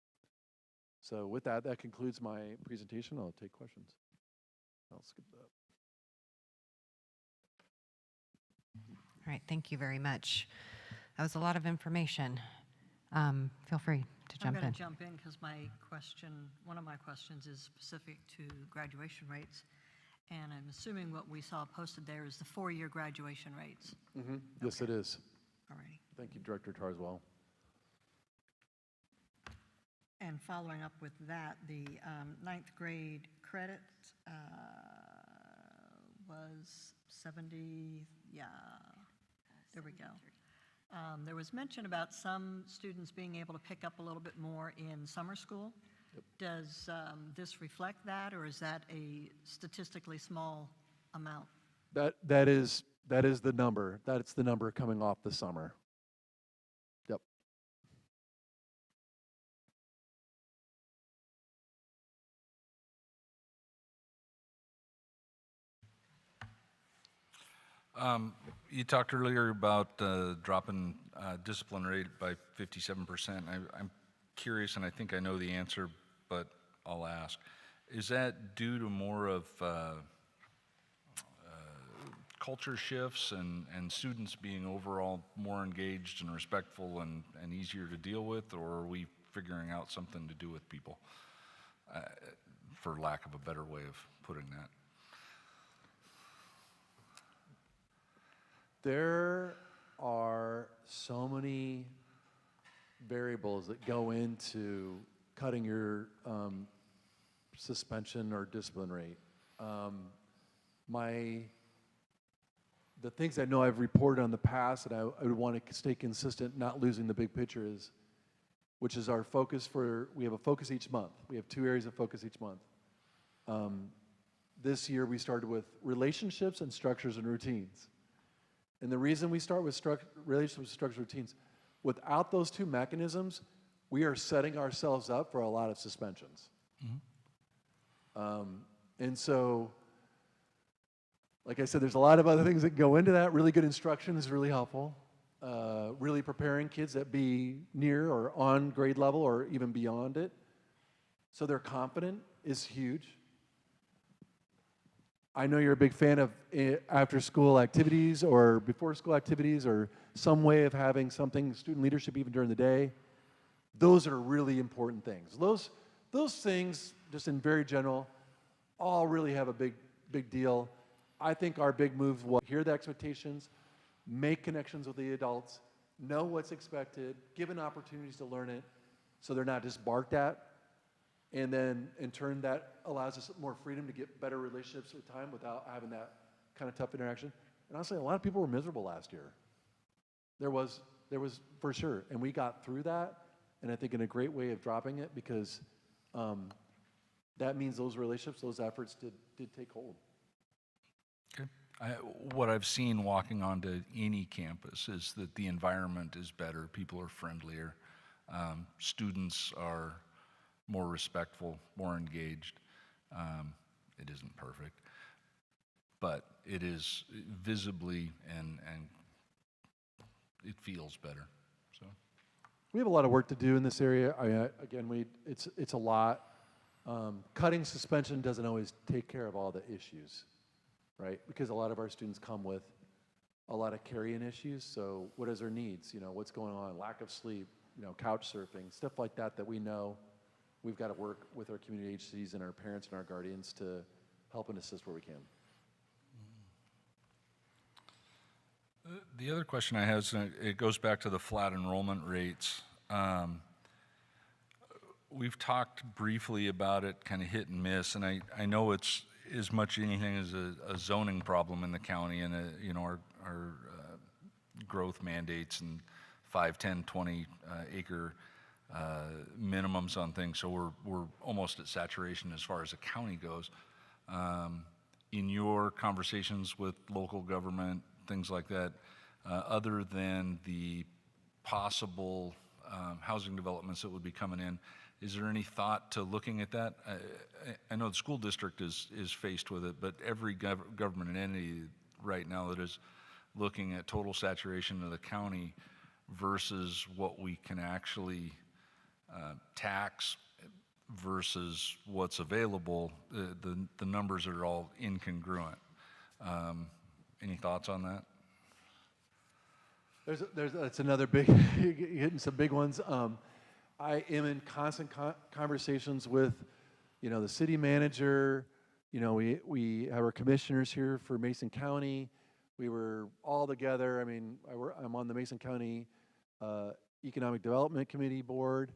So with that, that concludes my presentation. I'll take questions. I'll skip that. All right, thank you very much. That was a lot of information. Feel free to jump in. I'm going to jump in because one of my questions is specific to graduation rates. And I'm assuming what we saw posted there is the 4-year graduation rates. Mm-hmm. Yes, it is. All righty. Thank you, Director Tarswell. And following up with that, the 9th grade credit was 70, yeah, there we go. There was mention about some students being able to pick up a little bit more in summer school. Yep. Does this reflect that, or is that a statistically small amount? That is the number. That's the number coming off the summer. Yep. You talked earlier about dropping discipline rate by 57%. I'm curious, and I think I know the answer, but I'll ask. Is that due to more of culture shifts and students being overall more engaged and respectful and easier to deal with, or are we figuring out something to do with people, for lack of a better way of putting that? There are so many variables that go into cutting your suspension or discipline rate. The things I know I've reported on the past that I would want to stay consistent, not losing the big picture, which is our focus we have a focus each month. We have 2 areas of focus each month. This year we started with relationships and structures and routines. And the reason we start with relationships, structures, routines, without those 2 mechanisms, we are setting ourselves up for a lot of suspensions. Mm-hmm. And so, like I said, there's a lot of other things that go into that. Really good instruction is really helpful. Really preparing kids that be near or on grade level or even beyond it, so they're confident, is huge. I know you're a big fan of after-school activities or before-school activities or some way of having something, student leadership even during the day. Those are really important things. Those things, just in very general, all really have a big deal. I think our big move was hear the expectations, make connections with the adults, know what's expected, given opportunities to learn it, so they're not just barked at. And then, in turn, that allows us more freedom to get better relationships with time without having that kind of tough interaction. And honestly, a lot of people were miserable last year. There was for sure. And we got through that, and I think in a great way of dropping it, because that means those relationships, those efforts did take hold. Okay. What I've seen walking onto any campus is that the environment is better, people are friendlier, students are more respectful, more engaged. It isn't perfect, but it is visibly and it feels better. So we have a lot of work to do in this area. Again, it's a lot. Cutting suspension doesn't always take care of all the issues, right? Because a lot of our students come with a lot of carry-in issues. So what is their needs? What's going on? Lack of sleep, couch surfing, stuff like that we know we've got to work with our community agencies and our parents and our guardians to help and assist where we can. The other question I have is, it goes back to the flat enrollment rates. We've talked briefly about it, kind of hit and miss, and I know it's as much anything as a zoning problem in the county, and our growth mandates and 5, 10, 20 acre minimums on things, so we're almost at saturation as far as the county goes. In your conversations with local government, things like that, other than the possible housing developments that would be coming in, is there any thought to looking at that? I know the school district is faced with it, but every government entity right now that is looking at total saturation of the county versus what we can actually tax versus what's available, the numbers are all incongruent. Any thoughts on that? That's another big, you're hitting some big ones. I am in constant conversations with, the city manager. We have our commissioners here for Mason County. We were all together. I'm on the Mason County Economic Development Committee board.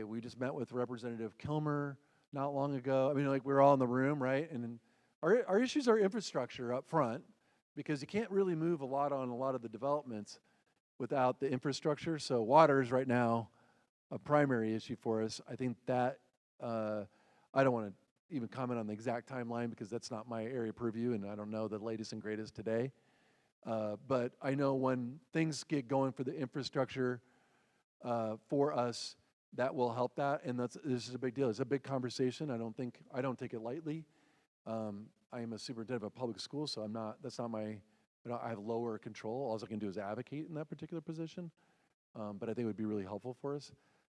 We just met with Representative Kilmer not long ago. We're all in the room, right? And our issues are infrastructure up front, because you can't really move a lot on a lot of the developments without the infrastructure. So water is right now a primary issue for us. I think that, I don't want to even comment on the exact timeline because that's not my area of purview, and I don't know the latest and greatest today. But I know when things get going for the infrastructure for us, that will help that, and this is a big deal. It's a big conversation. I don't take it lightly. I am a superintendent of a public school, so I have lower control. All I can do is advocate in that particular position. But I think it would be really helpful for us.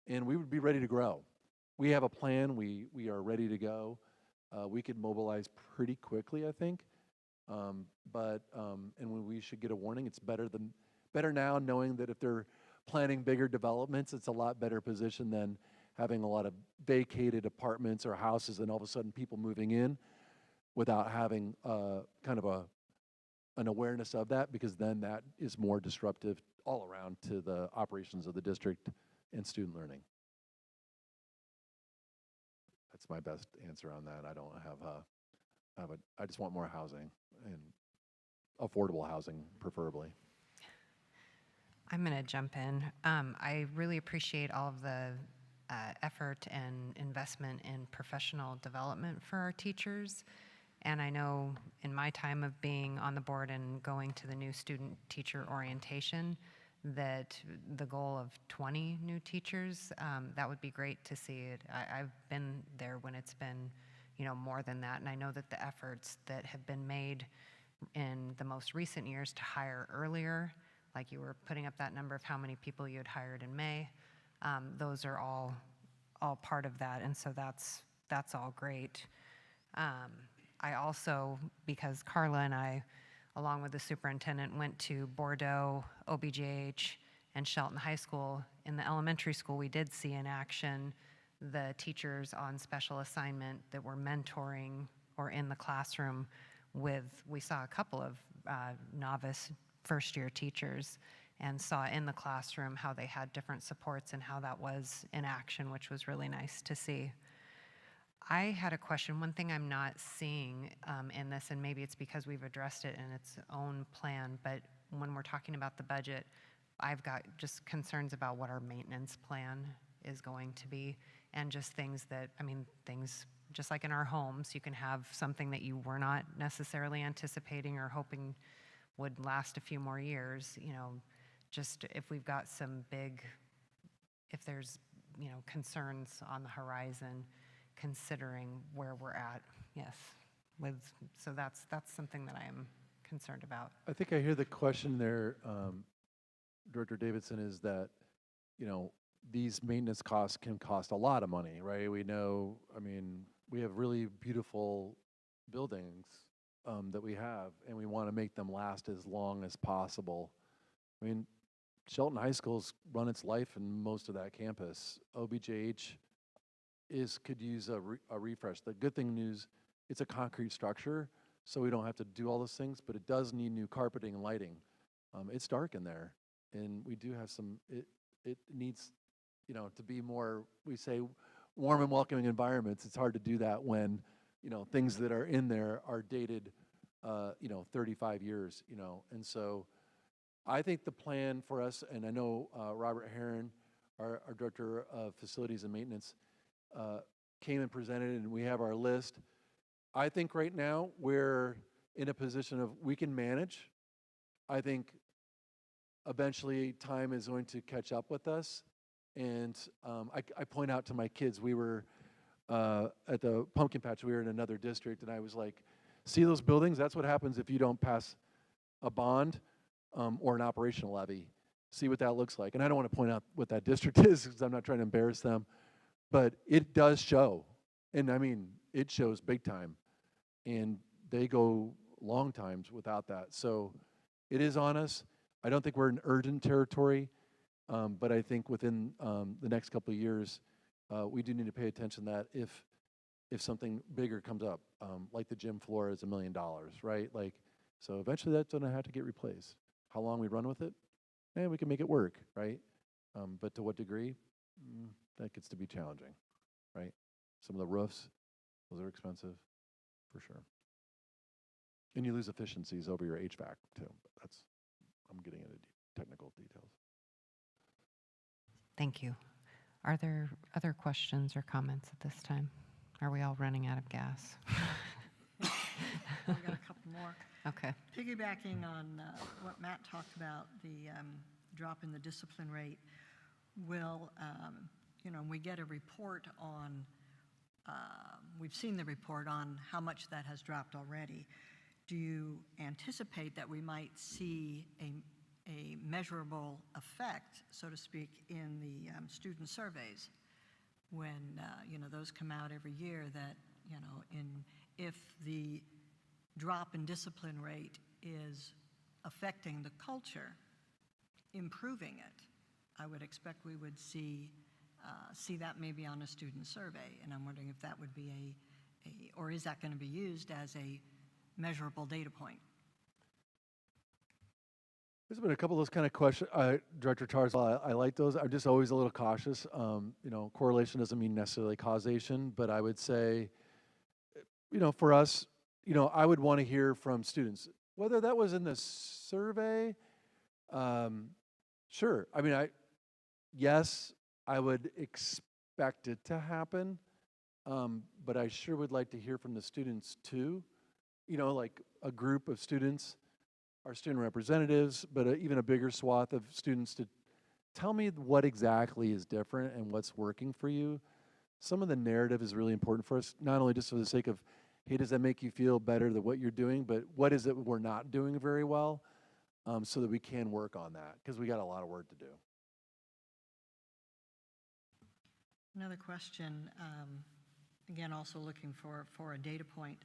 And we would be ready to grow. We have a plan. We are ready to go. We could mobilize pretty quickly, I think. And we should get a warning. It's better now knowing that if they're planning bigger developments, it's a lot better position than having a lot of vacated apartments or houses and all of a sudden people moving in without having kind of an awareness of that, because then that is more disruptive all around to the operations of the district and student learning. That's my best answer on that. I don't I just want more housing, and affordable housing preferably. I'm going to jump in. I really appreciate all of the effort and investment in professional development for our teachers. And I know in my time of being on the board and going to the new student teacher orientation, that the goal of 20 new teachers, that would be great to see it. I've been there when it's been, more than that. And I know that the efforts that have been made in the most recent years to hire earlier, like you were putting up that number of how many people you had hired in May, those are all part of that. And so that's all great. I also, because Carla and I, along with the superintendent, went to Bordeaux, OBGH, And Shelton High School, in the elementary school, we did see in action the teachers on special assignment that were mentoring or in the classroom with, we saw a couple of novice first-year teachers and saw in the classroom how they had different supports and how that was in action, which was really nice to see. I had a question. One thing I'm not seeing in this, and maybe it's because we've addressed it in its own plan, but when we're talking about the budget, I've got just concerns about what our maintenance plan is going to be, and just things that, I mean, things just like in our homes, you can have something that you were not necessarily anticipating or hoping would last a few more years, you know, just if we've got some big, if there's, you know, concerns on the horizon, considering where we're at, yes. So that's something that I am concerned about. I think I hear the question there, Director Davidson, is that, you know, these maintenance costs can cost a lot of money, right? We know, I mean, we have really beautiful buildings that we have, and we want to make them last as long as possible. I mean, Shelton High School's run its life in most of that campus. OBJH could use a refresh. The good thing news, it's a concrete structure, so we don't have to do all those things, but it does need new carpeting and lighting. It's dark in there, and we do have some, it needs, you know, to be more, we say, warm and welcoming environments. It's hard to do that when, you know, things that are in there are dated, you know, 35 years, you know. And so I think the plan for us, and I know Robert Herron, our Director of Facilities and Maintenance, came and presented, and we have our list. I think right now we're in a position of we can manage. I think eventually time is going to catch up with us. And I point out to my kids, we were at the pumpkin patch, we were in another district, and I was like, see those buildings? That's what happens if you don't pass a bond or an operational levy. See what that looks like. And I don't want to point out what that district is because I'm not trying to embarrass them, but it does show. And I mean, it shows big time. And they go long times without that. So it is on us. I don't think we're in urgent territory. But I think within the next couple of years, we do need to pay attention that if something bigger comes up, like the gym floor is $1 million, right? Like, so eventually that's going to have to get replaced. How long we run with it? We can make it work, right? But to what degree? That gets to be challenging, right? Some of the roofs, those are expensive, for sure. And you lose efficiencies over your HVAC too. I'm getting into technical details. Thank you. Are there other questions or comments at this time? Are we all running out of gas? We've got a couple more. Okay. Piggybacking on what Matt talked about, the drop in the discipline rate, will, you know, we get a report on, we've seen the report on how much that has dropped already. Do you anticipate that we might see a measurable effect, so to speak, in the student surveys when, you know, those come out every year that, you know, if the drop in discipline rate is affecting the culture, improving it, I would expect we would see that maybe on a student survey. And I'm wondering if that would be or is that going to be used as a measurable data point? There's been a couple of those kind of questions, Director Tarzal. I like those. I'm just always a little cautious. You know, correlation doesn't mean necessarily causation, but I would say, you know, for us, you know, I would want to hear from students, whether that was in the survey. Sure. I mean, yes, I would expect it to happen, but I sure would like to hear from the students too. You know, like a group of students, our student representatives, but even a bigger swath of students to tell me what exactly is different and what's working for you. Some of the narrative is really important for us, not only just for the sake of, hey, does that make you feel better than what you're doing, but what is it we're not doing very well, so that we can work on that, because we got a lot of work to do. Another question, again, also looking for a data point.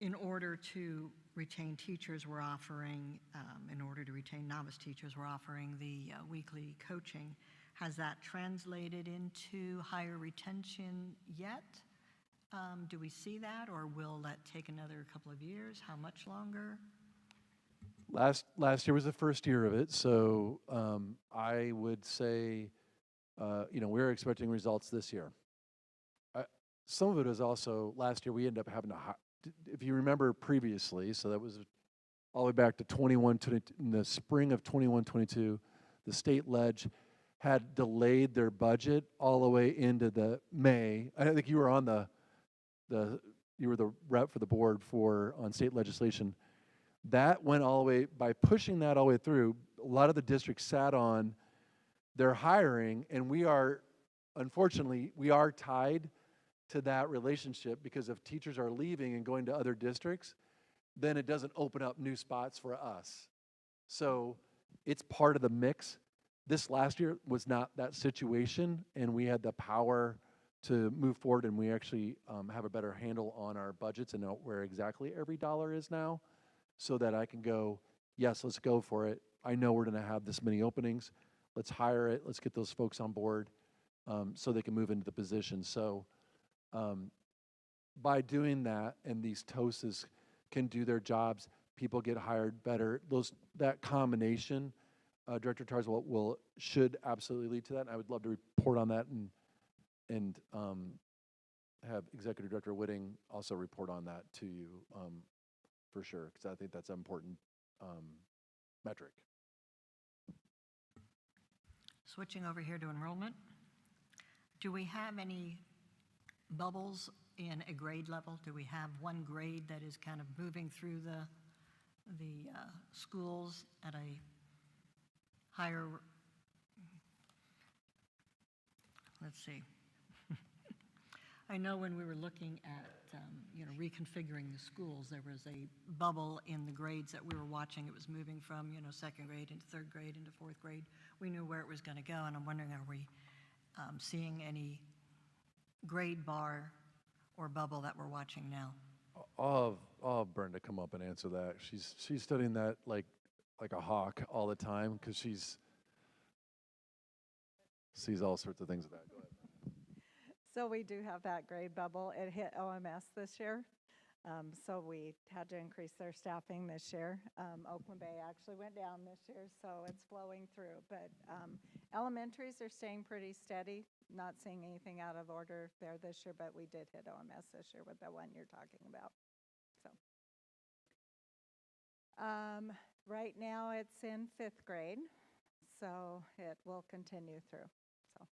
In order to retain teachers, we're offering, in order to retain novice teachers, we're offering the weekly coaching. Has that translated into higher retention yet? Do we see that, or will that take another couple of years? How much longer? Last year was the first year of it, so I would say, we're expecting results this year. Some of it is also, last year we ended up having to, if you remember previously, so that was all the way back to in the spring of 21-22, the state ledge had delayed their budget all the way into the May. I think you were on you were the rep for the board on state legislation. That went all the way, by pushing that all the way through, a lot of the districts sat on their hiring, and unfortunately, we are tied to that relationship, because if teachers are leaving and going to other districts, then it doesn't open up new spots for us. So it's part of the mix. This last year was not that situation, and we had the power to move forward, and we actually have a better handle on our budgets and know where exactly every dollar is now, so that I can go, yes, let's go for it. I know we're gonna have this many openings. Let's hire it. Let's get those folks on board so they can move into the position. So by doing that, and these TOSAs can do their jobs, people get hired better. That combination, Director Tars should absolutely lead to that. And I would love to report on that and have Executive Director Whitting also report on that to you for sure, because I think that's an important metric. Switching over here to enrollment, do we have any bubbles in a grade level? Do we have one grade that is kind of moving through the schools at a higher, let's see. I know when we were looking at reconfiguring the schools, there was a bubble in the grades that we were watching. It was moving from second grade into third grade into fourth grade. We knew where it was going to go, and I'm wondering, are we seeing any grade bar or bubble that we're watching now? I'll have Brenda come up and answer that. She's studying that like a hawk all the time, because she sees all sorts of things with that. Go ahead. So we do have that grade bubble. It hit OMS this year. So we had to increase their staffing this year. Oakland Bay actually went down this year, so it's flowing through. But elementaries are staying pretty steady. Not seeing anything out of order there this year, but we did hit OMS this year with the one you're talking about. So right now it's in 5th grade, so it will continue through. So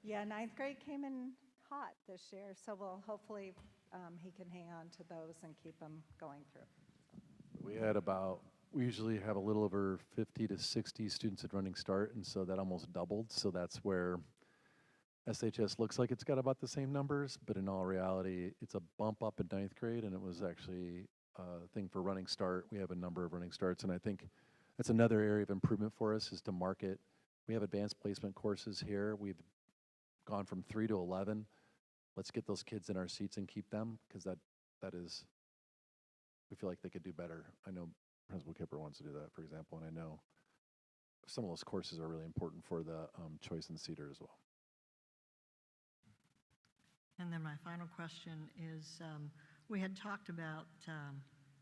yeah, 9th grade came in hot this year, so we'll hopefully he can hang on to those and keep them going through. We usually have a little over 50 to 60 students at Running Start, and so that almost doubled. So that's where SHS looks like it's got about the same numbers, but in all reality, it's a bump up in 9th grade, and it was actually a thing for Running Start. We have a number of Running Starts, and I think that's another area of improvement for us, is to market. We have advanced placement courses here. We've gone from 3 to 11. Let's get those kids in our seats and keep them, because that is, we feel like they could do better. I know Principal Kipper wants to do that, for example, and I know some of those courses are really important for the choice in Cedar as well. And then my final question is, we had talked about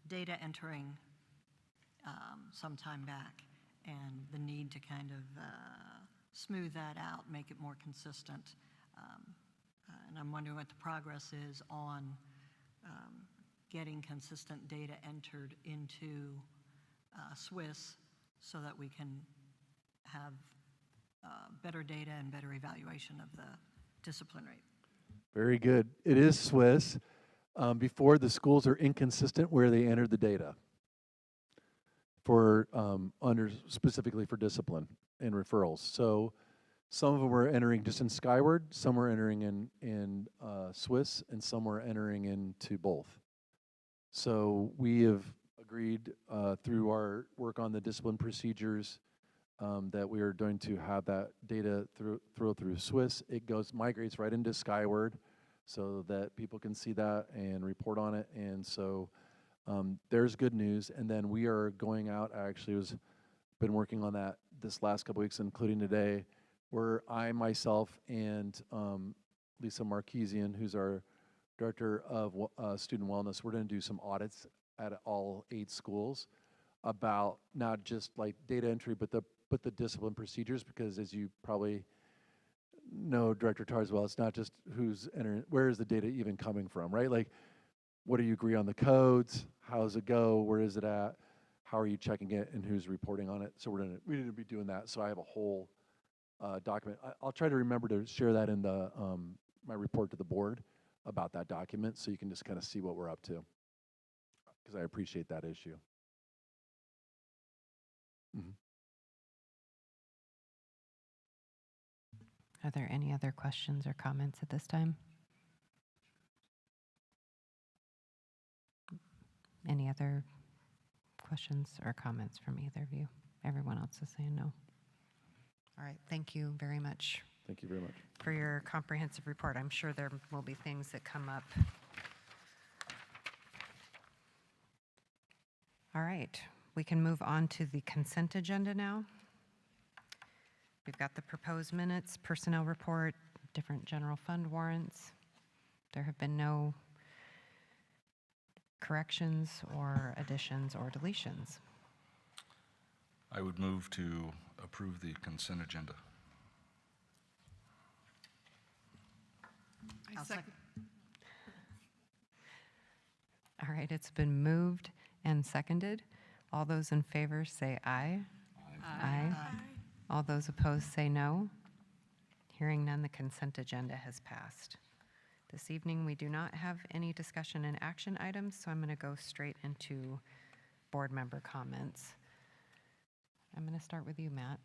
data entering some time back, and the need to kind of smooth that out, make it more consistent. And I'm wondering what the progress is on getting consistent data entered into Swiss, so that we can have better data and better evaluation of the discipline rate. Very good. It is Swiss. Before, the schools are inconsistent where they entered the data for specifically for discipline and referrals. So some of them were entering just in Skyward, some were entering in Swiss, and some were entering into both. So we have agreed through our work on the discipline procedures that we are going to have that data through Swiss. It migrates right into Skyward. so that people can see that and report on it. And so there's good news. And then we are going out, I actually been working on that this last couple weeks, including today, where I myself and Lisa Marquesian, who's our Director of Student Wellness, we're going to do some audits at all 8 schools about not just like data entry, but the discipline procedures, because as you probably know, Director Tarswell, it's not just who's entering, where is the data even coming from, right? Like, what do you agree on the codes? How does it go? Where is it at? How are you checking it, and who's reporting on it? So we're going to be doing that. So I have a whole document. I'll try to remember to share that in the my report to the board about that document, so you can just kind of see what we're up to, because I appreciate that issue. Mm-hmm. Are there any other questions or comments at this time? Any other questions or comments from either of you? Everyone else is saying no. All right, thank you very much. Thank you very much for your comprehensive report. I'm sure there will be things that come up. All right, we can move on to the consent agenda now. We've got the proposed minutes, personnel report, different general fund warrants. There have been no corrections or additions or deletions. I would move to approve the consent agenda. I second. All right, it's been moved and seconded. All those in favor say aye. Aye. All those opposed say no. Hearing none, the consent agenda has passed. This evening, we do not have any discussion and action items, so I'm going to go straight into board member comments. I'm going to start with you, Matt.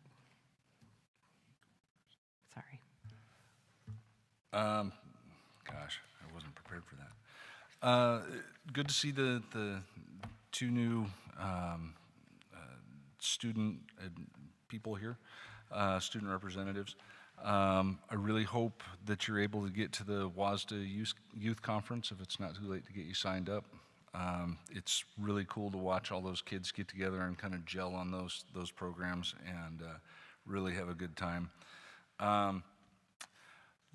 Sorry. Gosh, I wasn't prepared for that. Good to see the 2 new student people here, student representatives. I really hope that you're able to get to the WASDA Youth Conference if it's not too late to get you signed up. It's really cool to watch all those kids get together and kind of gel on those programs and really have a good time.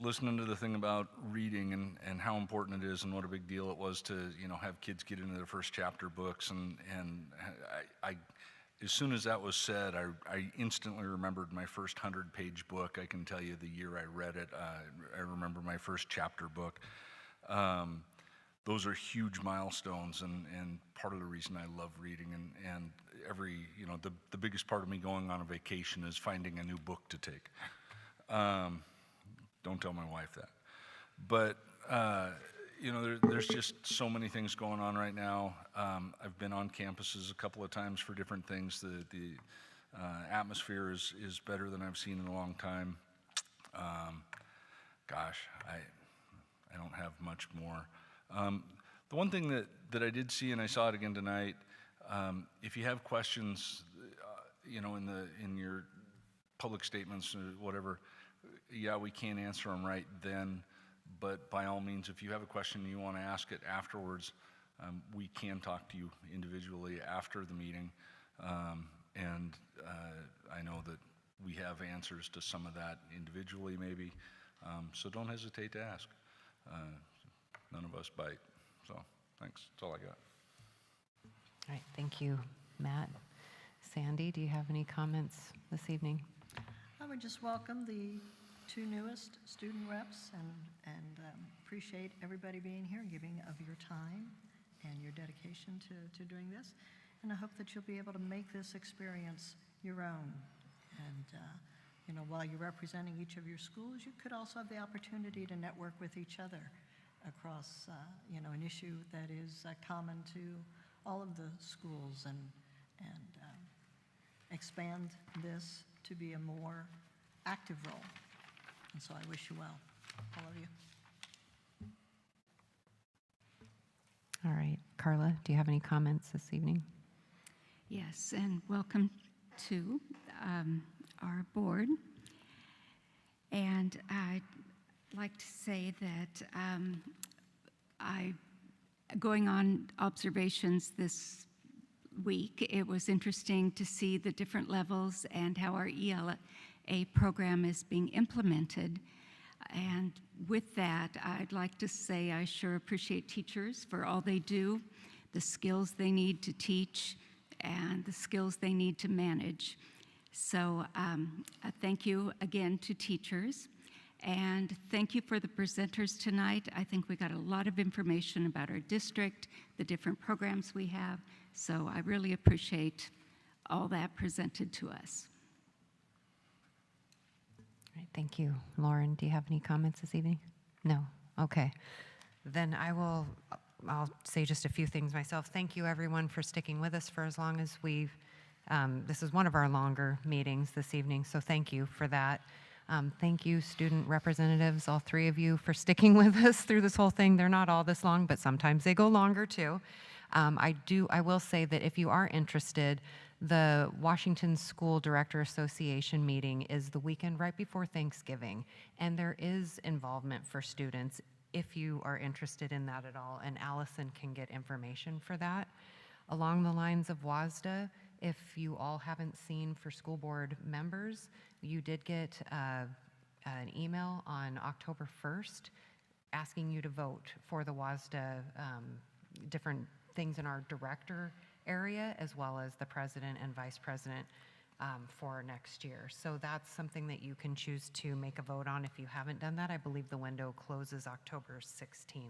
Listening to the thing about reading and how important it is and what a big deal it was to have kids get into their first chapter books, and I as soon as that was said, I instantly remembered my first 100-page book. I can tell you the year I read it. I remember my first chapter book. Those are huge milestones, and part of the reason I love reading. And every, the biggest part of me going on a vacation is finding a new book to take. Don't tell my wife that. But, there's just so many things going on right now. I've been on campuses a couple of times for different things. The atmosphere is better than I've seen in a long time. Gosh, I don't have much more. The one thing that I did see, and I saw it again tonight, if you have questions, in your public statements or whatever, yeah, we can't answer them right then, but by all means, if you have a question and you want to ask it afterwards, we can talk to you individually after the meeting, and I know that we have answers to some of that individually maybe, so don't hesitate to ask. None of us bite, so thanks, that's all I got. All right, thank you, Matt. Sandy, do you have any comments this evening? I would just welcome the 2 newest student reps and appreciate everybody being here, giving of your time and your dedication to doing this. And I hope that you'll be able to make this experience your own. And, while you're representing each of your schools, you could also have the opportunity to network with each other across, an issue that is common to all of the schools and expand this to be a more active role. And so I wish you well, all of you. All right, Carla, do you have any comments this evening? Yes, and welcome to our board. And like to say that going on observations this week, it was interesting to see the different levels and how our ELA program is being implemented. And with that, I'd like to say I sure appreciate teachers for all they do, the skills they need to teach, and the skills they need to manage. So thank you again to teachers. And thank you for the presenters tonight. I think we got a lot of information about our district, the different programs we have. So I really appreciate all that presented to us. All right, thank you. Lauren, do you have any comments this evening? No? Okay. Then I'll say just a few things myself. Thank you everyone for sticking with us for as long as we've, this is one of our longer meetings this evening, so thank you for that. Thank you, student representatives, all three of you, for sticking with us through this whole thing. They're not all this long, but sometimes they go longer too. I will say that if you are interested, the Washington School Director Association meeting is the weekend right before Thanksgiving, and there is involvement for students if you are interested in that at all, and Allison can get information for that. Along the lines of WASDA, if you all haven't seen for school board members, you did get an email on October 1st asking you to vote for the WASDA different things in our director area, as well as the president and vice president for next year. So that's something that you can choose to make a vote on if you haven't done that. I believe the window closes October 16th.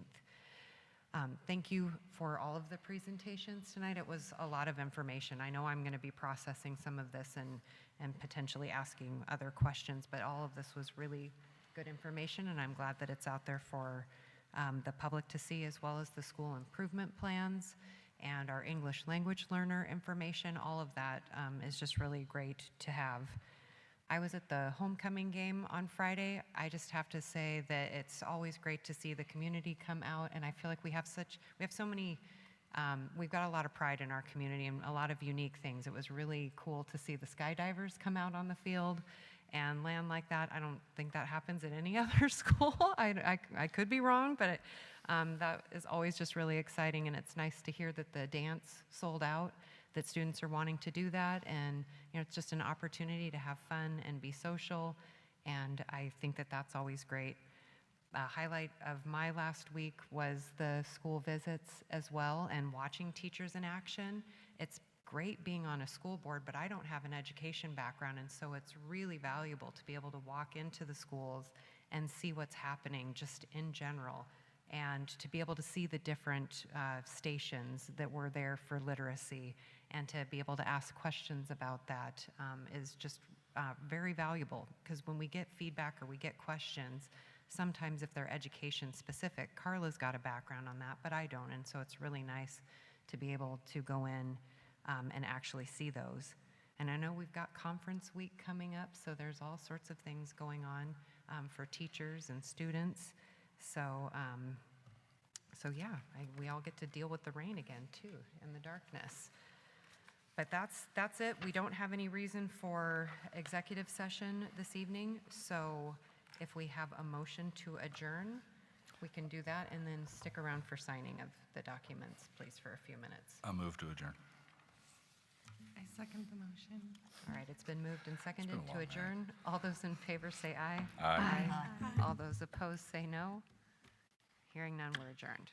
Thank you for all of the presentations tonight. It was a lot of information. I know I'm going to be processing some of this and potentially asking other questions, but all of this was really good information, and I'm glad that it's out there for the public to see, as well as the school improvement plans and our English language learner information. All of that is just really great to have. I was at the homecoming game on Friday. I just have to say that it's always great to see the community come out, and I feel like we have so many, we've got a lot of pride in our community and a lot of unique things. It was really cool to see the skydivers come out on the field and land like that. I don't think that happens at any other school. I could be wrong, but that is always just really exciting, and it's nice to hear that the dance sold out, that students are wanting to do that, and it's just an opportunity to have fun and be social, and I think that that's always great. A highlight of my last week was the school visits as well, and watching teachers in action. It's great being on a school board, but I don't have an education background, and so it's really valuable to be able to walk into the schools and see what's happening just in general, and to be able to see the different stations that were there for literacy, and to be able to ask questions about that is just very valuable, because when we get feedback or we get questions, sometimes if they're education specific, Carla's got a background on that, but I don't, and so it's really nice to be able to go in and actually see those. And I know we've got conference week coming up, so there's all sorts of things going on for teachers and students. So, yeah, we all get to deal with the rain again too, and the darkness. But that's it. We don't have any reason for executive session this evening, so if we have a motion to adjourn, we can do that, and then stick around for signing of the documents, please, for a few minutes. I'll move to adjourn. I second the motion. All right, it's been moved and seconded been a to long adjourn. All those in favor say aye. Aye. All those opposed say no. Hearing none, we're adjourned.